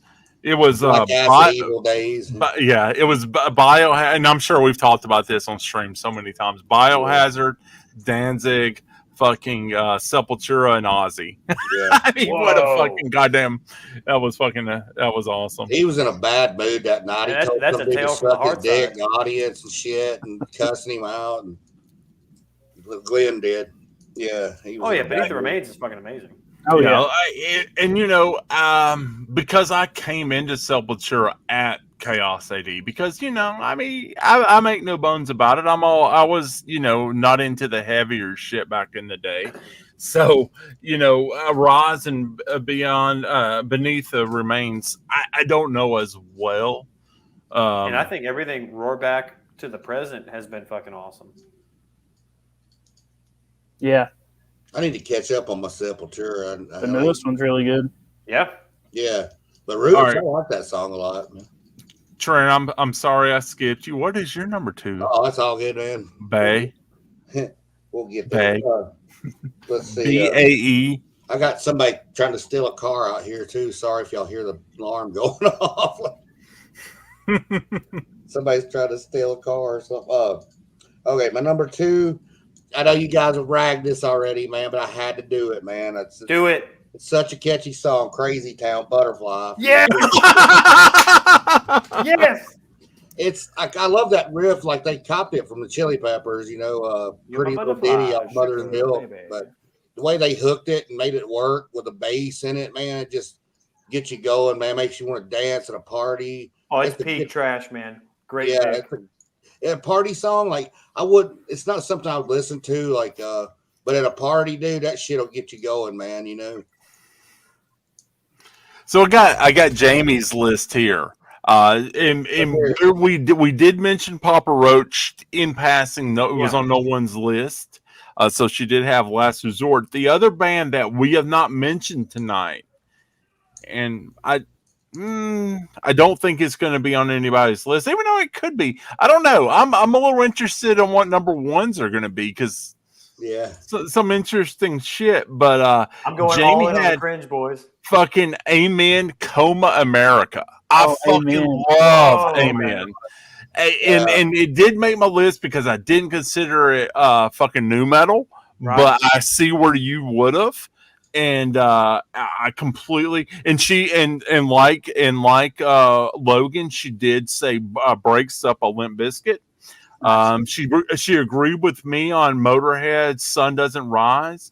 Like Acid Evil Days. But yeah, it was Biohazard, and I'm sure we've talked about this on stream so many times. Biohazard, Danzig, fucking Sepultura, and Ozzy. Yeah. I mean, what a Whoa. fucking goddamn! That was awesome. He was in a bad mood that night. He Yeah, told that's a somebody to tale from the suck his hard dick side. in the audience and shit and cussing him out. And Glenn did. Yeah. He was Oh, in yeah. a Beneath bad the mood. Remains is fucking amazing. Oh You yeah. know, because I came into Sepultura at Chaos AD, because I mean, I make no bones about it. I was not into the heavier shit back in the day. So, Rise and Beyond, Beneath the Remains, I don't know as well. And I think everything roar back to the present has been fucking awesome. Yeah. I need to catch up on my Sepultura. The newest one's really good. Yeah. Yeah. But Roots, All right. I like that song a lot, man. Trent, I'm sorry I skipped you. What is your number 2? Oh, that's all good, man. Bay. We'll get there. Bay. Let's see. BAE. I got somebody trying to steal a car out here too. Sorry if y'all hear the alarm going off. Somebody's trying to steal a car or something. Okay, my number 2. I know you guys have ragged this already, man, but I had to do it, man. Do it. It's such a catchy song, Crazy Town Butterfly. Yeah. Yes. It's I love that riff, like they copied it from the Chili Peppers, You're Pretty my Little butterfly, Ditty off Mother's sugar Milk. baby. But the way they hooked it and made it work with the bass in it, man, it just gets you going, man. Makes you want to dance at a party. Oh, it's It's the peak good- trash, man. Great Yeah, pick. it's a party song. Like it's not something I would listen to, but at a party, dude, that shit'll get you going, man. So I got Jamie's list here. We did mention Papa Roach in passing. No, it was on no one's list. So she did have Last Resort. The other band that we have not mentioned tonight, and I don't think it's going to be on anybody's list, even though it could be. I don't know. I'm a little interested in what number ones are going to be because some interesting shit. But I'm going Jamie all in on the had cringe, boys. fucking Amen, Coma America. I fucking Amen. love Oh, Amen. And it did make my list because I didn't consider it fucking new metal, but I see where you would have. And I completely and like Logan, she did say breaks up a Limp Bizkit. She agreed with me on Motorhead, Sun Doesn't Rise.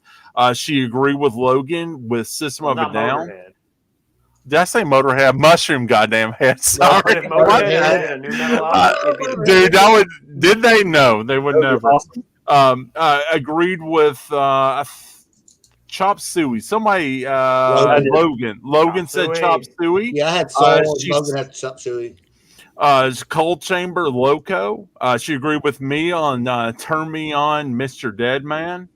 She agreed with Logan with System of a Down. Motorhead. Did I say Motorhead? Mushroom, goddamn head. Sorry, If Motorhead had a new metal album, it'd be the dude. That would. Did they know? They would That'd be never. awesome. Agreed with Chop Suey. Somebody. Logan. Logan Chop said Suey. Chop Suey. Yeah, I had Soul. she's- Logan had Chop Suey. Cold Chamber Loco. She agreed with me on Turn Me On, Mr. Deadman.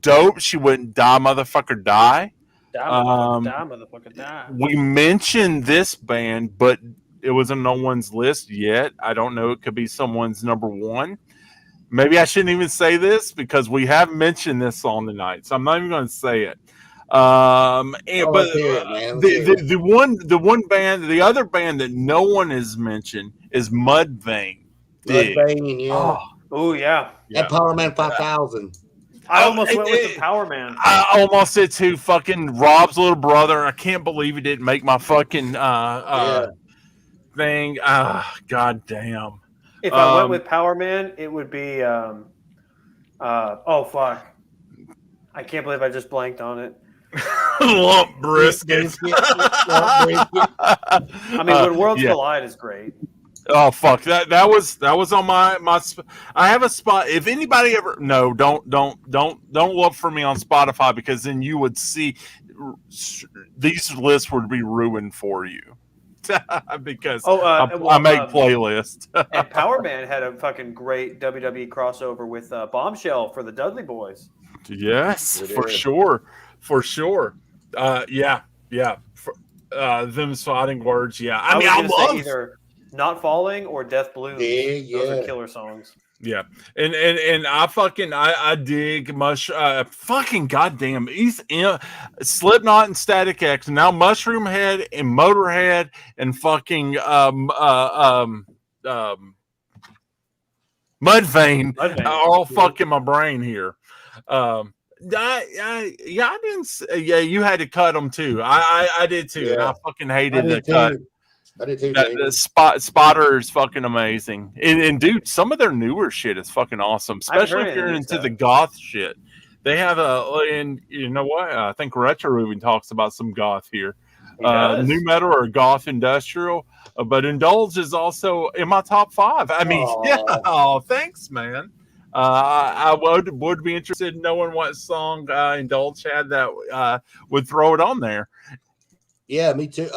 Dope. She wouldn't die, motherfucker, die. Die, motherfucker, die. We mentioned this band, but it wasn't no one's list yet. I don't know. It could be someone's number one. Maybe I shouldn't even say this because we have mentioned this on the night, so I'm not even going to say it. The one band, the other band that no one has mentioned is Mudvayne. Mudvayne, yeah. Oh yeah. And Power Man 5000. I almost went with the Power Man. I almost said to fucking Rob's little brother. I can't believe he didn't make my fucking thing. God damn. If I went with Power Man, it would be oh fuck. I can't believe I just blanked on it. Lump brisket. I mean, when Worlds Collide is great. Oh fuck that was on my I have a spot. If anybody ever don't look for me on Spotify because then you would see these lists would be ruined for you because I make playlists. And Power Man had a fucking great WWE crossover with Bombshell for the Dudley Boys. Yes, for sure. Yeah. Them fighting words. Yeah, I mean, I love either Not Falling or Death Blooms. Yeah. Those are killer songs. Yeah, and I dig fucking goddamn. He's in Slipknot and Static X, and now Mushroom Head and Motorhead and fucking Mudvayne are all fucking my brain here. I didn't. Yeah, you had to cut them too. I did too. Yeah. And I fucking hated the cut. I did too. The Spotter is fucking amazing, and dude, some of their newer shit is fucking awesome, especially if you're into the goth shit. They have and you know what? I think Retro even talks about some goth here, new metal or goth industrial. But Indulge is also in my top 5. I mean, thanks, man. I would be interested in knowing what song Indulge had that would throw it on there. Yeah, me too.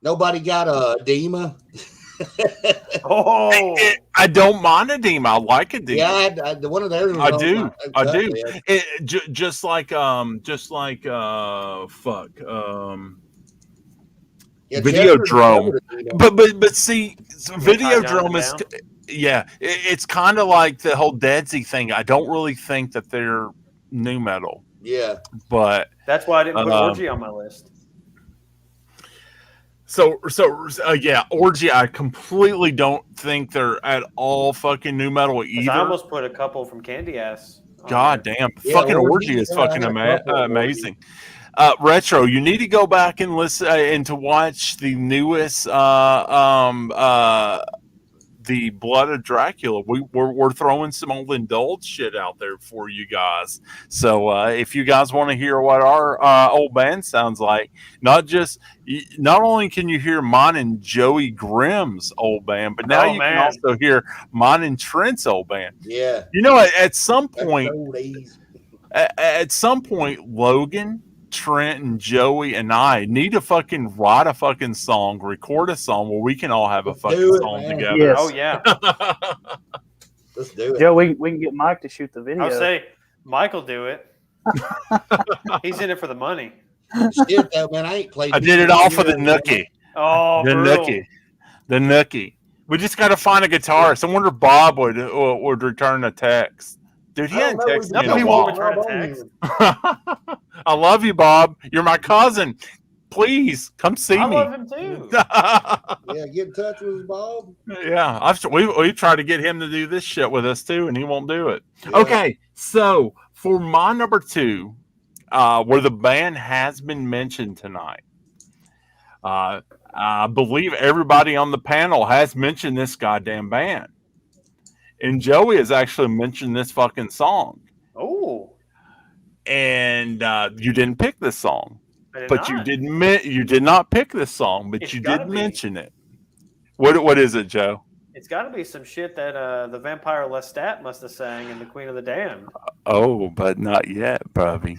Nobody got Edema. I don't mind Edema. I like Edema. Yeah, one of theirs. I do. Yeah. Just like Videodrome. But see, Videodrome is it's kind of like the whole Deadsy thing. I don't really think that they're new metal. Yeah, but that's why I didn't put Orgy on my list. So Orgy, I completely don't think they're at all fucking new metal either. I almost put a couple from Candy Ass. God damn, fucking Orgy is fucking amazing. Retro, you need to go back and listen and to watch the newest the Blood of Dracula. We're throwing some old Indulge shit out there for you guys. So if you guys want to hear what our old band sounds like, not only can you hear mine and Joey Grimm's old band, but now you can also hear mine and Trent's old band. Yeah. You know, at some point, Logan Trent, and Joey, and I need to fucking write a fucking song, record a song where we can all have a Let's fucking do it, song man. together. Yes. Oh yeah. Let's do it. Joe, we can get Mike to shoot the video. I'll say Michael do it. He's in it for the money. Shit, though, man, I ain't played. I did it all for the nookie. Oh, The brutal. nookie. We just got to find a guitarist. I wonder if Bob would return a text. Dude, he hadn't texted me in Nobody a won't while. return a text. I love you, Bob. You're my cousin. Please come see I me. love him too. Yeah, get in touch with us, Bob. Yeah, we tried to get him to do this shit with us too, and he won't do it. Yeah. Okay, so for my number 2, where the band has been mentioned tonight, I believe everybody on the panel has mentioned this goddamn band, and Joey has actually mentioned this fucking song, Oh, and you didn't pick this song. I did But not. you did not pick this song, but It's you gotta did be. mention it. What is it, Joe? It's got to be some shit that the vampire Lestat must have sang in The Queen of the Damned. Oh, but not yet, Bobby.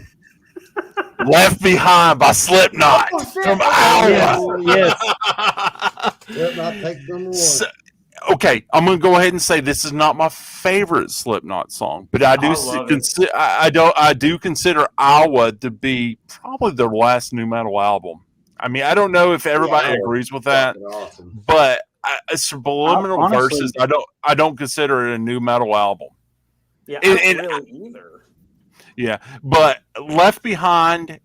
Left Behind by Slipknot Oh, shit. from Oh, Iowa. Yes. Yep, not take number 1. So- okay, I'm going to go ahead and say this is not my favorite Slipknot song, but I do I love consider I do consider Iowa to be probably their last new metal album. I mean, I don't know if everybody Yeah, agrees with that, Fucking awesome. but Subliminal Honestly- Verses, I don't consider it a new metal album. Yeah, And- I and- don't really either. Yeah, but Left Behind,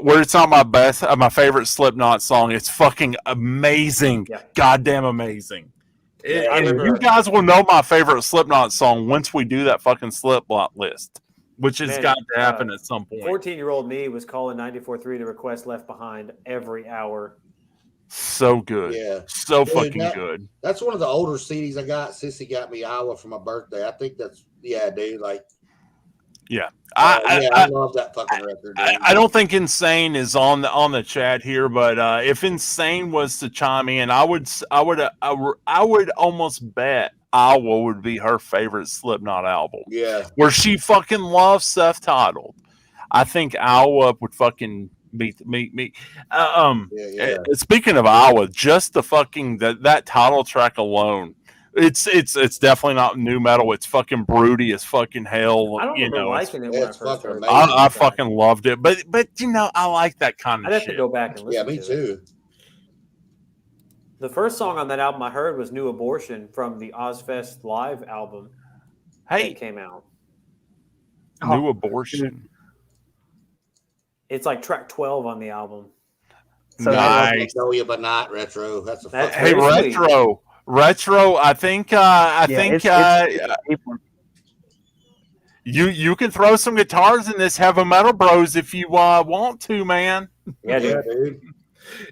where it's not my favorite Slipknot song. It's fucking amazing, Yeah. goddamn amazing. I And remember- you guys will know my favorite Slipknot song once we do that fucking Slipknot list, which has Man, got to happen at some point. 14-year-old me was calling 94.3 to request Left Behind every hour. So good, Yeah. so Dude, fucking that- good. That's one of the older CDs I got. Sissy got me Iowa for my birthday. I think that's, yeah, dude. Like, I love that fucking record. Dude. I don't think Insane is on the chat here, but if Insane was to chime in, I would almost bet Iowa would be her favorite Slipknot album, Yeah. where she fucking loves self-titled. I think Iowa would fucking beat me. Yeah. Speaking of Iowa, just the fucking that title track alone. It's definitely not new metal. It's fucking broody as fucking hell. I don't You remember know, it's- liking it when I it's first fucking heard it. amazing. I fucking loved it, but you know, I like that kind I'd of have shit. to go back and listen Yeah, me to it. too. The first song on that album I heard was New Abortion from the Ozfest Live album Hey, that came out. New Abortion. It's like track 12 on the album. So Nice. Magnolia, but not retro. That's a That's fucking. Hey, very sweet. retro. I think it's deep one. you can throw some guitars in this Heavy Metal Bros if you want to, man. Yeah, dude. Yeah, dude.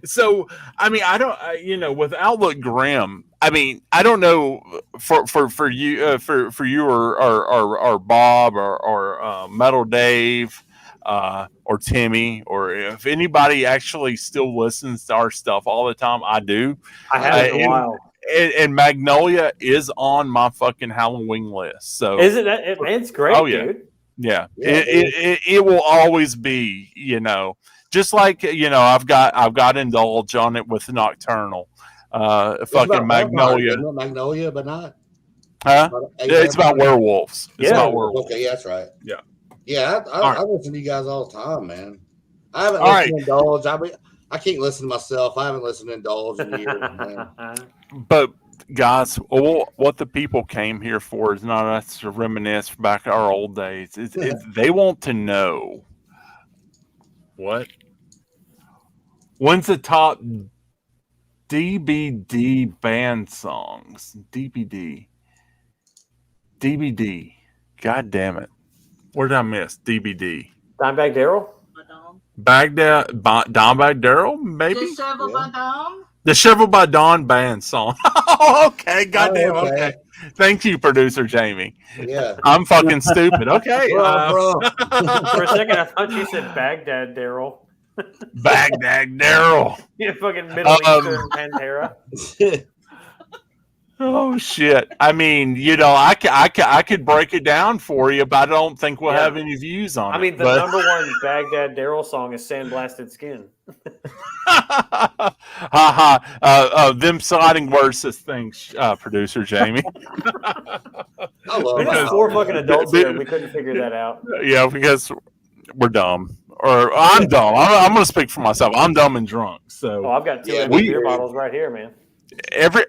So, I mean, I don't, with Outlook Grim, I mean, I don't know for you, for you or Bob or Metal Dave, or Timmy, or if anybody actually still listens to our stuff all the time. I do. I haven't in a and- while. And Magnolia is on my fucking Halloween list. So Is it? It's great, Oh, yeah. dude. yeah, Yeah, it will always be, just like, I've got Indulge on it with Nocturnal, It's fucking about vampires, Magnolia, isn't it? Magnolia, but not. huh? Hey, It's about vampires. werewolves. It's Yeah. about werewolves. Okay, yeah, that's right. Yeah. Yeah, All right. I listen to you guys all the time, man. I haven't All listened to Indulge. I can't listen to myself. I haven't listened to Indulge in years, man. But guys, what the people came here for is not us to reminisce back our old days. They want to know when's the top DBD band songs. DBD. God damn it. Where did I miss? DBD. Dimebag Daryl? Baghdad, Dimebag Daryl, maybe? Disheveled Yeah. by Dom? The Shovel by Dawn band song. Okay, goddamn. Oh, Okay. Thank you, producer Jamie. Yeah. I'm fucking stupid. Okay. Bro. For a second, I thought you said Baghdad Daryl. Baghdad Daryl. You fucking Middle Eastern Pantera. Oh shit! I mean, I could break it down for you, but I don't think we'll Yeah. have any views on I mean, it. the but- number one Baghdad Daryl song is "Sandblasted Skin." Them citing worse as things, producer Jamie. I love There's that. four fucking adults But- here, and we couldn't figure that out. Yeah, because we're dumb, or I'm dumb. I'm going to speak for myself. I'm dumb and drunk. Oh, So I've got two Yeah, empty we- beer bottles right here, man.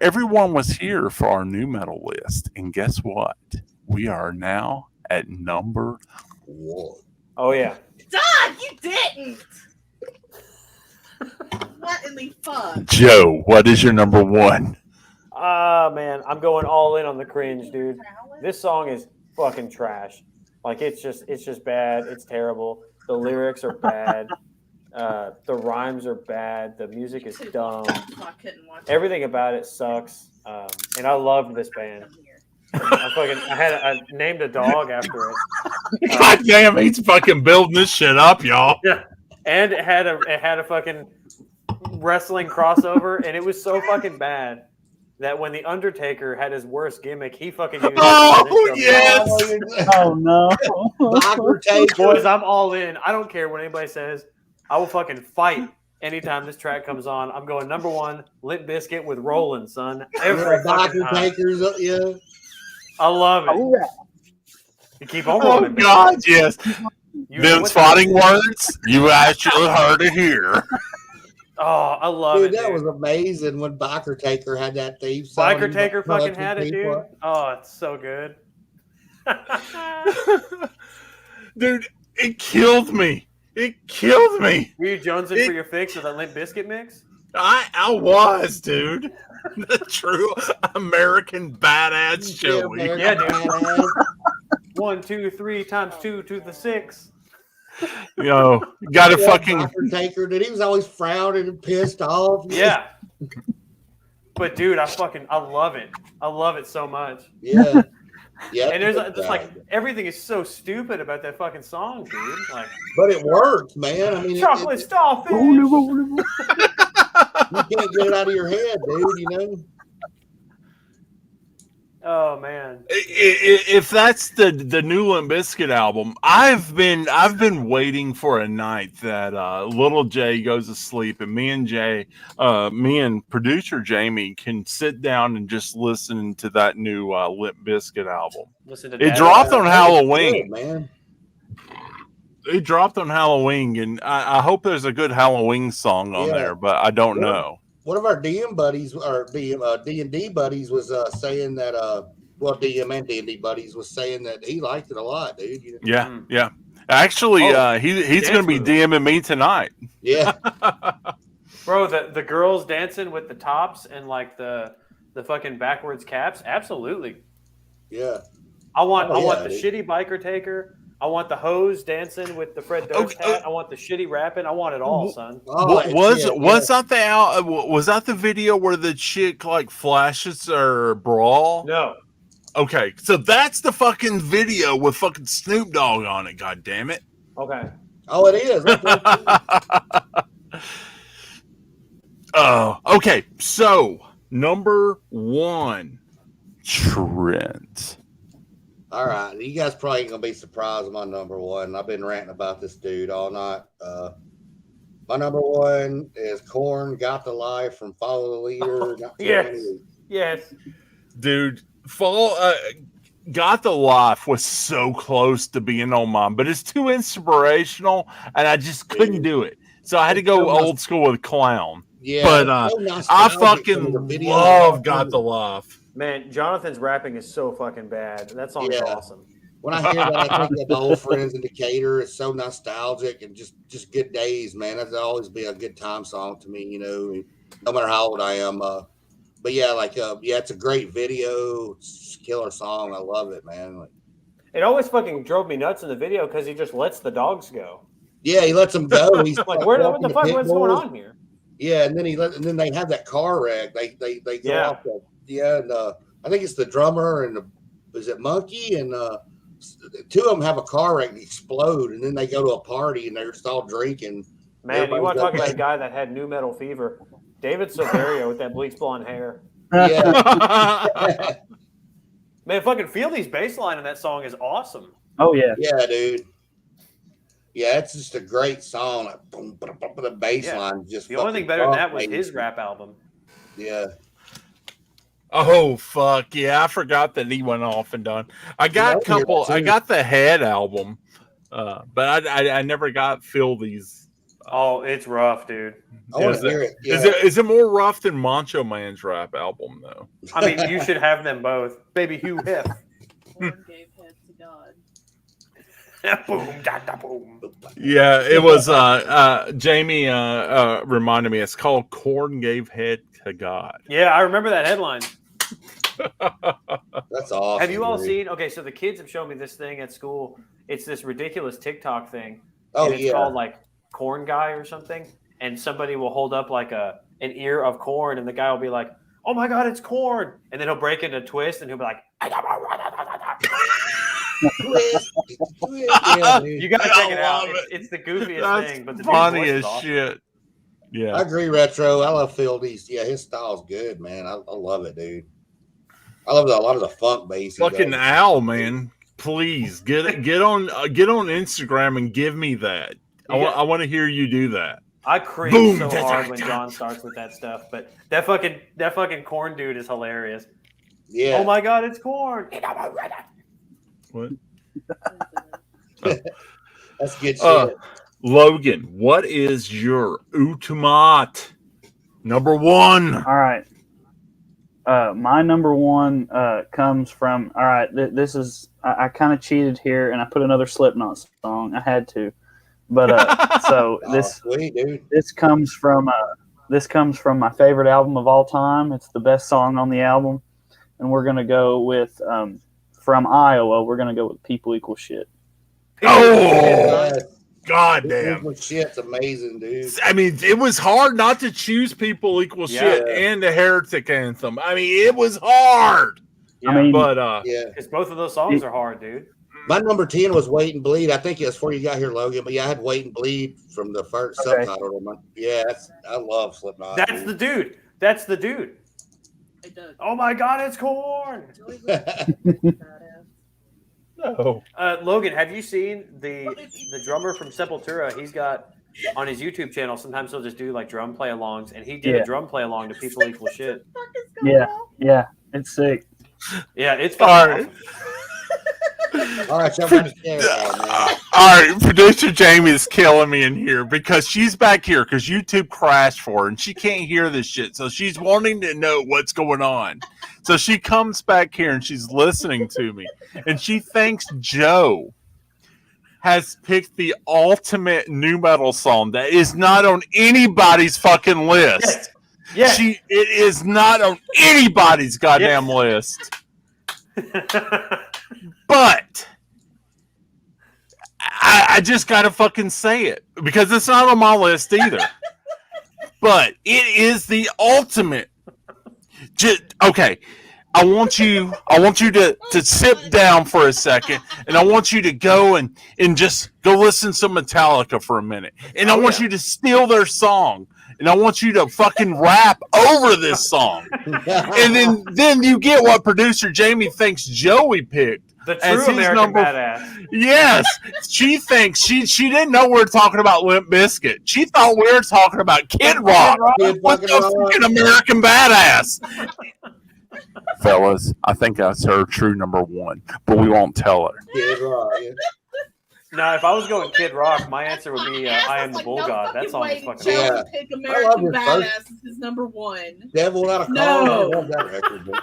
everyone was here for our new metal list, and guess what? We are now at number. Whoa. Oh yeah, Don, you didn't. What in the fuck? Joe, what is your number one? man, I'm going all in on the cringe, dude. This song is fucking trash. Like it's just bad. It's terrible. The lyrics are bad. The rhymes are bad. The music is dumb. I couldn't watch it. Everything about it sucks. And I loved this band. I named a dog after it. God damn, he's fucking building this shit up, y'all. And it had a fucking wrestling crossover, and it was so fucking bad that when the Undertaker had his worst gimmick, he fucking used Oh, yes! Oh no! Biker Taker. Boys, I'm all in. I don't care what anybody says. I will fucking fight anytime this track comes on. I'm going number one, Limp Bizkit with Rollin', son. Every fucking Biker time. Takers. Yeah. I love it. Oh, yeah. You keep on Oh rolling. baby. God, yes. You- Them what fighting time- words, you actually heard it here. Oh, I love Dude, it. that Dude. was amazing when Biker Taker had that theme song. Biker Taker fucking had it, dude. People. Oh, it's so good. Dude, it killed me. It killed me. Were you jonesing for your fix of that Limp Bizkit mix? I was, dude. The true American badass Joey. American Yeah, dude. Badass. 1, 2, 3 times 2 to the 6. Yo, got to Yeah, fucking. Biker Taker, dude. He was always frowning and pissed off. Yeah. But dude, I love it. I love it so much. Yeah. Yeah. And there's just like everything is so stupid about that fucking song, dude. Like But it works, man. I mean, chocolate starfish. you can't get it out of your head, dude. You know. Oh man. If that's the new Limp Bizkit album, I've been waiting for a night that little Jay goes to sleep and me and producer Jamie can sit down and just listen to that new Limp Bizkit album. Listen to It that. dropped on Good, Halloween. man. It dropped on Halloween, and I hope there's a good Halloween song on Yeah. there, but I don't Yeah. know. One of our DM buddies, or D&D buddies, was saying that. Well, DM and D&D buddies was saying that he liked it a lot, dude. You know? Yeah, Mm. yeah. Actually, Oh, he's going to be dance DMing me tonight. Yeah. Bro, the girls dancing with the tops and like the fucking backwards caps. Absolutely. Yeah. I want Oh, yeah, the dude. shitty biker taker. I want the hose dancing with the Fred Durst Okay. hat. I want the shitty rapping. I want it all, son. Oh, was yeah. that the video where the chick like flashes her bra? No. Okay, so that's the fucking video with fucking Snoop Dogg on it. God damn it! Okay. Oh, it is. Okay. So number one, Trent. All right, you guys probably ain't gonna be surprised with my number one. I've been ranting about this dude all night. My number one is Korn, "Got the Life" from Follow the Leader. Yes. Yes. Dude, Got the Life was so close to being on mine, but it's too inspirational, and I just couldn't do it. So I had to go old school with Clown. Yeah, But, so I nostalgic, some of fucking the videos. love Got the Life. Man, Jonathan's rapping is so fucking bad. That song is Yeah. awesome. When I hear that, I think of the old friends in Decatur. It's so nostalgic and just good days, man. That'll always be a good time song to me, you know, no matter how old I am. But yeah, it's a great video, it's a killer song. I love it, man. Like, It always fucking drove me nuts in the video because he just lets the dogs go. yeah, he lets them go. He's Like, like what walking the fuck? pit What's going bulls. on here? Yeah, and then they have that car wreck. They go Yeah. off and I think it's the drummer and is it Monkey and two of them have a car wreck and explode, and then they go to a party and they're just all drinking. Man, you want to Everybody's talk about okay. a guy that had new metal fever? David Silverio with that bleach blonde hair. Yeah. Man, fucking Feel These bass line in that song is awesome. Oh yeah. Yeah, dude. Yeah, it's just a great song. Like, boom, boom, boom, the bass Yeah. line just The only thing fucking better than that was amazing. his rap album. Yeah. Oh fuck yeah! I forgot that he went off and done. I got a couple. I got the Head album, but I never got Feel These. Oh, it's rough, dude. I want Is to hear it. Yeah. Is it more rough than Macho Man's rap album though? I mean, you should have them both. Baby Hugh Hef. Lord gave head to God. Boom, da, da, boom. Yeah, it was. Jamie reminded me. It's called "Corn Gave Head to God." Yeah, I remember that headline. That's awesome. Have you all dude. seen? Okay, so the kids have shown me this thing at school. It's this ridiculous TikTok thing. Oh, and it's yeah. called like Corn Guy or something. And somebody will hold up like an ear of corn, and the guy will be like, "Oh my god, it's corn!" And then he'll break into a twist, and he'll be like, Twist, yeah, dude. "You gotta check it out. love It's the goofiest That's thing, but the funny dude's voice as is awesome. shit. Yeah. I agree, Retro. I love Phil D's. Yeah, his style's good, man. I love it, dude. I love a lot of the funk bass. he Fucking does. Al, man. Please get on Instagram and give me that. Yeah. I want to hear you do that. I cringe Boom. so hard when John starts with that stuff, but that fucking corn dude is hilarious. Yeah. Oh my god, it's corn! What? That's good shit. Logan, what is your ultimate number one? All right. My number one comes from. All right, this is. I kind of cheated here, and I put another Slipknot song. I had to, but so Oh, this sweet, dude. this comes from my favorite album of all time. It's the best song on the album, and we're gonna go with from Iowa. We're gonna go with "People Equal Shit." Oh, goddamn. This shit's amazing, dude. I mean, it was hard not to choose People Equal Shit and the Heretic Anthem. I mean, it was hard. Yeah, I mean, But Yeah. because both of those songs are hard, dude. My number 10 was Wait and Bleed. I think it's before you got here, Logan. But yeah, I had Wait and Bleed from the first Okay. subtitle. Yeah, I love Slipknot. That's the dude. That's the dude. It does. Oh my god, it's corn! Joey was badass. no. Logan, have you seen the drummer from Sepultura? He's got on his YouTube channel. Sometimes he'll just do like drum play alongs, and he did Yeah. a drum play along to People Equal Shit. What the fuck is going Yeah. on? Yeah, it's sick. Yeah, it's All fucking right. awesome. All right, y'all got to share it, man. All right, producer Jamie is killing me in here because she's back here because YouTube crashed for her and she can't hear this shit. So she's wanting to know what's going on. So she comes back here and she's listening to me and she thinks Joe has picked the ultimate new metal song that is not on anybody's fucking list. Yeah. It is not on anybody's goddamn list. But I just gotta fucking say it because it's not on my list either. But it is the ultimate. Okay, I want you to sit down for a second, and I want you to go and just go listen to Metallica for a minute, and I want you to steal their song, and I want you to fucking rap over this song, and then you get what producer Jamie thinks Joey picked. The As true his American number- badass. Yes, she thinks she didn't know we were talking about Limp Bizkit. She thought we were talking about Kid Rock. Kid What fucking the Rock. fucking American badass? Fellas, I think that's her true number one, but we won't tell her. Kid Rock, yeah. Now, if I was going Kid Rock, my answer would be Ass, I Am the like, Bull no God. That fucking song is way fucking Joe Yeah. awesome. would pick I love American your Badass first- as his number one. Devil Without a Cause. No. I love that record, dude.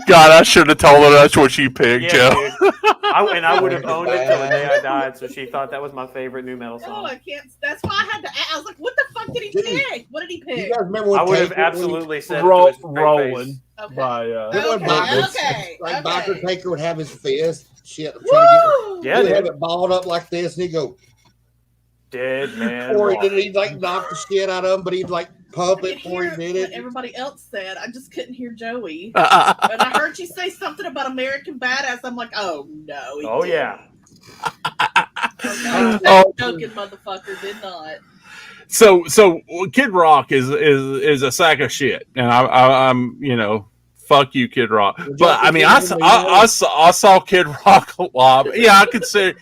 God, I should have told her that's what she picked, Yeah, Joe. dude. I would have owned it till the day I died, so she thought that was my favorite new metal No, song. I can't. That's why I had to. I was like, "What the fuck did he Dude, pick? What did he You pick?" guys remember when I would have Taker, when he- absolutely said Roll- it to his straight rolling. face. Okay. By Remember when Okay, Biker- okay, like okay. Biker Taker would have his fist. Shit, I'm trying to Woo! Yeah, get. He'd dude. have it balled up like this, and he'd go. Dead man. Or walking. he'd like knock the shit out of him, but he'd like pump I it could before he hear did what it. everybody else said. I just couldn't hear Joey. When I heard you say something about American Badass, I'm like, oh no. he Oh didn't. yeah. God, Oh. that joking motherfucker did not. So Kid Rock is a sack of shit, and I'm fuck you, Kid Rock. Would But y'all I mean, consider him new metal? I saw Kid Rock live. Yeah, I could say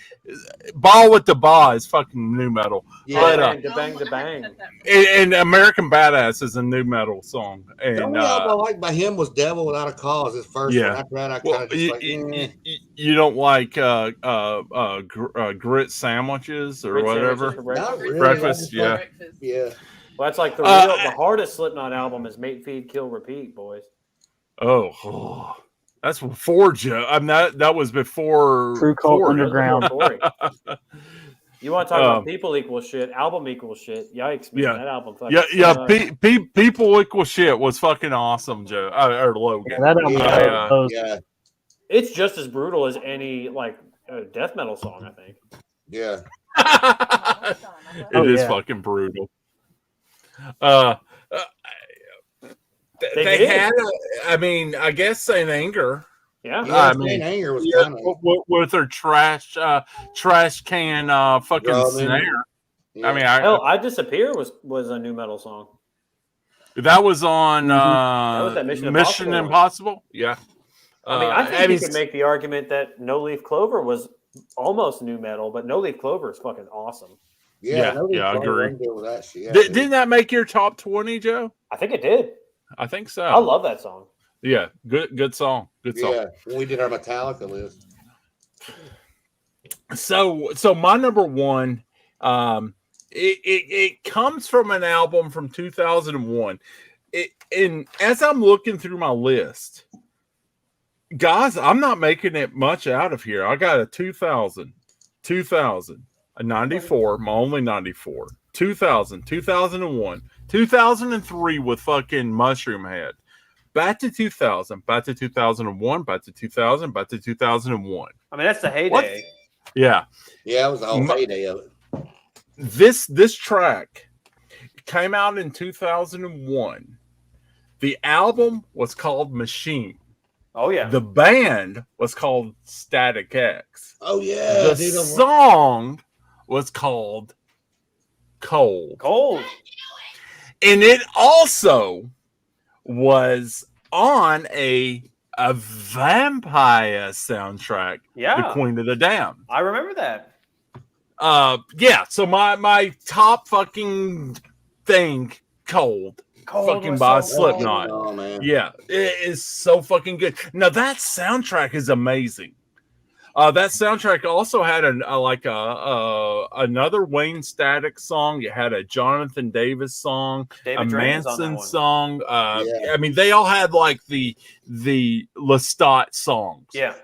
Ball with the Ba is fucking new metal. Yeah. But, Da bang, da bang. and American Badass is a new metal song. The And only album I liked by him was Devil Without a Cause, his first Yeah. one. After that, I well, kind of just like, eh. you don't like grit sandwiches or Grit whatever. sandwiches for breakfast? Not really. Breakfast, yeah. Breakfast. Yeah. Well, that's like the hardest Slipknot album is Mate, Feed, Kill, Repeat, boys. Oh, that's before Joe. I mean, that was before True Cult Corey. Underground. Corey. You want to talk about people equal shit, album equal shit. Yikes, man. Yeah. That album fucking Yeah. sucks. People equal shit was fucking awesome, Joe. Or Logan. That album Yeah. was Yeah. It's just as brutal as any like death metal song, I think. Yeah. It is yeah. fucking brutal. They They did. had, I mean, I guess Saint Anger. Yeah. Yeah, I Saint mean, Anger was Yeah, kind of with their trash can fucking drumming. snare. Yeah. I mean, Hell, I Disappear was a new metal song. that was on That was that Mission Impossible one. Impossible. Yeah. I mean, I think mean, you could make the argument that No Leaf Clover was almost new metal, but No Leaf Clover is fucking awesome. Yeah, nobody's I playing agree. one deal with that shit. Yeah, Didn't that make your top 20, Joe? I think it did. I think so. I love that song. Yeah, good song. Good song. Yeah, when we did our Metallica list. So my number one, it comes from an album from 2001. And as I'm looking through my list, guys, I'm not making it much out of here. I got a 2000, a 94, my only 94, 2000, 2001, 2003 with fucking Mushroom Head. Back to 2000, back to 2001, back to 2000, back to 2001. I mean, that's the heyday. Yeah. Yeah, it was the whole heyday of it. This track came out in 2001. The album was called Machine. Oh yeah. The band was called Static X. Oh yeah, The dude, song was called Cold. Cold. And it also was on a vampire soundtrack, Yeah. The Queen of the Damned. I remember that. Yeah, so my top fucking thing, Cold. Fucking was by so Slipknot. Oh man. Yeah, it is so fucking good. Now that soundtrack is amazing. That soundtrack also had another Wayne Static song. It had a Jonathan Davis song, David a Drain's on that Manson one. song. Yeah. I mean, they all had like the Lestat songs. Yeah.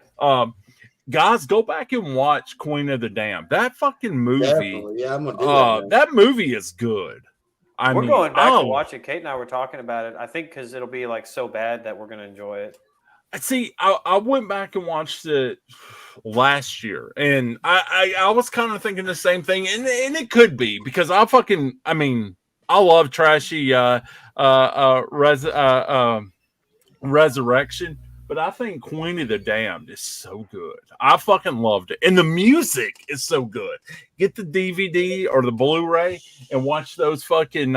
Guys, go back and watch Queen of the Damned. That fucking movie. Definitely. Yeah, I'm gonna do that. man. That movie is good. We're going back oh, to watch it. Kate and I were talking about it. I think because it'll be like so bad that we're gonna enjoy it. See, I went back and watched it last year, and I was kind of thinking the same thing, and it could be because I love trashy Resurrection, but I think Queen of the Damned is so good. I fucking loved it, and the music is so good. Get the DVD or the Blu-ray and watch those fucking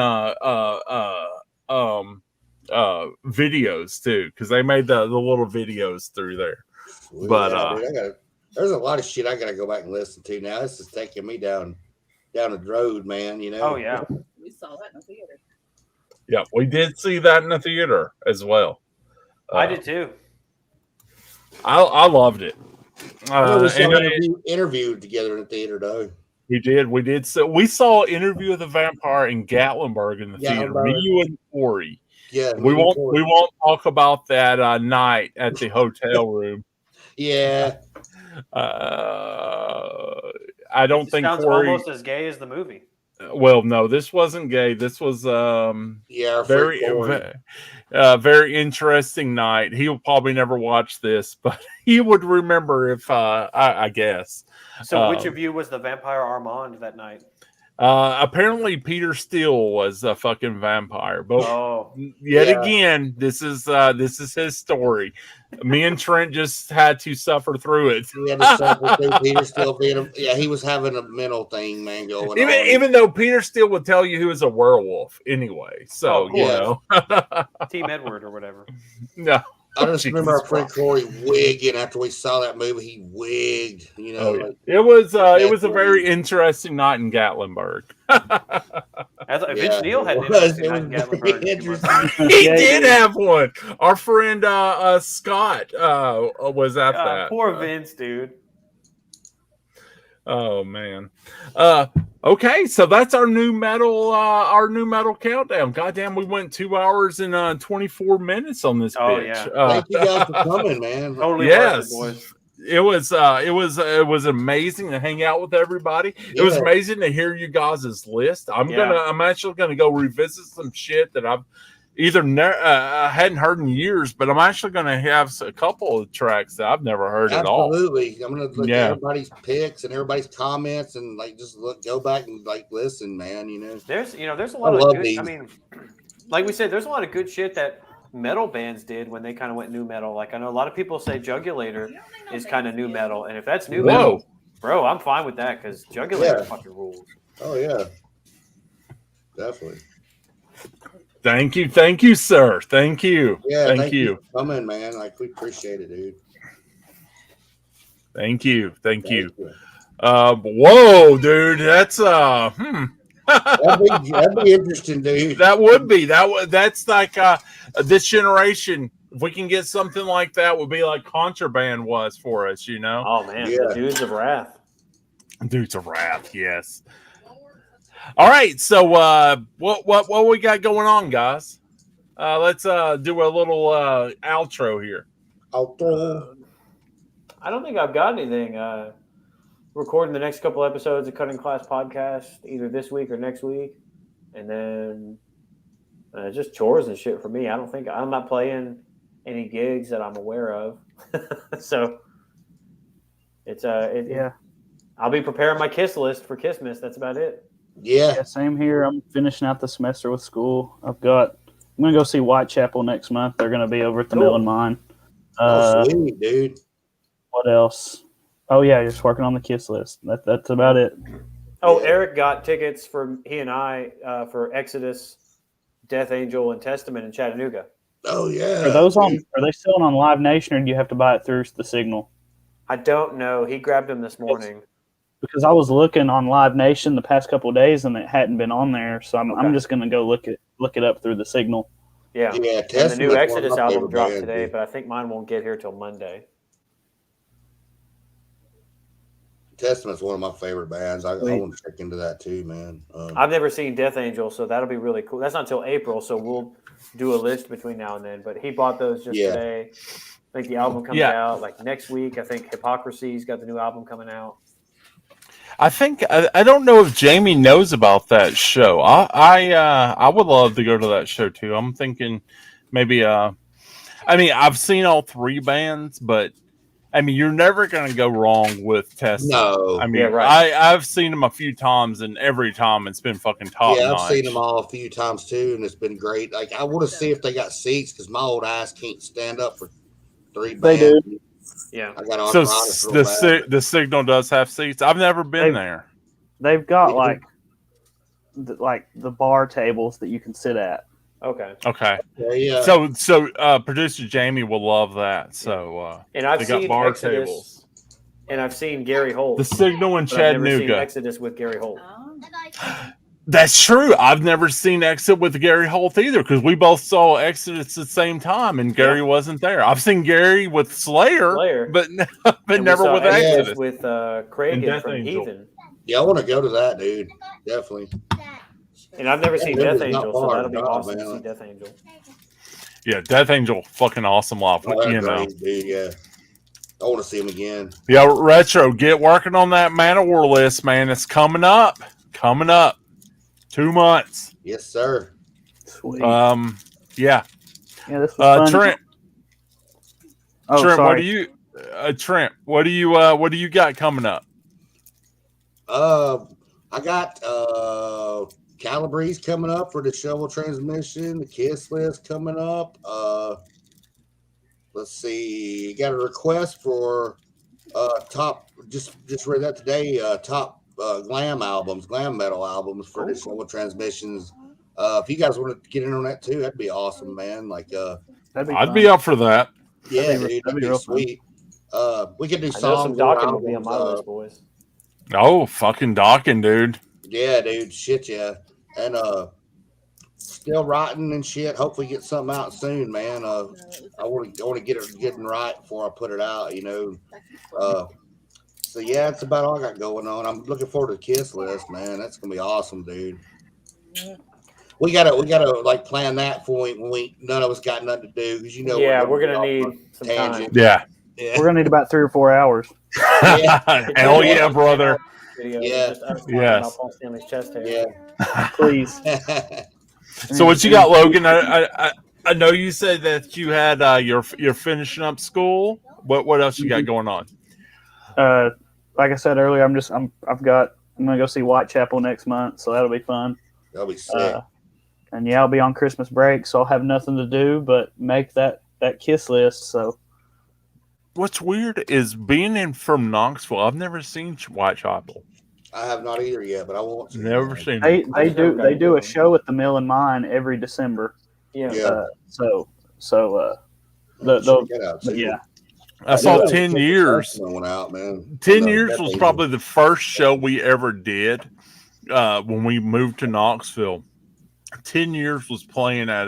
videos too, because they made the little videos through there. Sweet. but, Dude, there's a lot of shit I gotta go back and listen to now. This is taking me down the road, man. You know. Oh yeah. We saw that in the theater. Yeah, we did see that in the theater as well. I did too. I loved it. I know we saw and an interview together in the theater, though. we did. So we saw Interview with the Vampire in Gatlinburg in the theater. Me, Gatlinburg. you, and Corey. Yeah, We won't talk about that night at the hotel room. Yeah, I don't It think sounds Corey. almost as gay as the movie. Well, no, this wasn't gay. This was yeah. our very friend Corey. very interesting night. He'll probably never watch this, but he would remember if I guess. So which of you was the vampire Armand that night? Apparently, Peter Steele was a fucking vampire, but Oh, yet Yeah. again, this is his story. Me and Trent just had to suffer through it. He had to suffer through Peter still being yeah, he was having a mental thing, man, going on. Even though Peter Steele would tell you he was a werewolf anyway, so Oh, you yeah. know, Team Edward or whatever. no. I just Jesus remember our friend Christ. Corey wigging after we saw that movie. He wigged, you know. Oh, yeah. Like, It was a Definitely. very interesting night in Gatlinburg. Vince yeah, Neil had it an was. interesting It night in was Gatlinburg. very a few months interesting. ago. He Yeah, did yeah. have one. Our friend Scott was at that. Poor Vince, dude. Oh man. Okay, so that's our new metal countdown. Goddamn, we went 2 hours and 24 minutes on this Oh, bitch. yeah. Thank you guys for coming, man. Totally Yes. worth it, boys. It was amazing to hang out with everybody. It was Yeah. amazing to hear you guys' list. I'm actually gonna go revisit some shit that I've either hadn't heard in years, but I'm actually gonna have a couple of tracks that I've never heard at all. Absolutely. I'm gonna look Yeah. at everybody's picks and everybody's comments and like just go back and like listen, man. You know. There's a lot love of good. these. I mean, like we said, there's a lot of good shit that metal bands did when they kind of went new metal. Like I know a lot of people say Jugulator is kind of new metal, and if that's new Whoa. metal, bro, I'm fine with that because Jugulator Yeah. fucking rules. Oh yeah. Definitely. Thank you, sir. Thank you. Yeah. Thank you. for coming, man. Like we appreciate it, dude. Thank you. Thank you. you. Whoa, dude, that's That'd be interesting, dude. that would be that's like this generation. If we can get something like that, would be like Contraband was for us, you know. Oh man, Yeah. the Dudes of Wrath. Dudes of Wrath, yes. All right, so what we got going on, guys? Let's do a little outro here. I'll throw. I don't think I've got anything. Recording the next couple episodes of Cutting Class Podcast either this week or next week, and then just chores and shit for me. I'm not playing any gigs that I'm aware of, so it's Yeah. I'll be preparing my Kiss list for Kissmas. That's about it. Yeah. Yeah, same here. I'm finishing out the semester with school. I'm gonna go see Whitechapel next month. They're gonna be over at the Cool. Mill and Mine. Oh, sweet, dude. What else? Oh yeah, just working on the Kiss list. That's about it. Oh, Yeah. Eric got tickets for he and I for Exodus, Death Angel, and Testament in Chattanooga. Oh yeah. Are those on? dude. Are they selling on Live Nation, or do you have to buy it through the Signal? I don't know. He grabbed them this morning. Because I was looking on Live Nation the past couple of days, and it hadn't been on there. So I'm Okay. just gonna go look it up through the Signal. Yeah. Yeah. And the Testament's new one of Exodus my album favorite dropped bands, today, dude. but I think mine won't get here till Monday. Testament's one of my favorite bands. I want to check into that too, man. I've never seen Death Angel, so that'll be really cool. That's not until April, so we'll do a list between now and then. But he bought those just Yeah. today. I think the album comes Yeah. out like next week. I think Hypocrisy's got the new album coming out. I think I don't know if Jamie knows about that show. I would love to go to that show too. I'm thinking maybe I mean I've seen all three bands, but I mean you're never gonna go wrong with Testament. No. I mean Yeah, right. I've seen them a few times, and every time it's been fucking top Yeah, I've notch. seen them all a few times too, and it's been great. Like I want to see if they got seats because my old ass can't stand up for three They bands. Yeah. I got So arthritis real bad. the Signal does have seats. I've never been They've- there. They've got Yeah. like the bar tables that you can sit at. Okay. Okay, Yeah. so producer Jamie will love that. So And I've they got seen bar Exodus, tables. and I've seen Gary Holt. The Signal in but I've never seen Chattanooga. Exodus with Gary Holt. That's true. I've never seen Exit with Gary Holt either because we both saw Exodus at the same time and Gary wasn't there. I've seen Gary with Slayer, but And we never saw with Exodus Exodus. with Craig And Death from Angel. Heathen. Yeah, I want to go to that, dude. Definitely. And I've never seen Denver's Death not Angel, so far, that'll be no, awesome man. to see Death Angel. Yeah, Death Angel, fucking awesome live. Oh, You that's know, great, dude. Yeah. I want to see him again. yeah, Retro, get working on that Manowar list, man. It's coming up. 2 months. Yes, sir. Sweet. Yeah. yeah, this was fun. Trent, Oh, Trent, sorry. what do you got coming up? I got Calabrese coming up for the shovel transmission. The Kiss List coming up. Let's see. Got a request for top. Just read that today. Top glam metal albums for the shovel transmissions. If you guys want to get in on that too, that'd be awesome, man. Like, That'd be I'd fun. be up for that. yeah, That'd be- dude, that'd that'd be be real fun. sweet. We could do I know songs. some or docking will be on albums, my list, boys. Oh, fucking docking, dude. Yeah, dude. Shit, yeah. And still writing and shit. Hopefully get something out soon, man. I want to get it good and right before I put it out, you know. So yeah, that's about all I got going on. I'm looking forward to the Kiss List, man. That's gonna be awesome, dude. We gotta like plan that for when none of us got nothing to do, because you know. Yeah, we're gonna be off need on some tangent. Yeah. Yeah. We're gonna need about 3 or 4 hours. Hell yeah, brother. Video Yeah. just us talking Yes. about Paul Stanley's chest hair. Yeah. Please. So what you got, Logan? I know you said that you had you're finishing up school. What else you got going on? Like I said earlier, I'm gonna go see Whitechapel next month, so that'll be fun. That'll be sick. And yeah, I'll be on Christmas break, so I'll have nothing to do but make that Kiss List. So What's weird is being in from Knoxville. I've never seen Whitechapel. I have not either yet, but I want to. Never seen they it. they do a show at the Mill and Mine every December. Yeah. Yeah. So Check that out, too. yeah. I saw Yeah, 10 check the years. first one out, man. 10 No, years was definitely. probably the first show we ever did when we moved to Knoxville. 10 years was playing at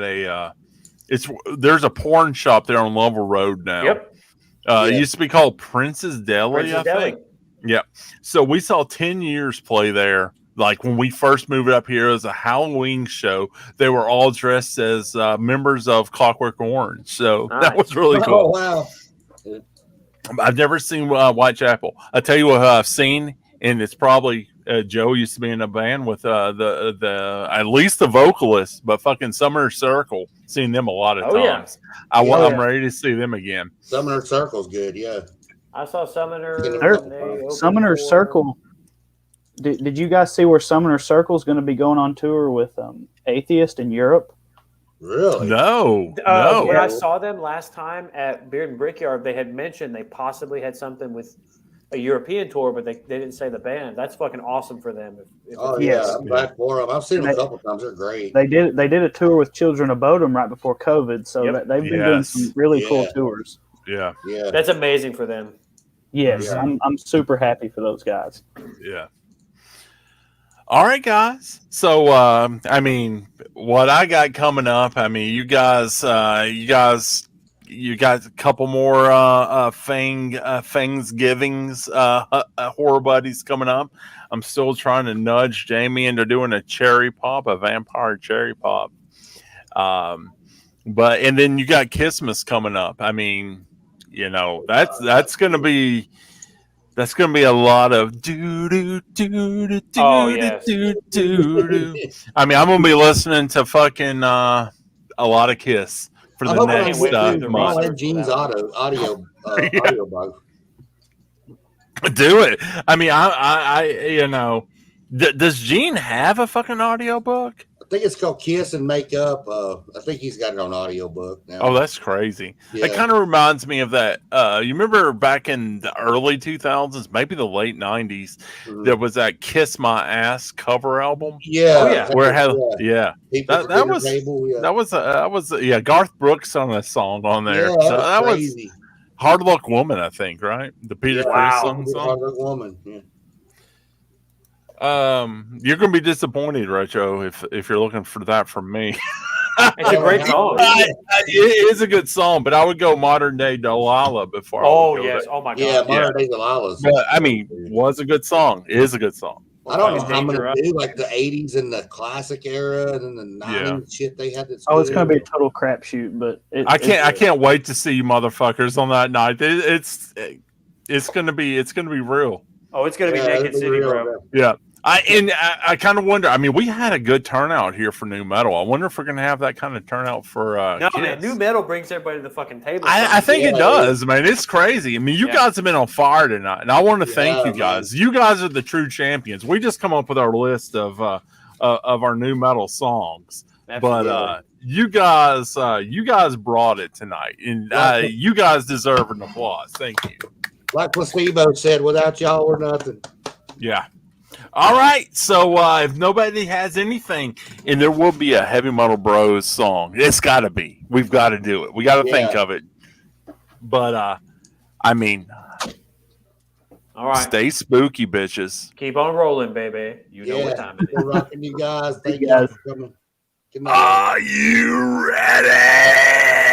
there's a porn shop there on Lovell Road now. Yep. It used to be called Prince's Deli, Prince's I Deli. think. Yep. So we saw 10 years play there. Like when we first moved up here, it was a Halloween show. They were all dressed as members of Clockwork Orange. So that Nice. was really Oh, cool. wow. I've never seen Whitechapel. I tell you what I've seen, and it's probably Joe used to be in a band with the at least the vocalist, but fucking Summer Circle. Seen them a lot of Oh, yeah. times. Yeah. I'm ready to see them again. Summoner Circle's good, yeah. I saw Summoner. There- when they opened Summoner for- Circle. Did you guys see where Summoner Circle is going to be going on tour with Atheist in Europe? Really? No, When I no. saw them last time at Beard and Brickyard, they had mentioned they possibly had something with a European tour, but they didn't say the band. That's fucking awesome for them. If Oh, Yes. yeah. I'm glad for them. I've seen them a couple times. They're great. They did a tour with Children of Bodom right before COVID, so Yep. that they've been doing Yes. some really cool Yeah. tours. Yeah, Yeah. That's amazing for them. Yes, Yeah. I'm super happy for those guys. yeah. All right, guys. So, I mean, what I got coming up, I mean, you guys, you got a couple more Thanksgivings horror buddies coming up. I'm still trying to nudge Jamie into doing a vampire cherry pop. But and then you got Christmas coming up. I mean, you know, that's gonna be a lot of do do do do do Oh, yes. do do do. I mean, I'm gonna be listening to fucking a lot of Kiss for I'm the hoping I next can get the month. I'll have Gene's audio bug. Do it. I mean, I you know, does Gene have a fucking audiobook? I think it's called Kiss and Makeup. I think he's got it on audiobook now. Oh, that's crazy. Yeah. It kind of reminds me of that. You remember back in the early 2000s, maybe the late 90s, Mhm. there was that "Kiss My Ass" cover album. Yeah. Oh, yeah. Where it had, yeah. yeah, People that for dinner was- table, yeah. that was yeah, Garth Brooks on a song on there. Yeah, So that was crazy. "Hard Luck Woman," I think, right? The Peter Yeah. Criss Wow. song. Hard Luck Woman. Yeah. You're gonna be disappointed, Retro, if you're looking for that from me. It's a great song. It is a good song, but I would go modern day Delilah before. I Oh would go yes. there. Oh my Yeah, god. Modern Day Delilah's. But I mean, was a good song. It is a good song. I don't know Fucking how I'm Danger gonna Up. do like the 80s and the classic era and then the 90s shit they had. That's Oh, it's good. going to be a total crapshoot, but I can't wait to see you motherfuckers on that night. It's gonna be real. Oh, it's gonna be Yeah, Naked it'll be City, real, bro. Yeah. I kind of wonder. I mean, we had a good turnout here for new metal. I wonder if we're going to have that kind of turnout for No, Kiss. man, new metal brings everybody to the fucking table. I think it Yeah, does, man. It's crazy. I mean, you Yeah. guys have been on fire tonight, and I want to thank Yeah, you guys. You guys are the true champions. We just come up with our list of our new metal songs, but you guys brought it tonight, and you guys deserve an applause. Thank you. Like Placebo said, without y'all, we're nothing. Yeah. All right. So if nobody has anything, and there will be a Heavy Metal Bros song, it's got to be. We've got to do it. We got to think of it. But I mean, All right, stay spooky, bitches. keep on rolling, baby. You know what time it is. We're rocking you guys. Thank you you guys. for coming. Good night. Are you ready?